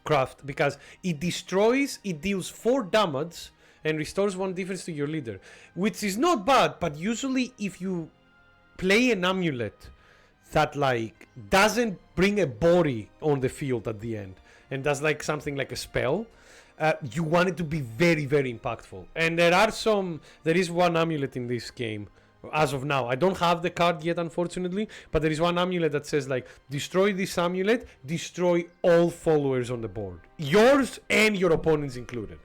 craft, because it deals 4 damage and restores 1 defense to your leader, which is not bad. But usually if you play an amulet that like doesn't bring a body on the field at the end and does like something like a spell, you want it to be very, very impactful. And there is one amulet in this game as of now. I don't have the card yet, unfortunately, but there is one amulet that says like, destroy this amulet, destroy all followers on the board, yours and your opponents included,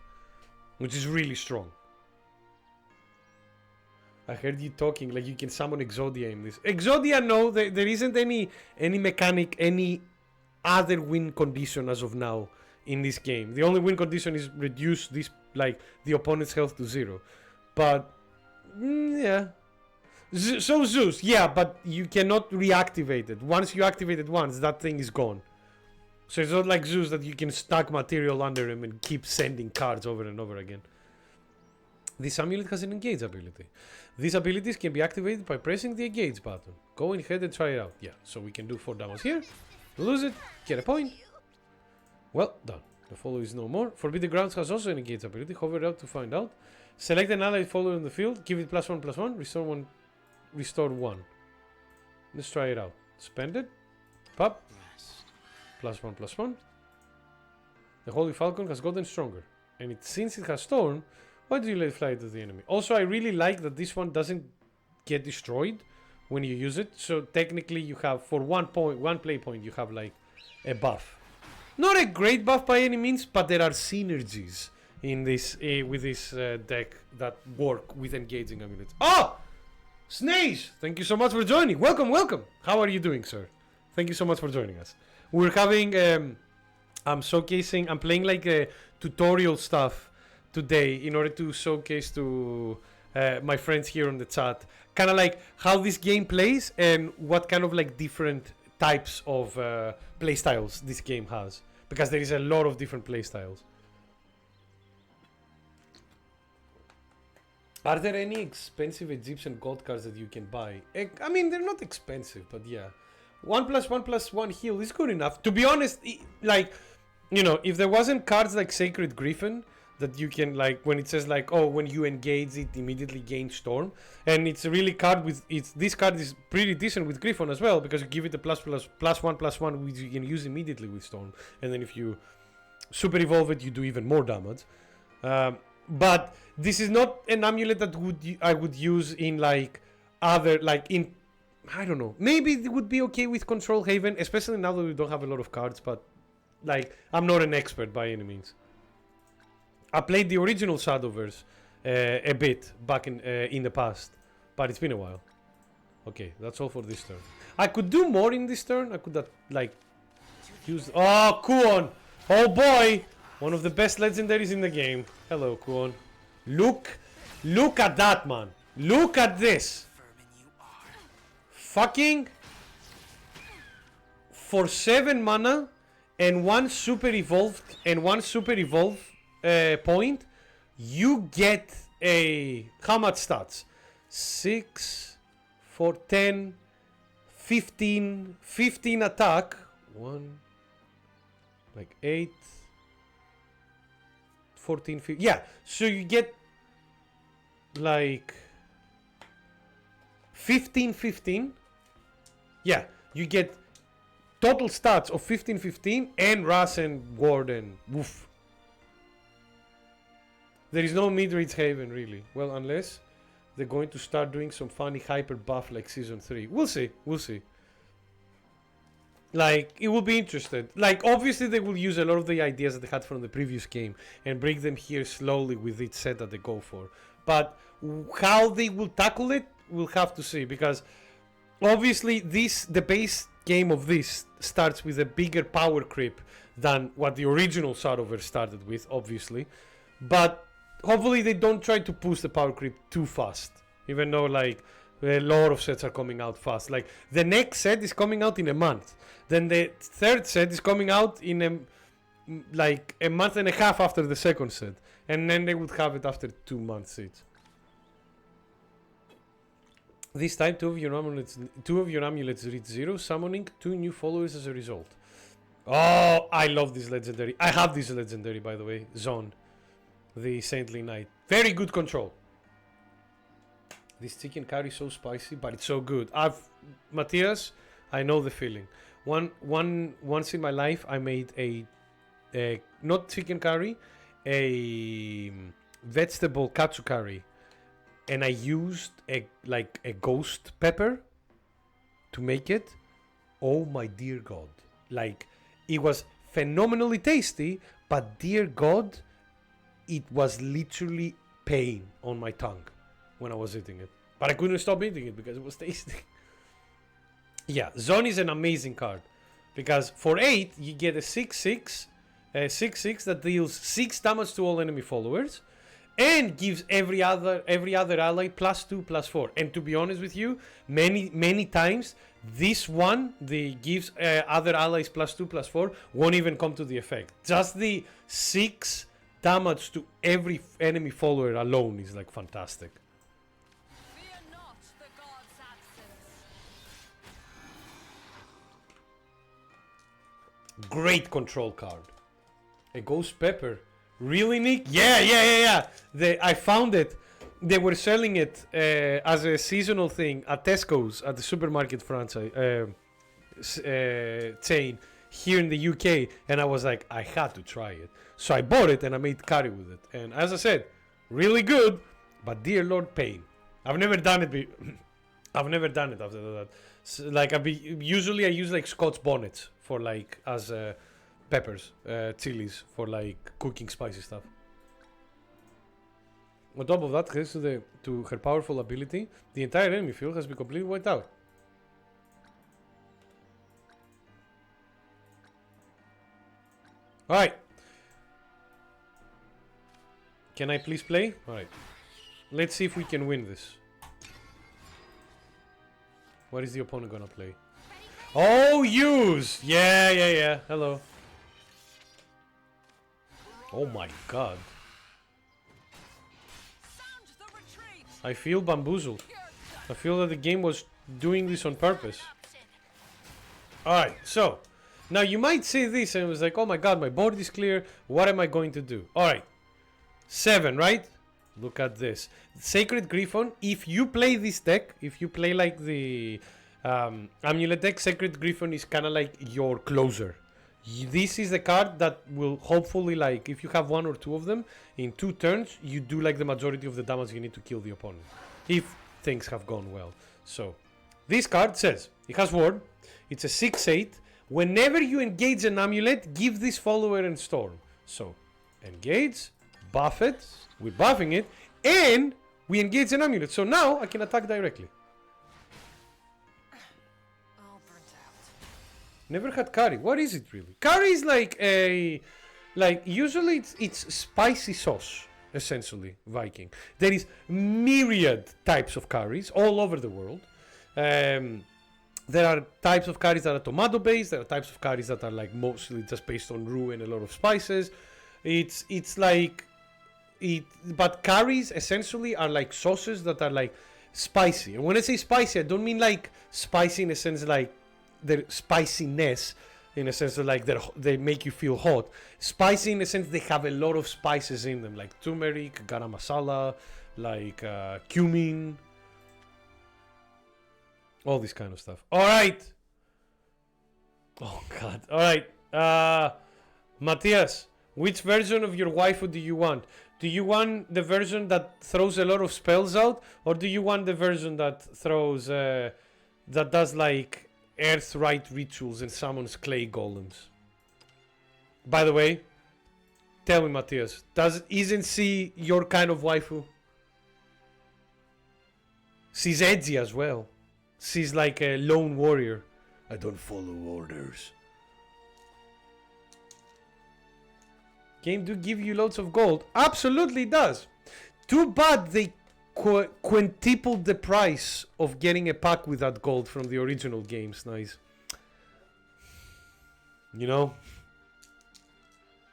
which is really strong. I heard you talking like you can summon Exodia in this. Exodia, no, there isn't any mechanic, any other win condition as of now in this game. The only win condition is reduce this, like, the opponent's health to 0. But yeah. So Zeus, yeah, but you cannot reactivate it. Once you activate it once, that thing is gone. So it's not like Zeus that you can stack material under him and keep sending cards over and over again. This amulet has an engage ability. These abilities can be activated by pressing the engage button. Go ahead and try it out. Yeah, so we can do 4 damage here. Lose it, get a point. Well done. The follow is no more. Forbidden Grounds has also an engage ability. Hover up to find out. Select an allied follower in the field. Give it +1/+1. Restore 1. Restore 1. Let's try it out. Spend it. Pop. +1/+1. The Holy Falcon has gotten stronger. And since it has Storm, why do you let it fly to the enemy? Also, I really like that this one doesn't get destroyed when you use it. So technically you have, for 1 play point, you have like a buff. Not a great buff by any means, but there are synergies in this with this deck that work with engaging amulets. Oh! Snaze! Thank you so much for joining. Welcome, welcome. How are you doing, sir? Thank you so much for joining us. We're having, I'm playing like tutorial stuff today in order to showcase to my friends here on the chat kind of like how this game plays and what kind of like different types of playstyles this game has, because there is a lot of different playstyles. Are there any expensive Egyptian gold cards that you can buy? I mean, they're not expensive, but yeah, 1+1/+1 heal is good enough. To be honest, like, you know, if there wasn't cards like Sacred Griffin that you can, like, when it says like, oh, when you engage it immediately gain Storm, and it's a really card with, this card is pretty decent with Griffon as well, because you give it a +1/+1 which you can use immediately with Storm, and then if you super evolve it you do even more damage. But this is not an amulet that I would use in like other, like in, I don't know, maybe it would be okay with Control Haven, especially now that we don't have a lot of cards, but like I'm not an expert by any means. I played the original Shadowverse a bit back in the past, but it's been a while. Okay, that's all for this turn. I could do more in this turn. I could like use. Oh, Kuon! Oh boy! One of the best legendaries in the game. Hello, Kuon. Look at that, man. Look at this. Fucking for 7 mana and 1 super evolved point, you get a, how much stats? 6 for 10, 15 attack, 1 like 8, 14, 15, yeah, so you get like 15, yeah, you get total stats of 15 and Ras and Ward and woof. There is no mid-range Haven really. Well, unless they're going to start doing some funny hyper buff like Season 3. We'll see, we'll see. Like, it will be interesting. Like, obviously they will use a lot of the ideas that they had from the previous game and bring them here slowly with each set that they go for. But how they will tackle it, we'll have to see. Because obviously the base game of this starts with a bigger power creep than what the original Shadowverse started with, obviously. But hopefully they don't try to push the power creep too fast. Even though, like, a lot of sets are coming out fast. Like, the next set is coming out in a month. Then the third set is coming out in a month and a half after the second set. And then they would have it after 2 months each. This time, two of your amulets reach 0, summoning 2 new followers as a result. Oh, I love this legendary. I have this legendary, by the way. Zone. The Saintly Knight. Very good control. This chicken curry is so spicy, but it's so good. Matthias, I know the feeling. Once in my life, I made a not chicken curry, a vegetable katsu curry, and I used a ghost pepper to make it. Oh my dear God! Like, it was phenomenally tasty, but dear God, it was literally pain on my tongue when I was eating it. But I couldn't stop eating it because it was tasty. Yeah, Zone is an amazing card. Because for 8, you get a 6/6 that deals 6 damage to all enemy followers. And gives every other ally +2/+4. And to be honest with you, many times, this one, the gives other allies +2/+4, won't even come to the effect. Just the 6 damage to every enemy follower alone is like fantastic. Fear not the god's absence. Great control card. A ghost pepper. Really, Nick? Yeah. I found it. They were selling it as a seasonal thing at Tesco's, at the supermarket franchise chain here in the UK, and I was like, I had to try it. So I bought it and I made curry with it. And as I said, really good, but dear Lord, pain. I've never done it. I've never done it after that. So, like usually I use like Scotch bonnets for like as peppers, chilies for like cooking spicy stuff. On top of that, thanks to her powerful ability, the entire enemy field has been completely wiped out. Alright. Can I please play? Alright. Let's see if we can win this. What is the opponent gonna play? Oh, use! Yeah. Hello. Oh my god. Sound the retreat. I feel bamboozled. I feel that the game was doing this on purpose. Alright, so. Now you might say this and it was like, oh my god, my board is clear. What am I going to do? Alright. 7, right? Look at this. Sacred Griffon. If you play this deck, if you play like the Amulet deck, Sacred Griffon is kind of like your closer. This is the card that will hopefully, like, if you have one or two of them, in 2 turns, you do like the majority of the damage you need to kill the opponent. If things have gone well. So, this card says, it has ward, it's a 6/8. Whenever you engage an amulet, give this follower and storm. So, engage, buff it, we're buffing it, and we engage an amulet. So now I can attack directly. All burnt out. Never had curry. What is it really? Curry is like a... Like, usually it's spicy sauce, essentially, Viking. There is myriad types of curries all over the world. There are types of curries that are tomato based. There are types of curries that are like mostly just based on roux and a lot of spices. It's like but curries essentially are like sauces that are like spicy. And when I say spicy, I don't mean like spicy in a sense like their spiciness, in a sense that like they make you feel hot. Spicy in a sense they have a lot of spices in them, like turmeric, garam masala, like cumin. All this kind of stuff. Alright. Oh god. Alright. Matthias, which version of your waifu do you want? Do you want the version that throws a lot of spells out? Or do you want the version that throws that does like earth-right rituals and summons clay golems? By the way, tell me, Matthias, isn't she your kind of waifu? She's edgy as well. She's like a lone warrior. I don't follow orders. Game do give you loads of gold. Absolutely does. Too bad they quintupled the price of getting a pack with that gold from the original games. Nice. You know?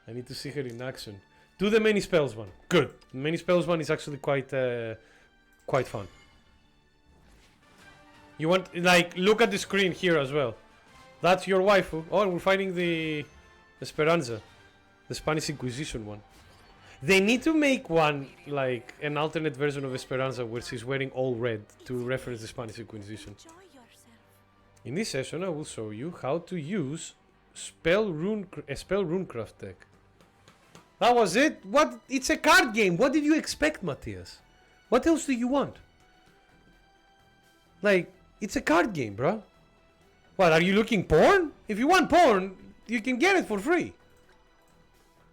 I need to see her in action. Do the many spells one. Good. The many spells one is actually quite fun. You want, like, look at the screen here as well. That's your waifu. Oh, we're fighting the Esperanza. The Spanish Inquisition one. They need to make one, like, an alternate version of Esperanza where she's wearing all red to reference the Spanish Inquisition. Enjoy yourself. In this session, I will show you how to use a spell runecraft deck. That was it? What? It's a card game. What did you expect, Matthias? What else do you want? Like, it's a card game, bro. What, are you looking porn? If you want porn, you can get it for free.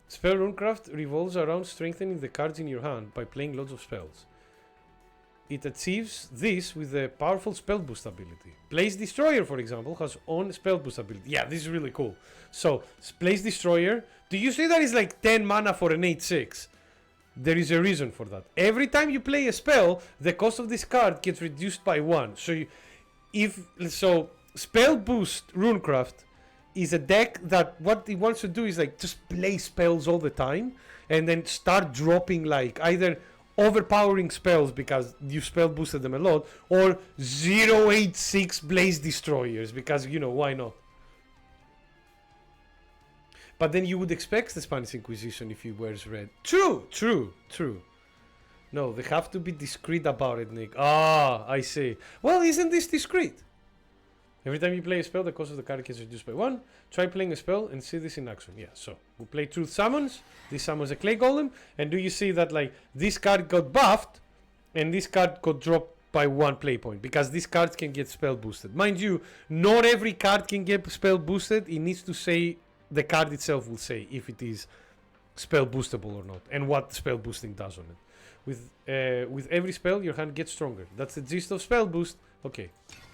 Spell Runecraft revolves around strengthening the cards in your hand by playing lots of spells. It achieves this with a powerful spell boost ability. Blaze Destroyer, for example, has own spell boost ability. Yeah, this is really cool. So, Blaze Destroyer, do you see that it's like 10 mana for an 8/6? There is a reason for that. Every time you play a spell, the cost of this card gets reduced by 1. So, Spell Boost Runecraft is a deck that what it wants to do is like just play spells all the time, and then start dropping like either overpowering spells because you spell boosted them a lot, or 086 Blaze Destroyers because, you know, why not? But then you would expect the Spanish Inquisition if he wears red. True, true, true. No, they have to be discreet about it, Nick. Ah, I see. Well, isn't this discreet? Every time you play a spell, the cost of the card gets reduced by 1. Try playing a spell and see this in action. Yeah, so we play Truth Summons. This summons a Clay Golem. And do you see that, like, this card got buffed and this card got dropped by 1 play point? Because these cards can get spell boosted. Mind you, not every card can get spell boosted. It needs to say, the card itself will say if it is spell boostable or not and what spell boosting does on it. With every spell, your hand gets stronger. That's the gist of spell boost. Okay,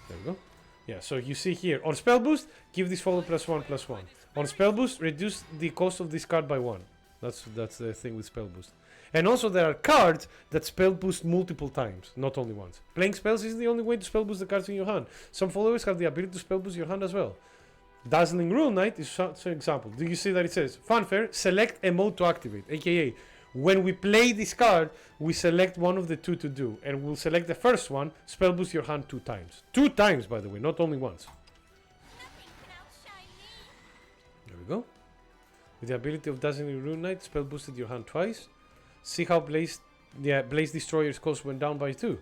there we go. Yeah, so you see here, on spell boost, give this follow +1/+1. On spell boost, reduce the cost of this card by 1. That's the thing with spell boost. And also there are cards that spell boost multiple times, not only once. Playing spells is the only way to spell boost the cards in your hand. Some followers have the ability to spell boost your hand as well. Dazzling Rule Knight is such an example. Do you see that it says, fanfare, select a mode to activate, aka when we play this card, we select one of the two to do, and we'll select the first one, spell boost your hand 2 times. 2 times, by the way, not only once. There we go. With the ability of Dazzling Rune Knight, spell boosted your hand twice. See how Blaze Destroyer's cost went down by 2.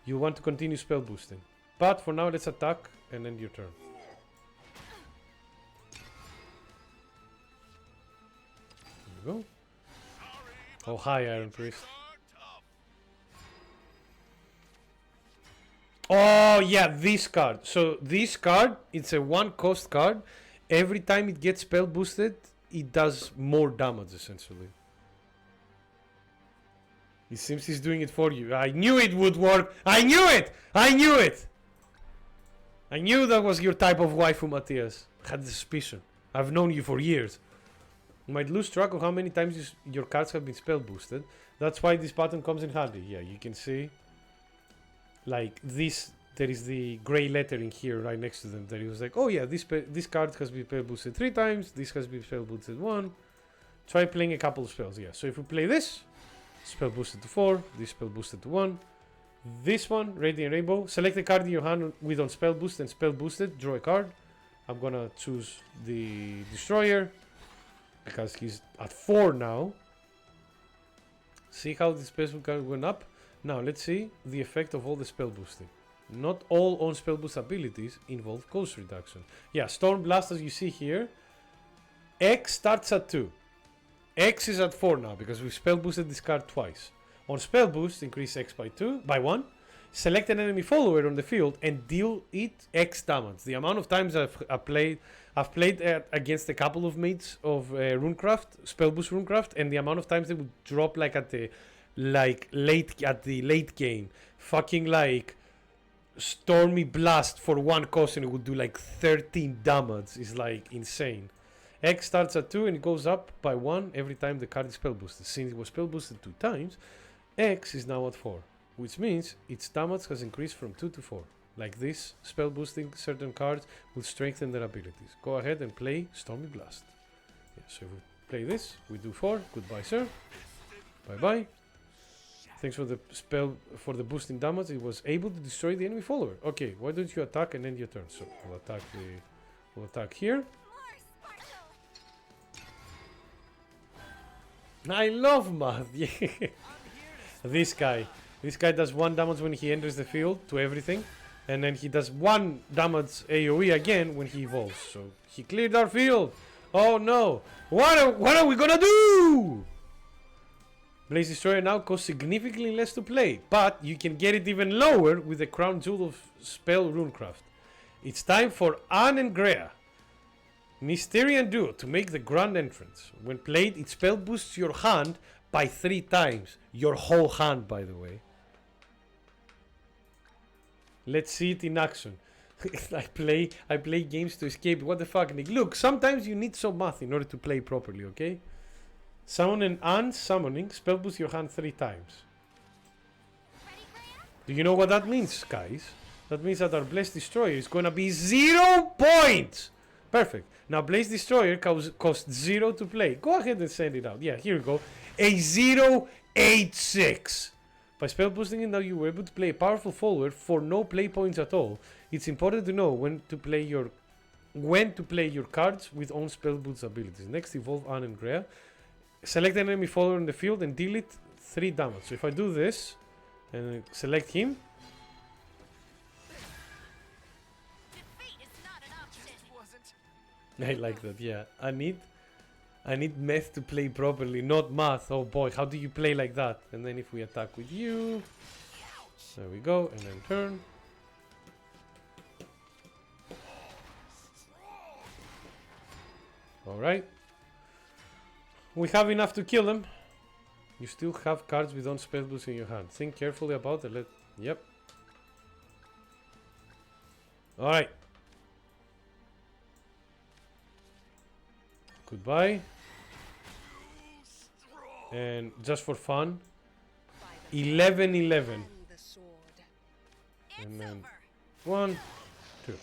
You want to continue spell boosting. But for now, let's attack and end your turn. There we go. Oh, hi, Iron Priest. Oh, yeah, this card. So, this card, it's a 1-cost card. Every time it gets spell boosted, it does more damage, essentially. It seems he's doing it for you. I knew it would work. I knew it! I knew it! I knew that was your type of waifu, Matthias. I had the suspicion. I've known you for years. You might lose track of how many times your cards have been spell boosted. That's why this pattern comes in handy. Yeah, you can see, like this, there is the gray lettering here right next to them. That it was like, oh yeah, this card has been spell boosted 3 times. This has been spell boosted 1. Try playing a couple of spells. Yeah, so if we play this, spell boosted to 4. This spell boosted to 1. This one, Radiant Rainbow. Select a card in your hand with on spell boost and spell boosted. Draw a card. I'm gonna choose the Destroyer, because he's at 4 now. See how the special card went up? Now let's see the effect of all the spell boosting. Not all on spell boost abilities involve cost reduction. Yeah, Storm Blast, as you see here, X starts at 2. X is at 4 now because we spell boosted this card twice. On spell boost, increase X by 1. Select an enemy follower on the field and deal it X damage. The amount of times I've played against a couple of mates of Runecraft, Spellboost Runecraft, and the amount of times they would drop like at the late game, fucking like Stormy Blast for 1 cost, and it would do like 13 damage. Is like insane. X starts at 2 and it goes up by 1 every time the card is spell boosted. Since it was spell boosted 2 times, X is now at 4, which means its damage has increased from 2 to 4. Like this, spell boosting certain cards will strengthen their abilities. Go ahead and play Stormy Blast. Yeah, so if we play this, we do 4. Goodbye, sir. Bye bye. Thanks for the spell, for the boosting damage. It was able to destroy the enemy follower. Okay, why don't you attack and end your turn? So we'll attack here. I love math. Yeah. This guy does 1 damage when he enters the field to everything. And then he does 1 damage AoE again when he evolves. So he cleared our field. Oh no. What are we gonna do? Blaze Destroyer now costs significantly less to play. But you can get it even lower with the Crown Jewel of Spell Runecraft. It's time for Anne and Grea, Mysterian Duo, to make the grand entrance. When played, it spell boosts your hand by 3 times. Your whole hand, by the way. Let's see it in action. I play games to escape. What the fuck, Nick? Look, sometimes you need some math in order to play properly, okay? Summon and summoning spell boost your hand 3 times. Do you know what that means, guys? That means that our Blessed Destroyer is gonna be 0 points! Perfect. Now Blaze Destroyer costs 0 to play. Go ahead and send it out. Yeah, here we go. A 086. By spell boosting it now you were able to play a powerful follower for no play points at all. It's important to know when to play your cards with own spell boost abilities. Next, evolve Anne and Grea. Select an enemy follower in the field and deal it 3 damage. So if I do this and select him, Defeat is not an option. Just wasn't. I like that. Yeah, I need math to play properly, not math. Oh boy, how do you play like that? And then if we attack with you, there we go, and then turn. All right. We have enough to kill them. You still have cards with on spell boost in your hand. Think carefully about it. Yep. All right. Goodbye. And just for fun, 11-11. The sword. It's And then over. 1, 2. Trial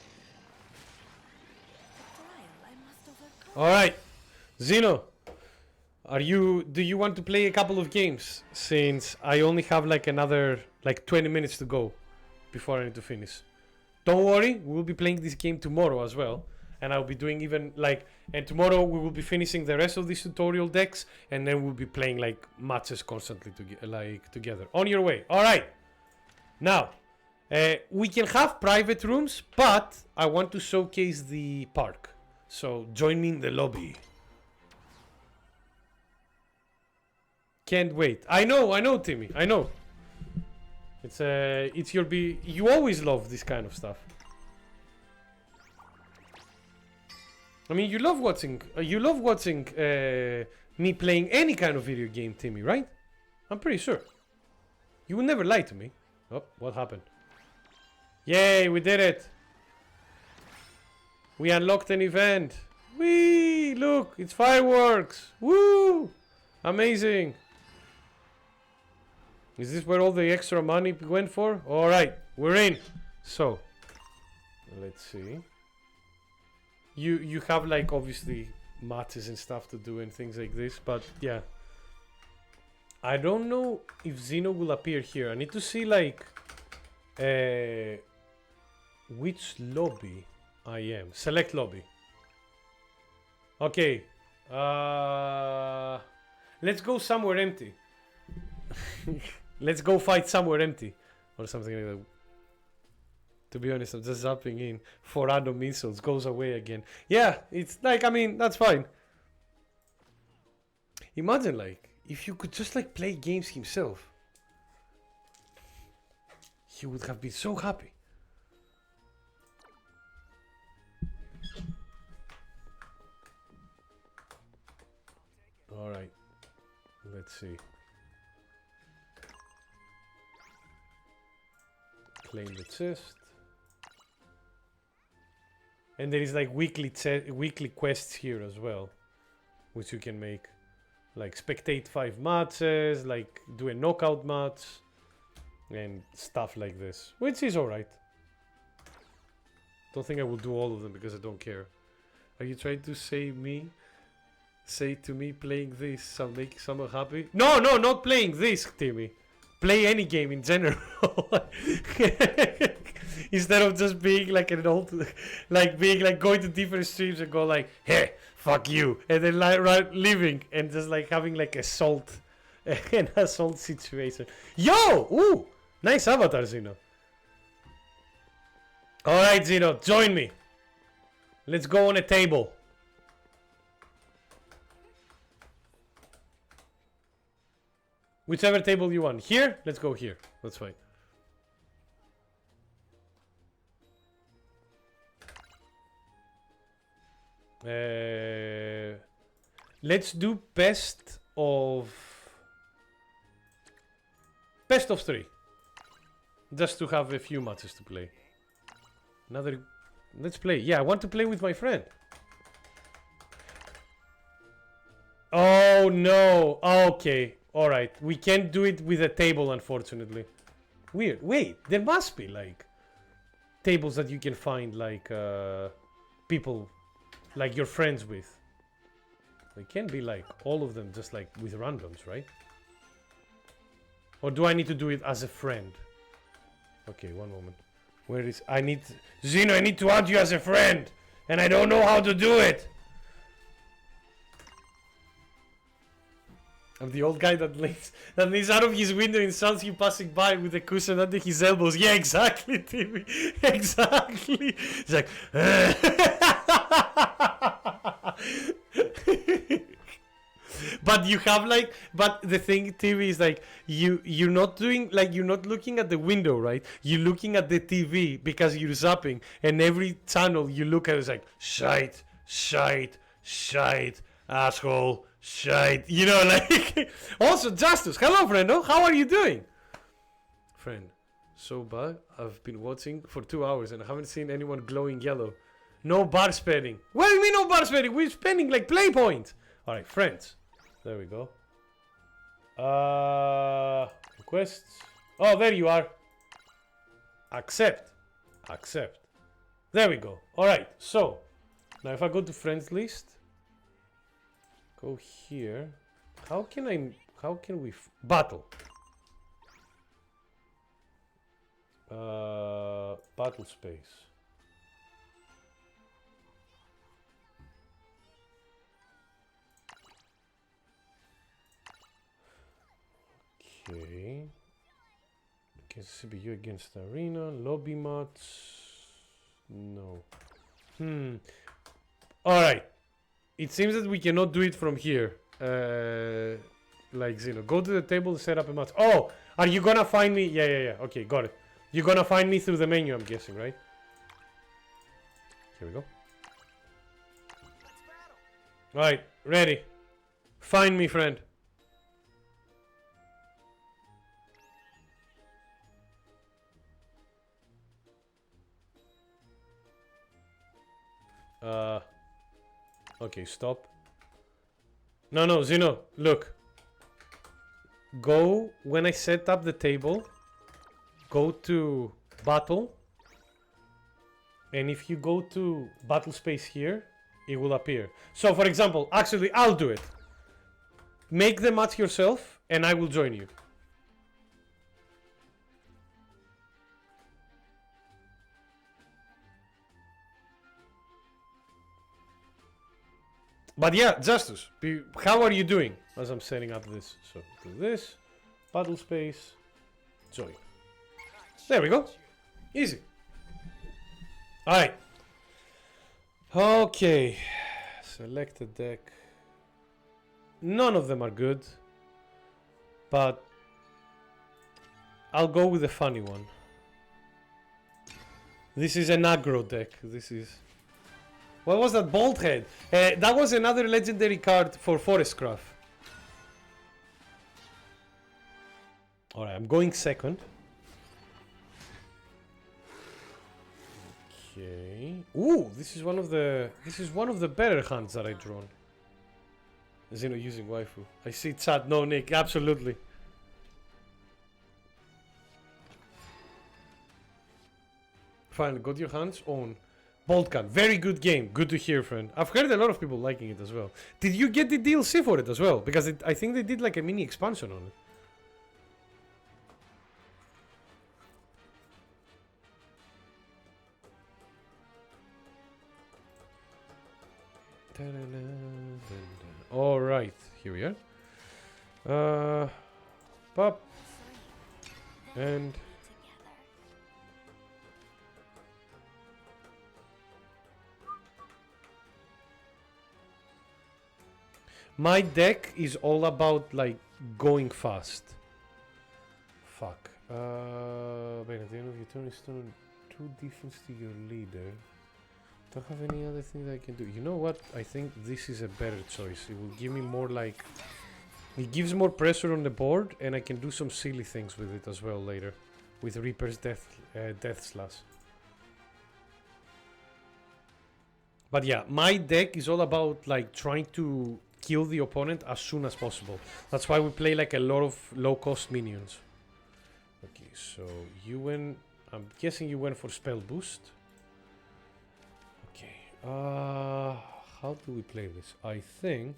I must overcome. All right, Zeno. Do you want to play a couple of games? Since I only have like another 20 minutes to go before I need to finish. Don't worry, we'll be playing this game tomorrow as well. And I'll be doing and tomorrow we will be finishing the rest of these tutorial decks, and then we'll be playing like matches constantly together. On your way. All right. Now, we can have private rooms, but I want to showcase the park. So join me in the lobby. Can't wait. I know, Timmy. I know. It's your you always love this kind of stuff. I mean, you love watching me playing any kind of video game, Timmy, right? I'm pretty sure. You will never lie to me. Oh, what happened? Yay, we did it. We unlocked an event. Whee! Look, it's fireworks. Woo! Amazing. Is this where all the extra money went for? Alright, we're in. So, let's see. You have like obviously matches and stuff to do and things like this, but yeah. I don't know if Zeno will appear here. I need to see like which lobby I am. Select lobby. Okay. Let's go somewhere empty. Let's go fight somewhere empty or something like that. To be honest, I'm just zapping in for random missiles. Goes away again. Yeah, it's like, I mean, that's fine. Imagine like if you could just like play games himself. He would have been so happy. Alright. Let's see. Claim the chest. And there is like weekly quests here as well, which you can make. Like spectate 5 matches, like do a knockout match, and stuff like this, which is alright. Don't think I will do all of them because I don't care. Are you trying to say to me playing this I'll make someone happy? No, not playing this, Timmy. Play any game in general. Instead of just being like an old, like being like going to different streams and go like, hey, fuck you, and then like leaving and just like having like an assault situation. Yo, ooh, nice avatar, Zeno. All right, Zeno, join me. Let's go on a table. Whichever table you want. Here? Let's go here. That's fine. Let's do best of 3. Just to have a few matches to play. Let's play. Yeah, I want to play with my friend. Oh no. Okay. Alright. We can't do it with a table, unfortunately. Weird. Wait, there must be like tables that you can find like people like you're friends with. It can't be like all of them just like with randoms, right? Or do I need to do it as a friend? Okay, one moment. Where is... I need... Zeno, I need to add you as a friend! And I don't know how to do it! I'm the old guy that leans out of his window and insults you passing by with a cushion under his elbows. Yeah, exactly, Timmy. Exactly. It's like... But you have like, but the thing, TV, is like you're not doing like you're not looking at the window, right? You're looking at the TV because you're zapping, and every channel you look at is like shite, shite, shite, asshole, shite. You know, like. Also, Justus, hello, friendo. How are you doing, friend? So bad. I've been watching for 2 hours and I haven't seen anyone glowing yellow. No bar spending. What do you mean no bar spending? We're spending like play points. All right, friends. There we go. Requests. Oh, there you are. Accept. Accept. There we go. Alright, so. Now if I go to friends list. Go here. How can we... battle. Battle space. Okay. Against CPU against arena. Lobby mods. No. Alright. It seems that we cannot do it from here. Like Zeno. Go to the table and set up a match. Oh! Are you gonna find me? Yeah. Okay, got it. You're gonna find me through the menu, I'm guessing, right? Here we go. Alright, ready. Find me, friend. Okay, stop. No, Zeno, look. Go, when I set up the table, go to battle. And if you go to battle space here, it will appear. So, for example, actually, I'll do it. Make the match yourself, and I will join you. But yeah, Justus, how are you doing as I'm setting up this? So, do this, battle space, join. There we go. Easy. Alright. Okay. Select a deck. None of them are good. But I'll go with the funny one. This is an aggro deck. This is... What was that? Bolthead. That was another legendary card for Forestcraft. Alright, I'm going second. Okay. Ooh, this is one of the better hands that I drawn. Zeno using waifu. I see chat. No, Nick, absolutely. Finally, got your hands on Boltcan. Very good game. Good to hear, friend. I've heard a lot of people liking it as well. Did you get the DLC for it as well? Because I think they did like a mini expansion on it. Alright, here we are. Pop. And... my deck is all about like going fast. Fuck. Wait, at the end of your turn, restore 2 defense to your leader. Don't have any other thing that I can do. You know what? I think this is a better choice. It will give me more like... It gives more pressure on the board and I can do some silly things with it as well later. With Reaper's Death Slash. But yeah, my deck is all about like trying to kill the opponent as soon as possible. That's why we play like a lot of low cost minions. Okay, so you went... I'm guessing you went for spell boost. Okay. how do we play this? I think...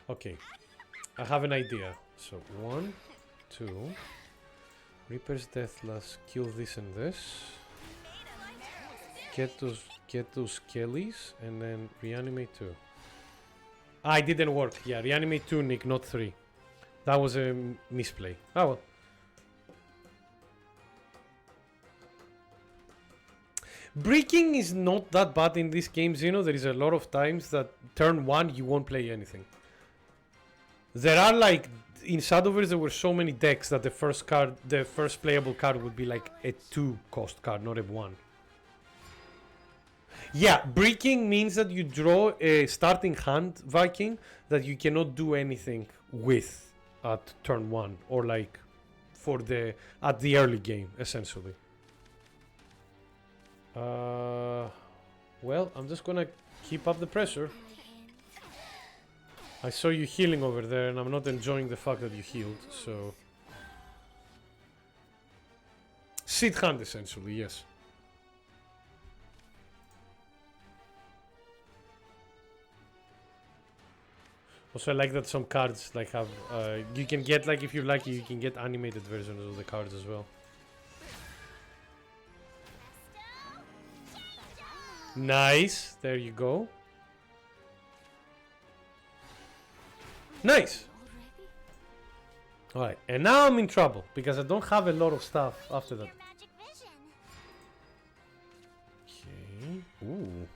Okay, I have an idea. So 1, 2, Reaper's Deathless, kill this and this. Get those Kellys and then reanimate 2. Ah, it didn't work. Yeah, reanimate 2, Nick, not 3. That was a misplay. Oh well. Breaking is not that bad in these games, you know. There is a lot of times that turn 1 you won't play anything. There are like in Shadowverse there were so many decks that the first playable card would be like a 2 cost card, not a 1. Yeah, breaking means that you draw a starting hand Viking that you cannot do anything with at turn 1 or like at the early game essentially. Well, I'm just gonna keep up the pressure. I saw you healing over there and I'm not enjoying the fact that you healed, so... Sit hand essentially, yes. Also I like that some cards like have... you can get, like if you're lucky, you can get animated versions of the cards as well. Nice, there you go. Nice! Alright, and now I'm in trouble because I don't have a lot of stuff after that. Okay, ooh.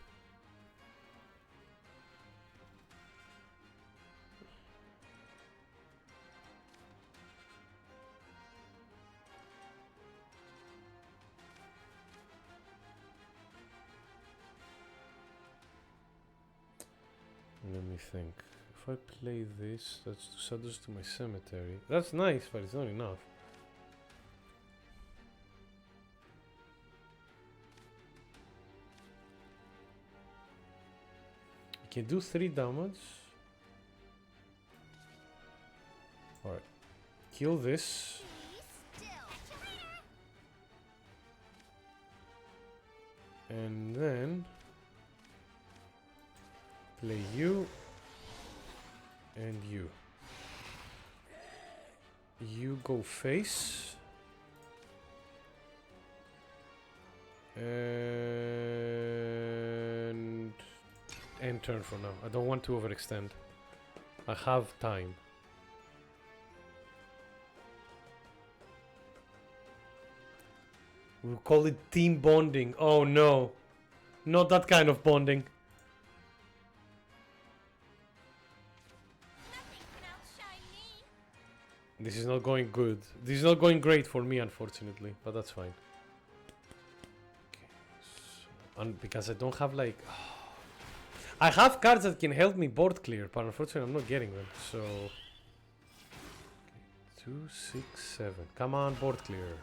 Let me think. If I play this, that's 2 shadows to my cemetery. That's nice, but it's not enough. You can do 3 damage. Alright. Kill this. And then... play you. And you. You go face. And end turn for now. I don't want to overextend. I have time. We'll call it team bonding. Oh no. Not that kind of bonding. This is not going good. This is not going great for me, unfortunately, but that's fine. Okay, so, and because I don't have like... I have cards that can help me board clear, but unfortunately I'm not getting them, so... Okay, 2, 6, 7. Come on, board clear.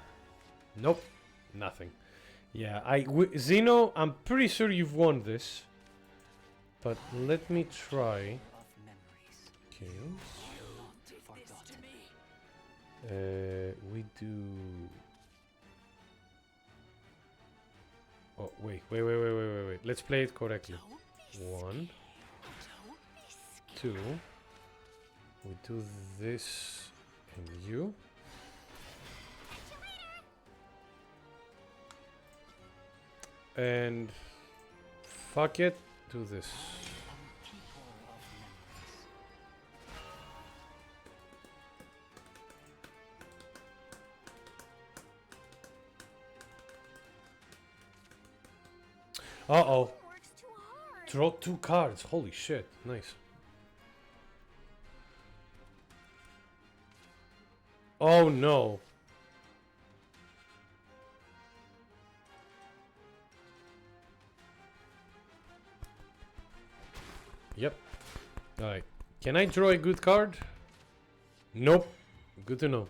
Nope, nothing. Yeah, Zeno, I'm pretty sure you've won this. But let me try. Okay. We do... Oh, wait. Let's play it correctly. 1, 2. We do this and you. And fuck it, do this. Uh-oh. Draw 2 cards. Holy shit. Nice. Oh no. Yep. Alright. Can I draw a good card? Nope. Good to know.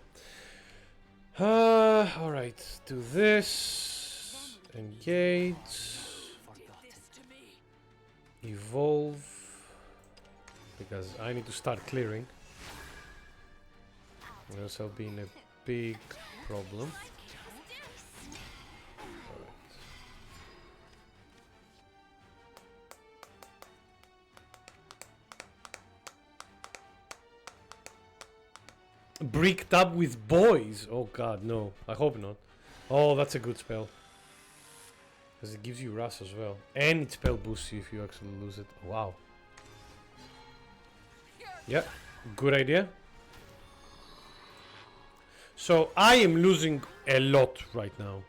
Alright. Do this. Engage. Evolve. Because I need to start clearing. Or else I'll be in a big problem. Bricked up with boys. Oh god, no. I hope not. Oh, that's a good spell. Because it gives you Rush as well. And it spell boosts you if you actually lose it. Wow. Yeah, good idea. So I am losing a lot right now.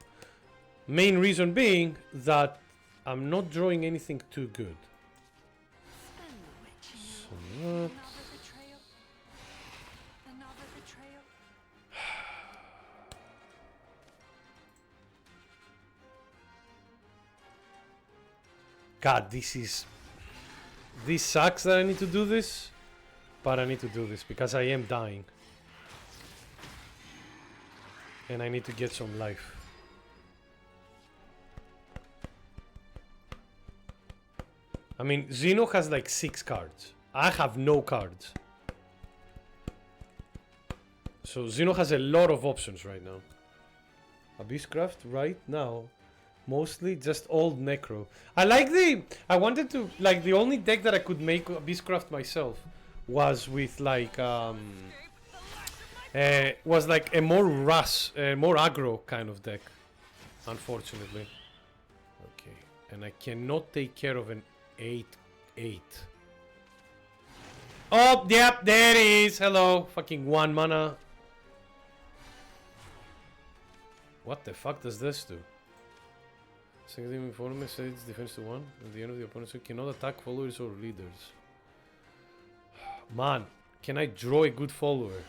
Main reason being that I'm not drawing anything too good. So that... Another betrayal. Another betrayal. God, this sucks that I need to do this, but I need to do this because I am dying. And I need to get some life. I mean, Xeno has like 6 cards. I have no cards. So Xeno has a lot of options right now. Abysscraft right now. Mostly just old Necro. I wanted to, like, the only deck that I could make Abysscraft myself was with like, was like a more more aggro kind of deck. Unfortunately. Okay. And I cannot take care of an 8/8. Oh, yep, there it is. Hello. Fucking 1 mana. What the fuck does this do? Second team informer sets defense to 1. At the end of the opponent's turn, cannot attack followers or leaders. Man, can I draw a good follower?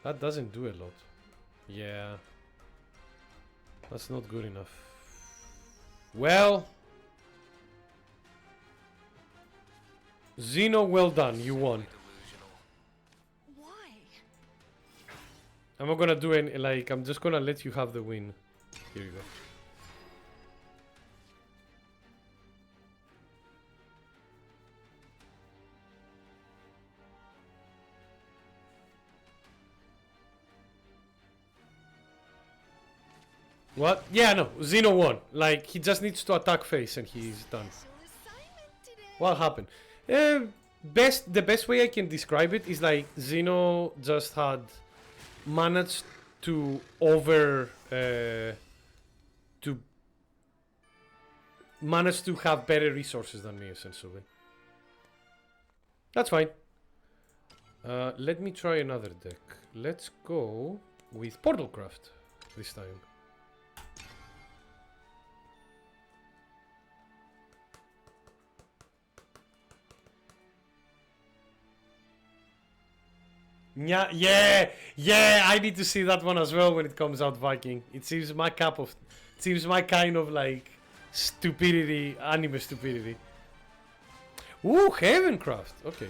That doesn't do a lot. Yeah. That's not good enough. Well. Xeno, well done. You won. Why? I'm not gonna do any, like, I'm just gonna let you have the win. Here you go. What? Yeah, no. Xeno won. Like, he just needs to attack face and he's done. What happened? The best way I can describe it is like Xeno just had managed to managed to have better resources than me, essentially. That's fine. Let me try another deck. Let's go with Portalcraft this time. Yeah, I need to see that one as well when it comes out, Viking. It seems my kind of like stupidity, anime stupidity. Ooh, Heavencraft. Okay.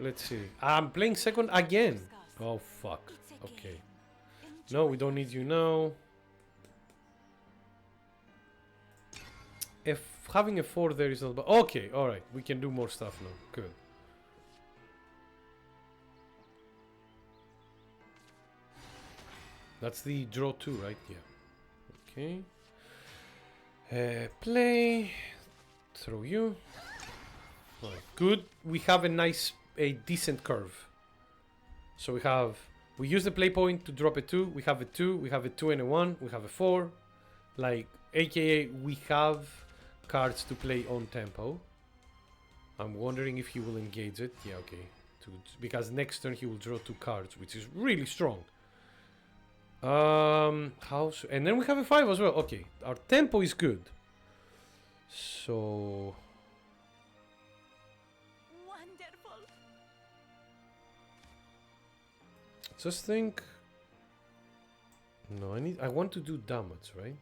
Let's see. I'm playing second again. Oh fuck. Okay. No, we don't need you now. If having a 4 there is not bad. Okay, alright. We can do more stuff now. Good. That's the draw 2, right? Yeah. Okay. Play. Throw you. Alright, good. We have a decent curve. So we use the play point to drop a 2. We have a 2. We have a 2 and a 1. We have a 4. Like, aka we have cards to play on tempo. I'm wondering if he will engage it. Yeah, okay. Because next turn he will draw 2 cards, which is really strong. And then we have a 5 as well. Okay, our tempo is good. So Wonderful. just think. No, I want to do damage, right?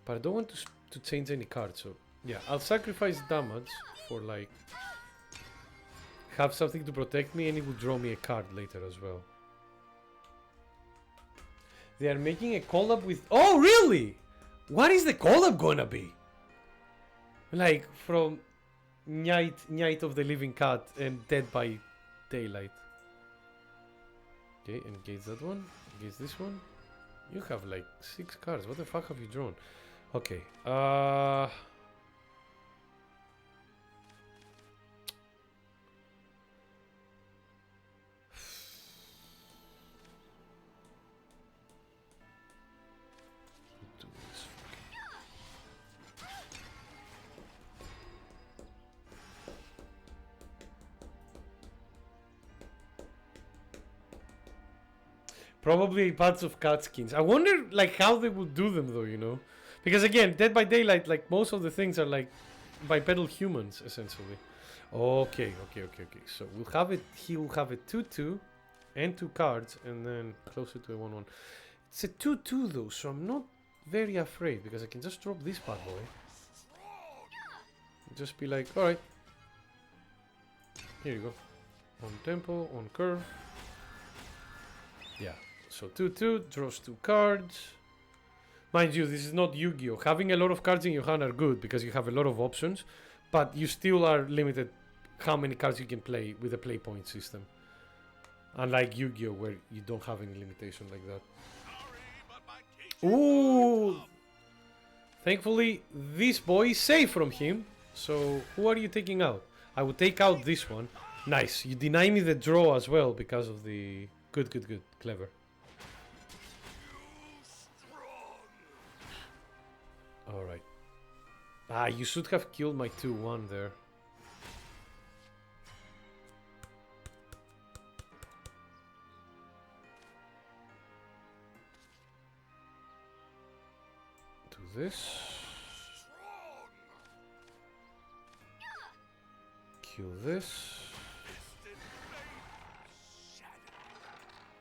But I don't want to change any card, so yeah, I'll sacrifice damage for like have something to protect me, and it will draw me a card later as well. They are making a collab with. Oh, really? What is the collab gonna be? Like from Night of the Living Cat and Dead by Daylight. Okay, engage that one. Engage this one. You have like 6 cards. What the fuck have you drawn? Okay. Do this. Probably parts of cat skins. I wonder like how they would do them though, you know? Because again, Dead by Daylight, like most of the things are like bipedal humans essentially. Okay. So we'll have it. He will have a 2/2 and 2 cards, and then closer to a 1/1. It's a 2/2 though, so I'm not very afraid because I can just drop this bad boy. Just be like, all right. Here you go. On tempo, on curve. Yeah. So 2/2 draws 2 cards. Mind you, this is not Yu-Gi-Oh! Having a lot of cards in your hand are good because you have a lot of options, but you still are limited how many cards you can play with a play point system. Unlike Yu-Gi-Oh! Where you don't have any limitation like that. Ooh! Thankfully, this boy is safe from him. So, who are you taking out? I would take out this one. Nice. You deny me the draw as well because of the... Good. Clever. Alright. Ah, you should have killed my 2/1 there. Do this. Kill this.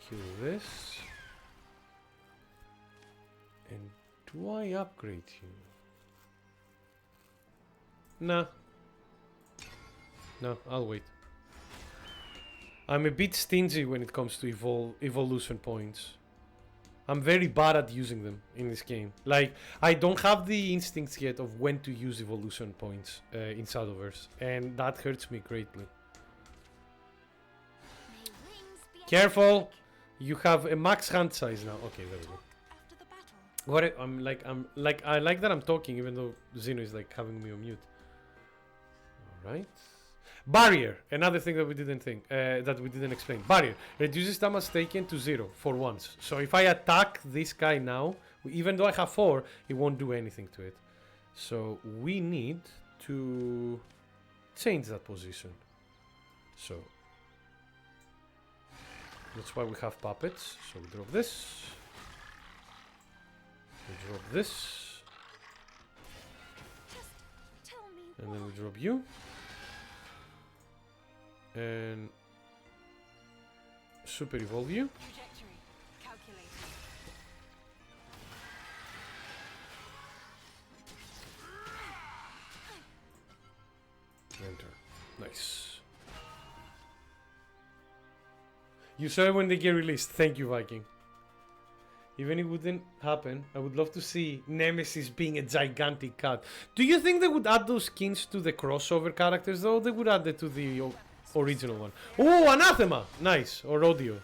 Kill this. And do I upgrade you? Nah. No, I'll wait. I'm a bit stingy when it comes to evolution points. I'm very bad at using them in this game. Like, I don't have the instincts yet of when to use evolution points in Shadowverse, and that hurts me greatly. Careful! You have a max hand size now. Okay, there we go. After the battle. I like that I'm talking even though Zeno is like having me on mute. Alright. Barrier, another thing that we didn't explain. Barrier reduces damage taken to 0 for once. So if I attack this guy now, even though I have 4, it won't do anything to it. So we need to change that position. So that's why we have puppets. So we drop this. We drop this. Just tell me And then why. we drop you. And super evolve you. Trajectory calculated. Enter. Nice. You saw it when they get released. Thank you, Viking. Even if it wouldn't happen, I would love to see Nemesis being a gigantic cat. Do you think they would add those skins to the crossover characters though? They would add it to the original one. Oh, Anathema! Nice. Or Audio.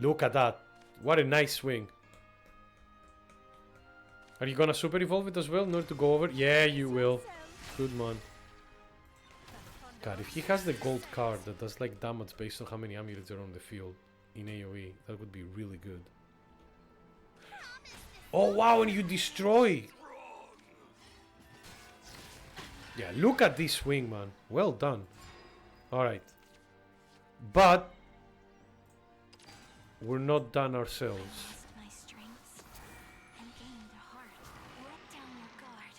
Look at that. What a nice swing. Are you gonna super evolve it as well in order to go over? Yeah, you will. Good man. God, if he has the gold card that does like damage based on how many amulets are on the field in AoE, that would be really good. Oh wow, and you destroy! Yeah, look at this swing, man. Well done. Alright. But we're not done ourselves. Test my strengths and gain their heart. Let down your guard.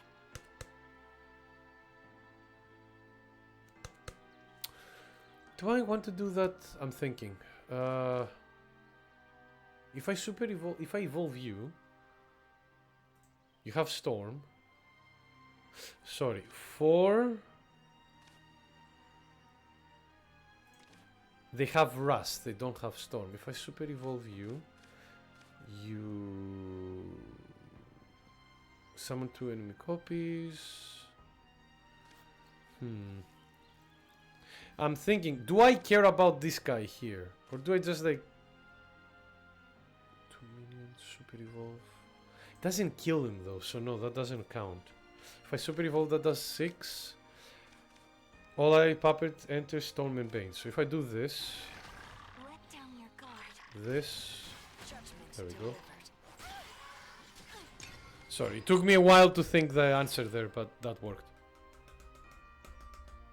Do I want to do that? I'm thinking. If I evolve you, you have Storm. Sorry, 4. They have Rust, they don't have Storm. If I super evolve you, You summon 2 enemy copies. I'm thinking, do I care about this guy here? Or do I just like 2 minions, super evolve? It doesn't kill him though, so no, that doesn't count. If I super evolve, that does 6. All I puppet enters Stoneman Bane. So if I do this, Let down your guard. this, Judgment there we go. delivered. Sorry, it took me a while to think the answer there, but that worked.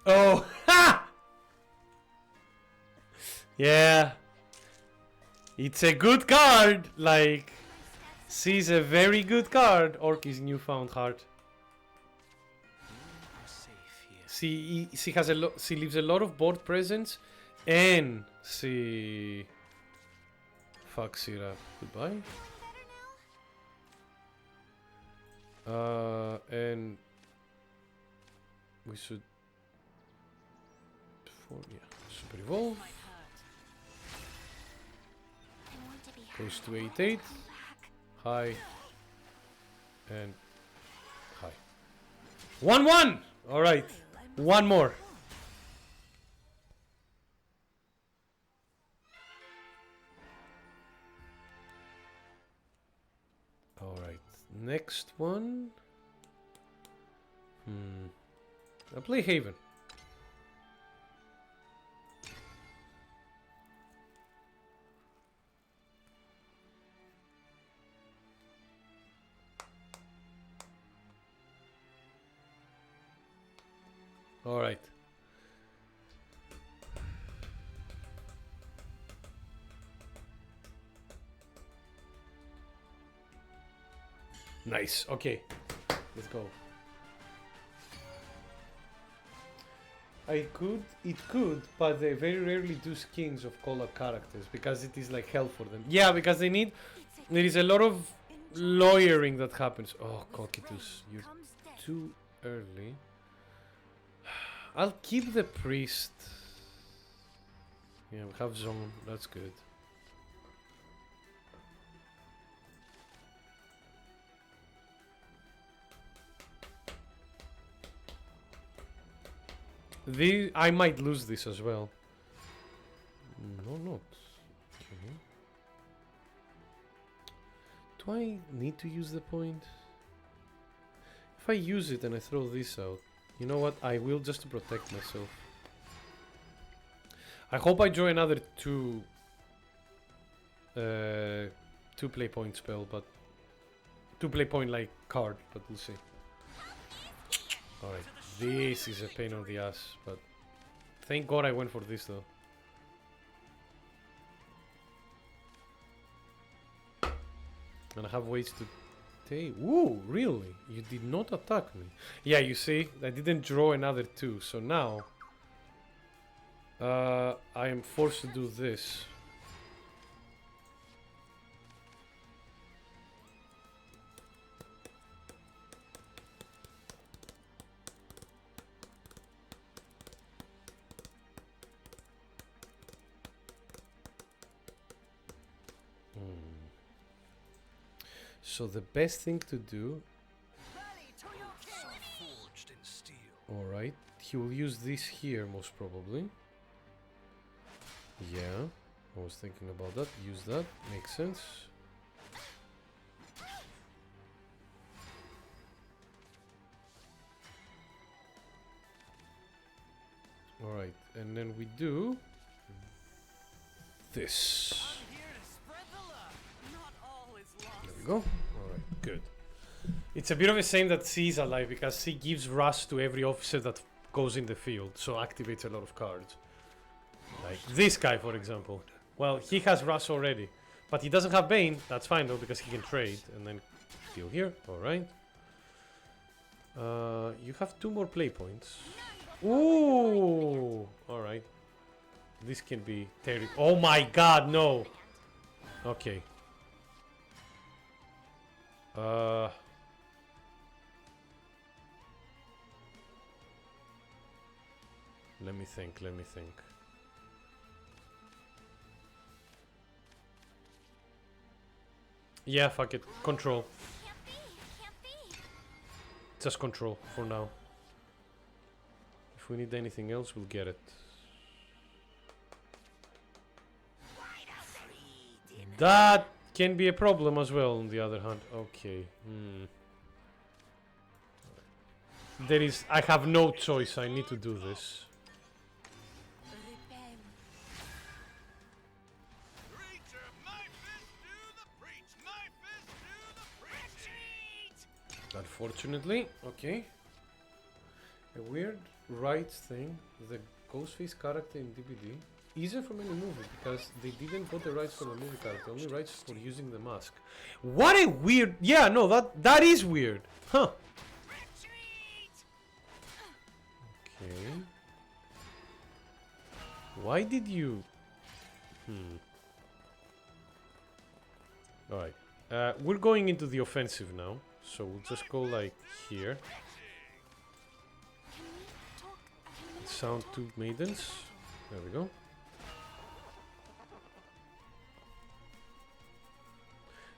Oh, ha! Yeah. It's a good card. Like, she's a very good card. Orc is newfound heart. I'm safe here. She has a lot. She leaves a lot of board presence, and she fucks it up. Goodbye. And we should. Super evolve. I want to be Goes heard. to Let 8/8. come back. High. And high. 1-1! Alright. One more. Alright. Next one. I'll play Haven. All right. Nice. Okay. Let's go. It could, but they very rarely do skins of Kola characters because it is like hell for them. Yeah, because they need. There is a lot of lawyering that happens. Oh, Cocytus, you're Comes death. too early. I'll keep the priest. Yeah, we have zone. That's good. I might lose this as well. No, not. Okay. Do I need to use the point? If I use it and I throw this out, you know what? I will, just to protect myself. I hope I draw another two play point spell, but 2 play point like card, but we'll see. Alright, this is a pain on the ass, but thank God I went for this though. And I have ways to take. Ooh, really? You did not attack me. Yeah, you see, I didn't draw another 2, so now I am forced to do this. So the best thing to do, Forged in steel. alright, he will use this here most probably. Yeah, I was thinking about that, use that, makes sense. Alright, and then we do this. I'm here to spread the love. Not all is lost. There we go. Alright, good. It's a bit of a shame that she's alive because she gives rush to every officer that goes in the field, so activates a lot of cards. Like this guy, for example. Well, he has rush already, but he doesn't have Bane. That's fine though, because he can trade and then deal here. Alright. You have 2 more play points. Ooh! Alright. This can be terrible. Oh my god, no! Okay. Let me think, let me think. Yeah, fuck it. Control. Can't be. Can't be. Just control for now. If we need anything else, we'll get it. That can be a problem as well, on the other hand. Okay. There is... I have no choice. I need to do this. Repel. Preacher, my fist do the preach. My fist do the preaching. Unfortunately. Okay. A weird rights thing. The Ghostface character in DBD isn't from any movie because they didn't got the rights for the movie character, only rights for using the mask. What a weird... Yeah, no, that is weird. Huh. Okay. Why did you... Alright. We're going into the offensive now. So we'll just go like here. Can we talk? Can we Sound talk? two maidens. There we go.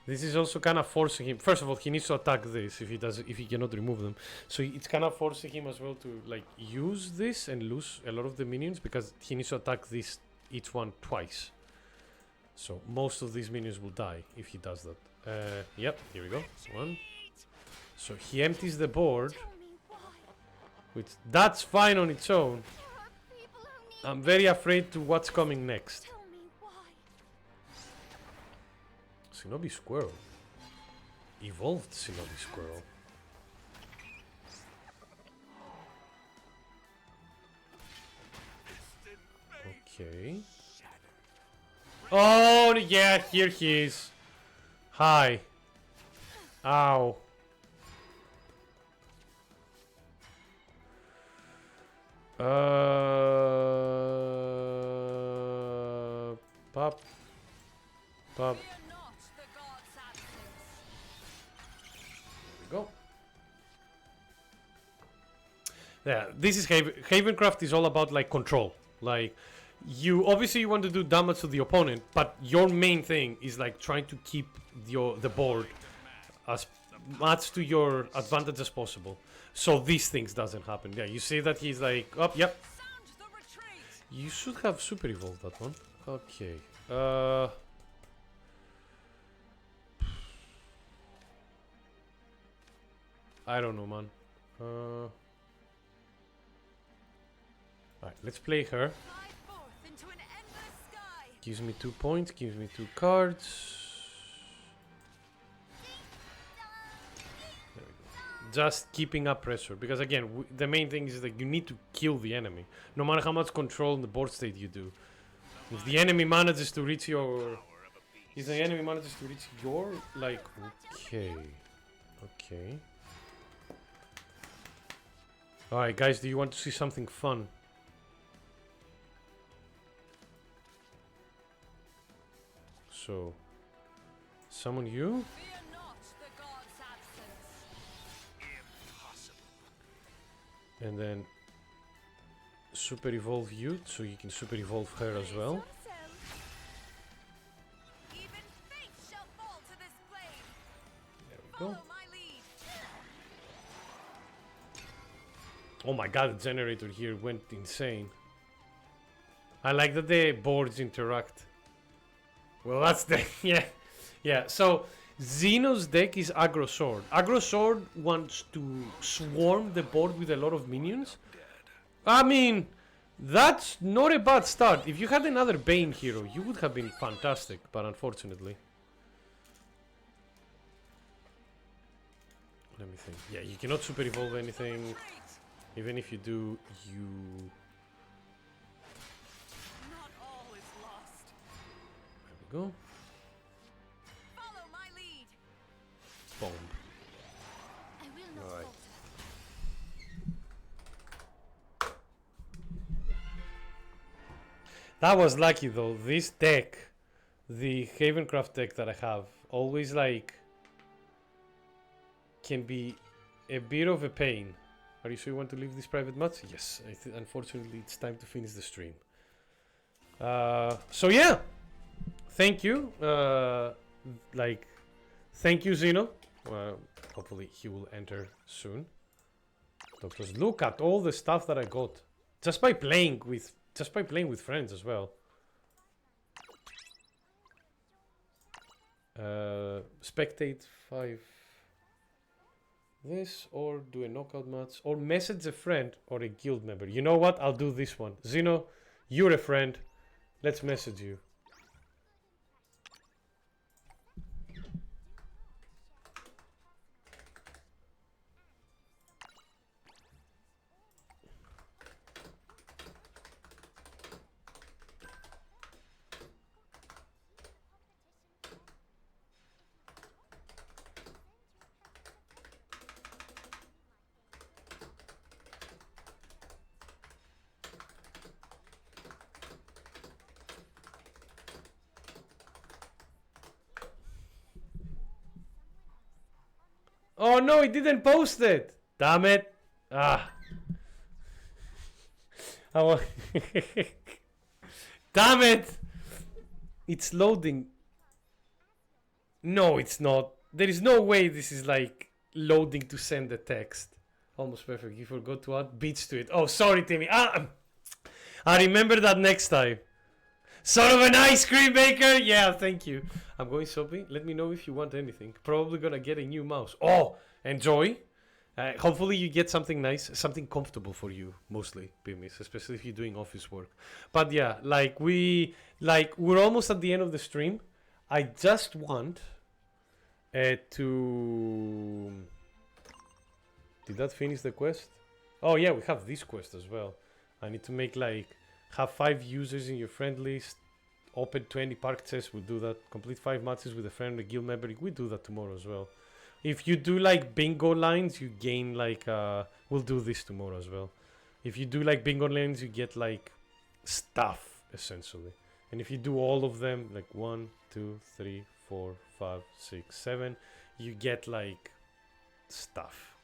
This is also kind of forcing him. First of all, he needs to attack this if he cannot remove them. So it's kind of forcing him as well to like use this and lose a lot of the minions because he needs to attack this each one twice. So most of these minions will die if he does that. Yep, here we go. One. So he empties the board, Tell me why. which that's fine on its own. There are people who need. I'm very afraid to what's coming next. Tell me why. Shinobi Squirrel. Evolved Shinobi Squirrel. Okay. Oh, yeah, here he is. Hi. Ow. Pop. Pop. Fear not the god's absence. Go. Yeah, this is Havencraft is all about like control. Like you obviously you want to do damage to the opponent, but your main thing is like trying to keep the board as much to your advantage as possible. So these things doesn't happen. Yeah, you see that he's like, oh, yep. Sound the retreat. You should have super evolved that one. Okay. I don't know, man. Alright, let's play her. Fly forth into an endless sky. Gives me 2 points, gives me 2 cards. There we go. Just keeping up pressure. Because again, the main thing is that you need to kill the enemy. No matter how much control in the board state you do. If the enemy manages to reach your... If the enemy manages to reach your... Like, okay. Okay. Alright guys, do you want to see something fun? So, summon you, Fear not the god's absence. and then super evolve you, so you can super evolve her as well. Even fate shall fall to this blade. There we Follow go. my lead. Oh my god, the generator here went insane. I like that the boards interact. Well, that's the... yeah. So, Xeno's deck is Aggro Sword. Aggro Sword wants to swarm the board with a lot of minions. I mean, that's not a bad start. If you had another Bane hero, you would have been fantastic, but unfortunately. Let me think. Yeah, you cannot super evolve anything. Even if you do, you... Not all is lost. There we go. Follow my lead. Bomb. I will not Alright. falter. That was lucky though. This deck, the Havencraft deck that I have, always like can be a bit of a pain. Are you sure you want to leave this private match? Yes. Unfortunately, it's time to finish the stream. So yeah, thank you. Like Thank you, Zeno. Hopefully he will enter soon. Doctors, look at all the stuff that I got just by playing with friends as well. Spectate 5. This or do a knockout match or message a friend or a guild member. You know what? I'll do this one. Zeno, you're a friend. Let's message you. Oh no, he didn't post it. Damn it. Ah. Damn it. It's loading. No, it's not. There is no way this is like loading to send the text. Almost perfect. You forgot to add beats to it. Oh, sorry, Timmy. I remember that next time. Son of an ice cream maker! Yeah, thank you. I'm going shopping. Let me know if you want anything. Probably gonna get a new mouse. Oh, enjoy. Hopefully you get something nice, something comfortable for you, mostly, Bimis, especially if you're doing office work. But yeah, we're almost at the end of the stream. I just want to... Did that finish the quest? Oh yeah, we have this quest as well. I need to make have 5 users in your friend list, open 20 park chests, we'll do that. Complete 5 matches with a friend, a guild member, we do that tomorrow as well. If you do bingo lines, you gain we'll do this tomorrow as well. If you do bingo lines, you get stuff, essentially. And if you do all of them, 1, 2, 3, 4, 5, 6, 7, you get stuff.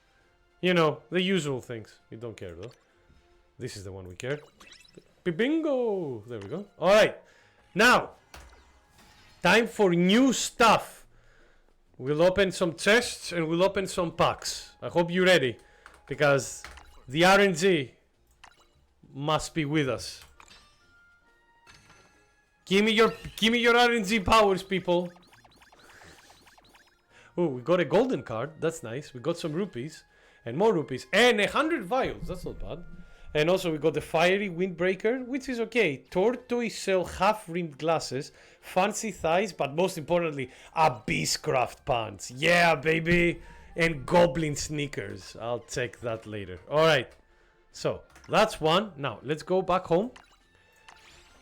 You know, the usual things. We don't care though. This is the one we care. Bingo! There we go. Alright. Now, time for new stuff. We'll open some chests and we'll open some packs. I hope you're ready. Because the RNG must be with us. Give me your RNG powers, people. Oh, we got a golden card. That's nice. We got some rupees. And more rupees. And 100 vials. That's not bad. And also we got the fiery windbreaker, which is okay. Tortoise shell half-rimmed glasses, fancy thighs, but most importantly, a Beastcraft pants. Yeah, baby! And goblin sneakers. I'll check that later. Alright, so that's one. Now, let's go back home.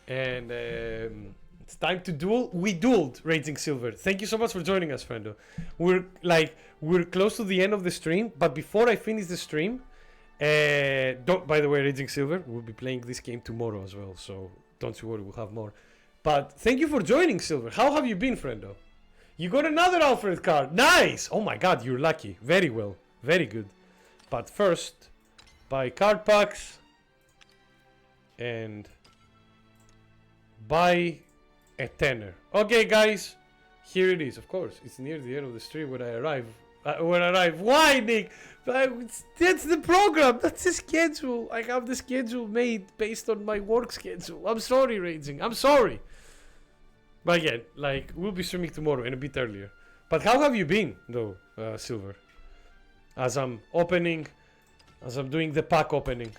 And it's time to duel. We dueled, Raging Silver. Thank you so much for joining us, friendo. We're close to the end of the stream, but before I finish the stream, by the way, Raging Silver, we'll be playing this game tomorrow as well, so don't you worry, we'll have more. But thank you for joining, Silver. How have you been, friendo? You got another Alfred card. Nice! Oh my god, you're lucky. Very well. Very good. But first, buy card packs and buy a tenner. Okay, guys, here it is. Of course, it's near the end of the stream when I arrive. Why, Nick? That's the program. That's the schedule. I have the schedule made based on my work schedule. I'm sorry, Raging. I'm sorry. But again, we'll be streaming tomorrow and a bit earlier. But how have you been, though, Silver? As I'm doing the pack opening,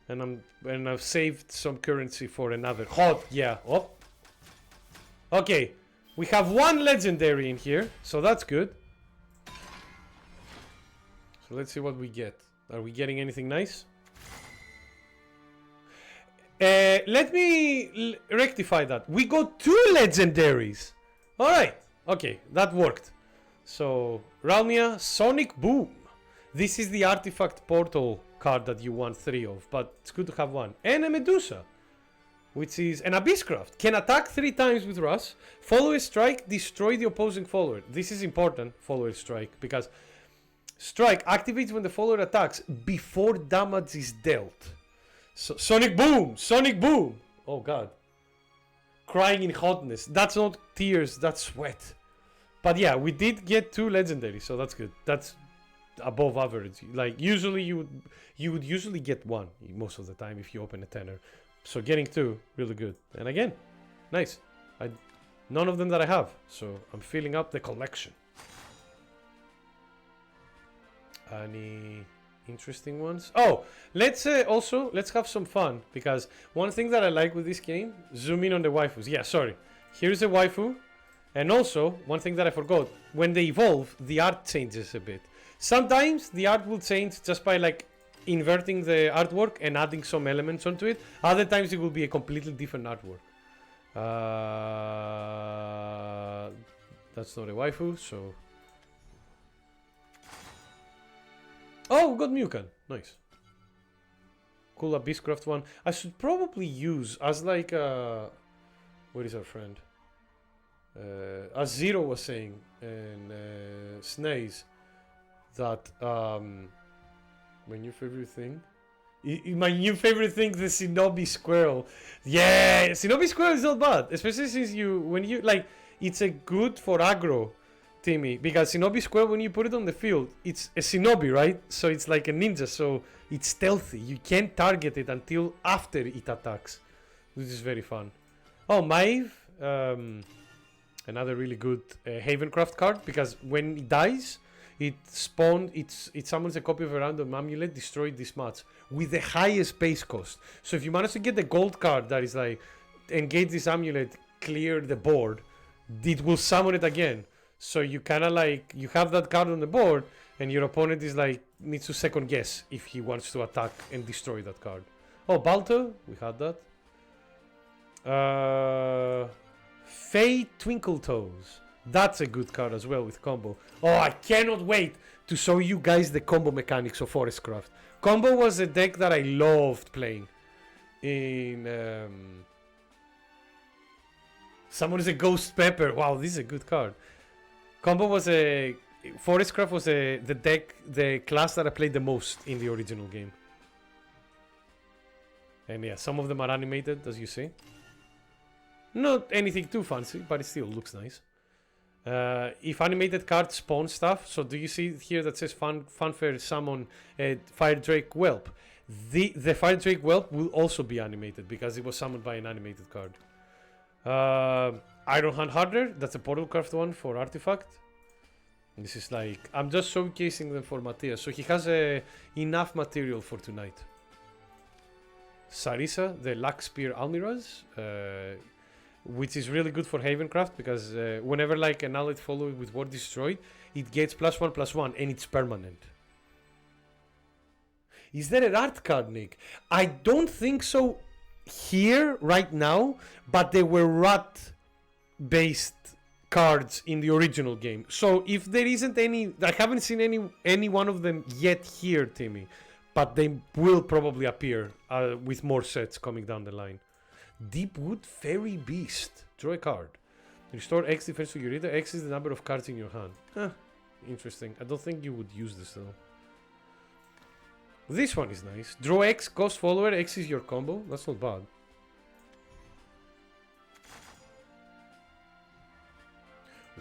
and I've saved some currency for another. Hot, yeah. Oh. Okay, we have one legendary in here, so that's good. So let's see what we get. Are we getting anything nice? Let me rectify that. We got 2 legendaries. Alright. Okay, that worked. So, Ralmia, Sonic Boom. This is the artifact portal card that you want 3 of, but it's good to have 1. And a Medusa, which is an Abysscraft. Can attack 3 times with Rush. Follow a strike, destroy the opposing follower. This is important, follow a strike, because strike activates when the follower attacks before damage is dealt. So, Sonic Boom! Sonic Boom! Oh god. Crying in hotness. That's not tears, that's sweat. But yeah, we did get 2 legendaries, so that's good. That's above average. Like usually you would usually get 1 most of the time if you open a tenner. So getting 2, really good. And again, nice. None of them that I have, so I'm filling up the collection. Any interesting ones? Oh, let's have some fun, because one thing that I like with this game, zoom in on the waifus. Yeah, sorry. Here's a waifu, and also one thing that I forgot, when they evolve, the art changes a bit. Sometimes the art will change just by like inverting the artwork and adding some elements onto it. Other times it will be a completely different artwork. That's not a waifu, so... Oh, we got Mukan. Nice. Cool Abysscraft one. I should probably use as like where is our friend? As Zero was saying, and Snaze, that my new favorite thing. My new favorite thing, the Shinobi Squirrel. Yeah, Shinobi Squirrel is not bad, especially since when you like, it's a good for aggro, Timmy, because Shinobi Squirrel, when you put it on the field, it's a Shinobi, right? So it's like a ninja, so it's stealthy. You can't target it until after it attacks, which is very fun. Oh, Maeve, another really good Havencraft card, because when it dies, it summons a copy of a random amulet destroyed this much with the highest base cost. So if you manage to get the gold card that is like engage this amulet, clear the board, it will summon it again. So you kind of like, you have that card on the board and your opponent is like, needs to second guess if he wants to attack and destroy that card. Oh, Balto, we had that. Faye Twinkle Toes. That's a good card as well with combo. Oh, I cannot wait to show you guys the combo mechanics of Forestcraft. Combo was a deck that I loved playing. Someone is a Ghost Pepper. Wow, this is a good card. Combo was Forestcraft was the class that I played the most in the original game. And yeah, some of them are animated, as you see. Not anything too fancy, but it still looks nice. If animated cards spawn stuff, so do you see here that says Fanfare summon Fire Drake Whelp? The Fire Drake Whelp will also be animated because it was summoned by an animated card. Iron Hand Harder, that's a Portalcraft one for Artifact. This is like, I'm just showcasing them for Matthias, so he has enough material for tonight. Sarisa, the Luck Spear Almiraz, which is really good for Havencraft because whenever like an allied follow with Ward Destroyed, it gets +1/+1 and it's permanent. Is there an art card, Nick? I don't think so here right now, but they were rat-based cards in the original game. So if there isn't any, I haven't seen any one of them yet here, Timmy, but they will probably appear with more sets coming down the line. Deepwood Fairy Beast. Draw a card. Restore X defense to your reader. X is the number of cards in your hand. Huh. Interesting. I don't think you would use this though. This one is nice. Draw X, cost follower. X is your combo. That's not bad.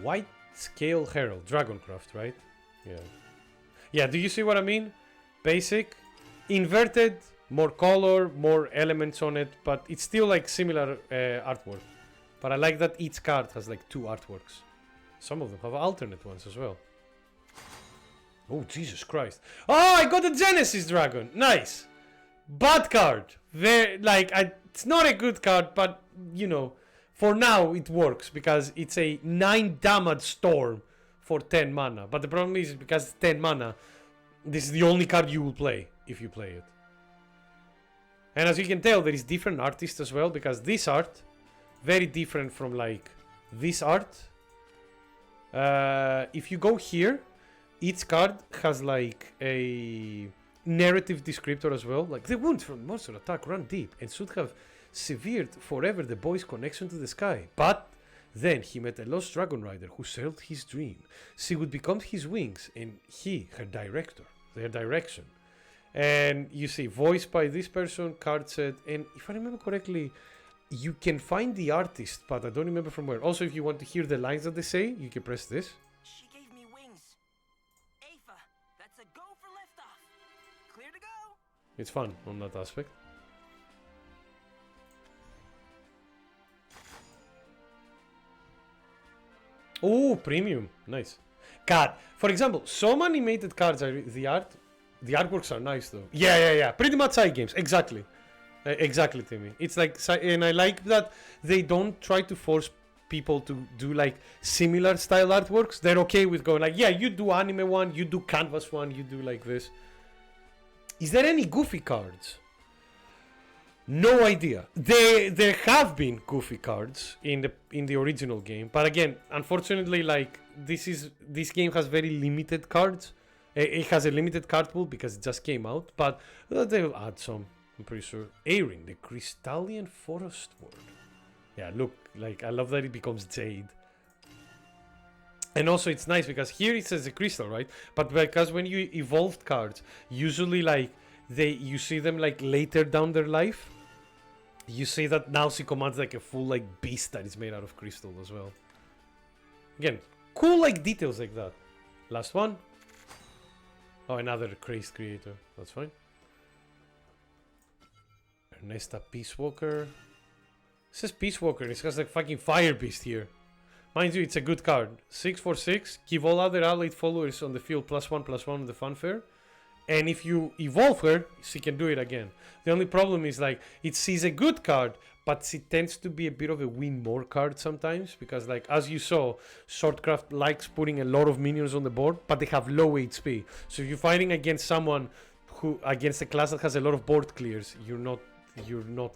White Scale Herald. Dragoncraft, right? Yeah. Yeah, do you see what I mean? Basic. Inverted. More color, more elements on it, but it's still like similar artwork. But I like that each card has like 2 artworks. Some of them have alternate ones as well. Oh, Jesus Christ. Oh, I got a Genesis Dragon. Nice. Bad card. It's not a good card, but, you know, for now it works because it's a 9 damage storm for 10 mana. But the problem is because it's 10 mana, this is the only card you will play if you play it. And as you can tell, there is different artists as well, because this art, very different from like this art. If you go here, each card has like a narrative descriptor as well. Like, the wounds from monster attack run deep and should have severed forever the boy's connection to the sky. But then he met a lost dragon rider who sailed his dream. She would become his wings and he, her director, their direction. And you see, voiced by this person, card set, and if I remember correctly, you can find the artist, but I don't remember from where. Also, if you want to hear the lines that they say, you can press this. She gave me wings. Aoife, that's a go for liftoff. Clear to go. It's fun on that aspect. Oh, premium. Nice. God, for example, some animated cards are the artworks are nice though. Yeah. Pretty much side games. Exactly. Exactly, Timmy. It's like, and I like that they don't try to force people to do like similar style artworks. They're okay with going like, yeah, you do anime one, you do canvas one, you do like this. Is there any goofy cards? No idea. There have been goofy cards in the original game, but again, unfortunately, like this game has very limited cards. It has a limited card pool because it just came out, but they'll add some. I'm pretty sure. Erin, the Crystallian Forest Ward. Yeah, look, like I love that it becomes Jade. And also it's nice because here it says a crystal, right? But because when you evolved cards, usually like you see them like later down their life. You see that now she commands like a full like beast that is made out of crystal as well. Again, cool like details like that. Last one. Oh, another crazed creator. That's fine. Ernesta Peace Walker. It says Peace Walker. It has like fucking Fire Beast here. Mind you, it's a good card. 6 for 6. Give all other allied followers on the field +1/+1 on the fanfare. And if you evolve her, she can do it again. The only problem is like she's a good card, but she tends to be a bit of a win more card sometimes because like as you saw, Swordcraft likes putting a lot of minions on the board, but they have low HP. So if you're fighting against someone who against a class that has a lot of board clears, you're not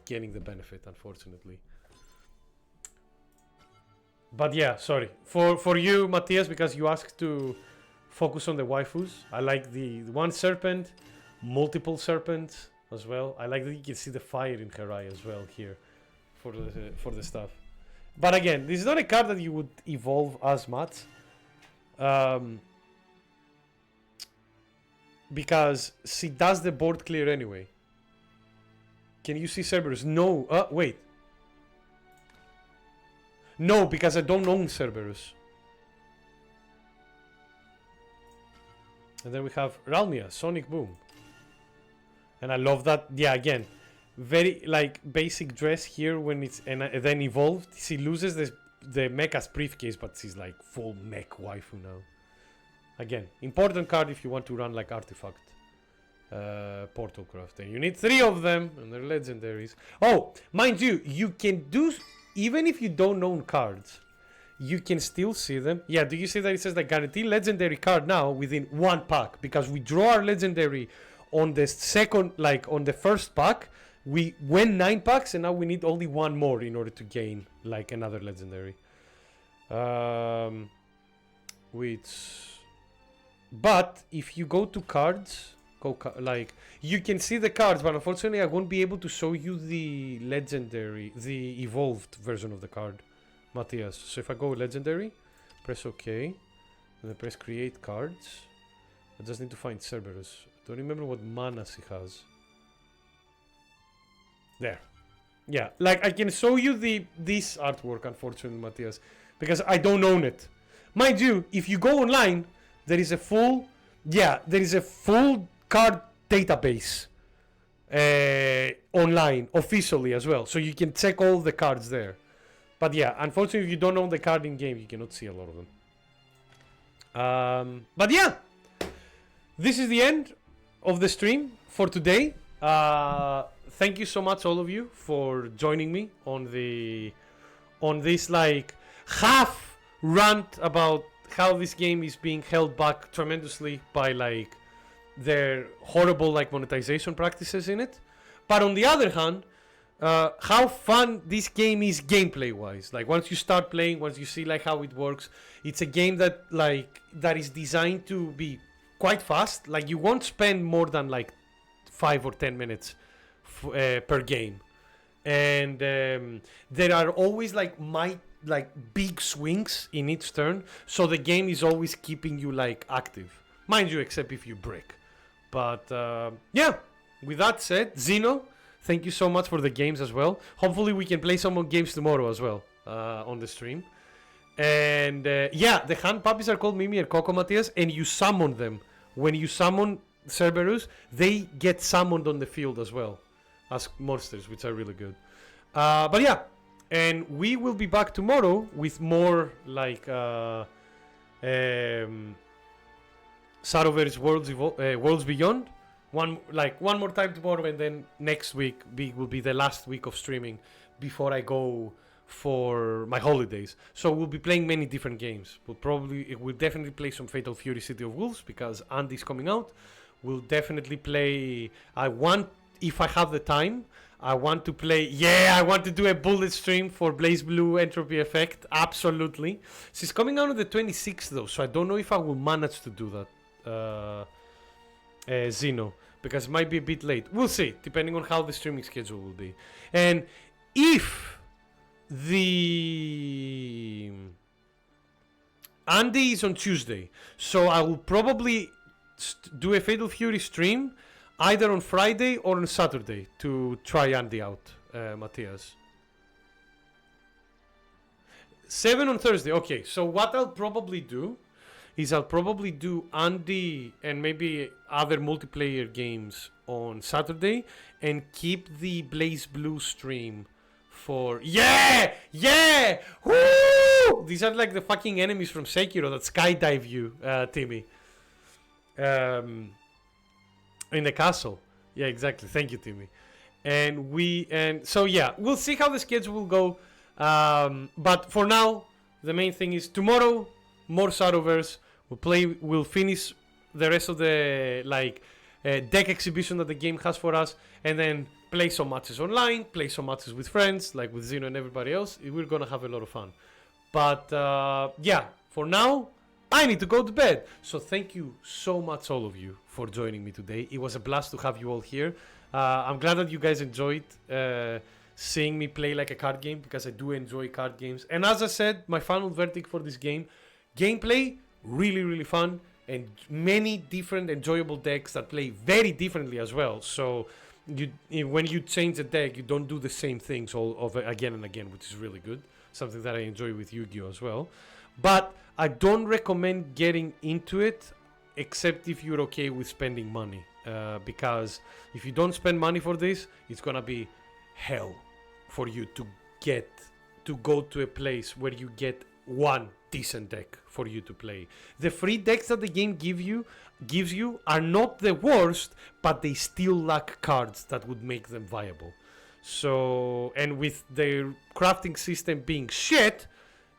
getting the benefit, unfortunately. But yeah, sorry for you, Matthias, because you asked to focus on the waifus. I like the one serpent, multiple serpents as well. I like that you can see the fire in her eye as well here for the stuff. But again, this is not a card that you would evolve as much, because she does the board clear anyway. Can you see Cerberus? No. Wait. No, because I don't own Cerberus. And then we have Ralmia, Sonic Boom. And I love that. Yeah, again, very like basic dress here when it's and then evolved. She loses the mecha's briefcase, but she's like full mech waifu now. Again, important card if you want to run like artifact portal craft. And you need 3 of them, and they're legendaries. Oh, mind you, you can do even if you don't own cards. You can still see them. Yeah, do you see that it says like guarantee legendary card now within 1 pack? Because we draw our legendary on the second, like on the first pack. We went 9 packs and now we need only 1 more in order to gain like another legendary. But if you go to cards, like you can see the cards, but unfortunately I won't be able to show you the legendary, the evolved version of the card. Matthias. So if I go legendary, press OK, and then press create cards. I just need to find Cerberus. I don't remember what mana she has. There. Yeah, like I can show you this artwork, unfortunately, Matthias, because I don't own it. Mind you, if you go online, there is a full card database online officially as well, so you can check all the cards there. But yeah, unfortunately, if you don't own the card in game, you cannot see a lot of them. But yeah, this is the end of the stream for today. Thank you so much, all of you, for joining me on this like half rant about how this game is being held back tremendously by like their horrible like monetization practices in it. But on the other hand, how fun this game is gameplay wise. Like once you start playing, once you see like how it works, it's a game that is designed to be quite fast. Like you won't spend more than like 5 or 10 minutes per game, and there are always like big swings in each turn, so the game is always keeping you like active, mind you, except if you break. But yeah, with that said, Zeno, thank you so much for the games as well. Hopefully we can play some more games tomorrow as well on the stream. And yeah, the hand puppies are called Mimi and Coco, Matthias, and you summon them. When you summon Cerberus, they get summoned on the field as well as monsters, which are really good. But yeah, and we will be back tomorrow with more like Shadowverse Worlds Beyond. One more time tomorrow, and then next week will be the last week of streaming before I go for my holidays. So we'll be playing many different games. We'll definitely play some Fatal Fury City of Wolves because Andy's coming out. We'll definitely play. If I have the time, I want to play. Yeah, I want to do a bullet stream for Blaze Blue Entropy Effect. Absolutely. She's coming out on the 26th though, so I don't know if I will manage to do that. Xeno, because it might be a bit late. We'll see, depending on how the streaming schedule will be. And if the Andy is on Tuesday, so I will probably do a Fatal Fury stream either on Friday or on Saturday to try Andy out, Matthias. 7 on Thursday. Okay, so what I'll probably do is I'll probably do Andy and maybe other multiplayer games on Saturday and keep the Blaze Blue stream for... Yeah! Woo! These are like the fucking enemies from Sekiro that skydive you, Timmy. In the castle. Yeah, exactly. Thank you, Timmy. So yeah, we'll see how the schedule will go. But for now, the main thing is tomorrow, more Shadowverse. We'll finish the rest of the deck exhibition that the game has for us, and then play some matches online, play some matches with friends, like with Xeno and everybody else. We're gonna have a lot of fun. But yeah, for now, I need to go to bed. So thank you so much, all of you, for joining me today. It was a blast to have you all here. I'm glad that you guys enjoyed seeing me play like a card game, because I do enjoy card games. And as I said, my final verdict for this game, gameplay, really, really fun, and many different enjoyable decks that play very differently as well. So when you change a deck, you don't do the same things all over again and again, which is really good. Something that I enjoy with Yu-Gi-Oh as well. But I don't recommend getting into it except if you're okay with spending money. Because if you don't spend money for this, it's gonna be hell for you to go to a place where you get one decent deck for you to play. The free decks that the game gives you are not the worst, but they still lack cards that would make them viable. So, and with the crafting system being shit,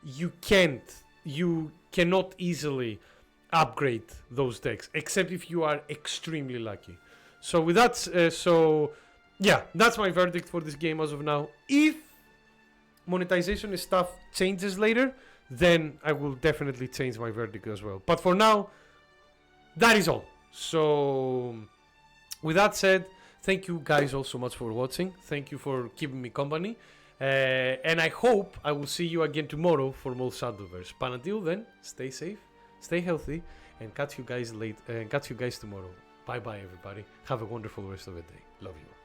you cannot easily upgrade those decks, except if you are extremely lucky. So with that, yeah, that's my verdict for this game as of now. If monetization and stuff changes later, then I will definitely change my verdict as well. But for now, that is all. So with that said, thank you guys all so much for watching. Thank you for keeping me company. And I hope I will see you again tomorrow for more Shadowverse. But until then, stay safe, stay healthy, and catch you guys tomorrow. Bye bye, everybody. Have a wonderful rest of the day. Love you.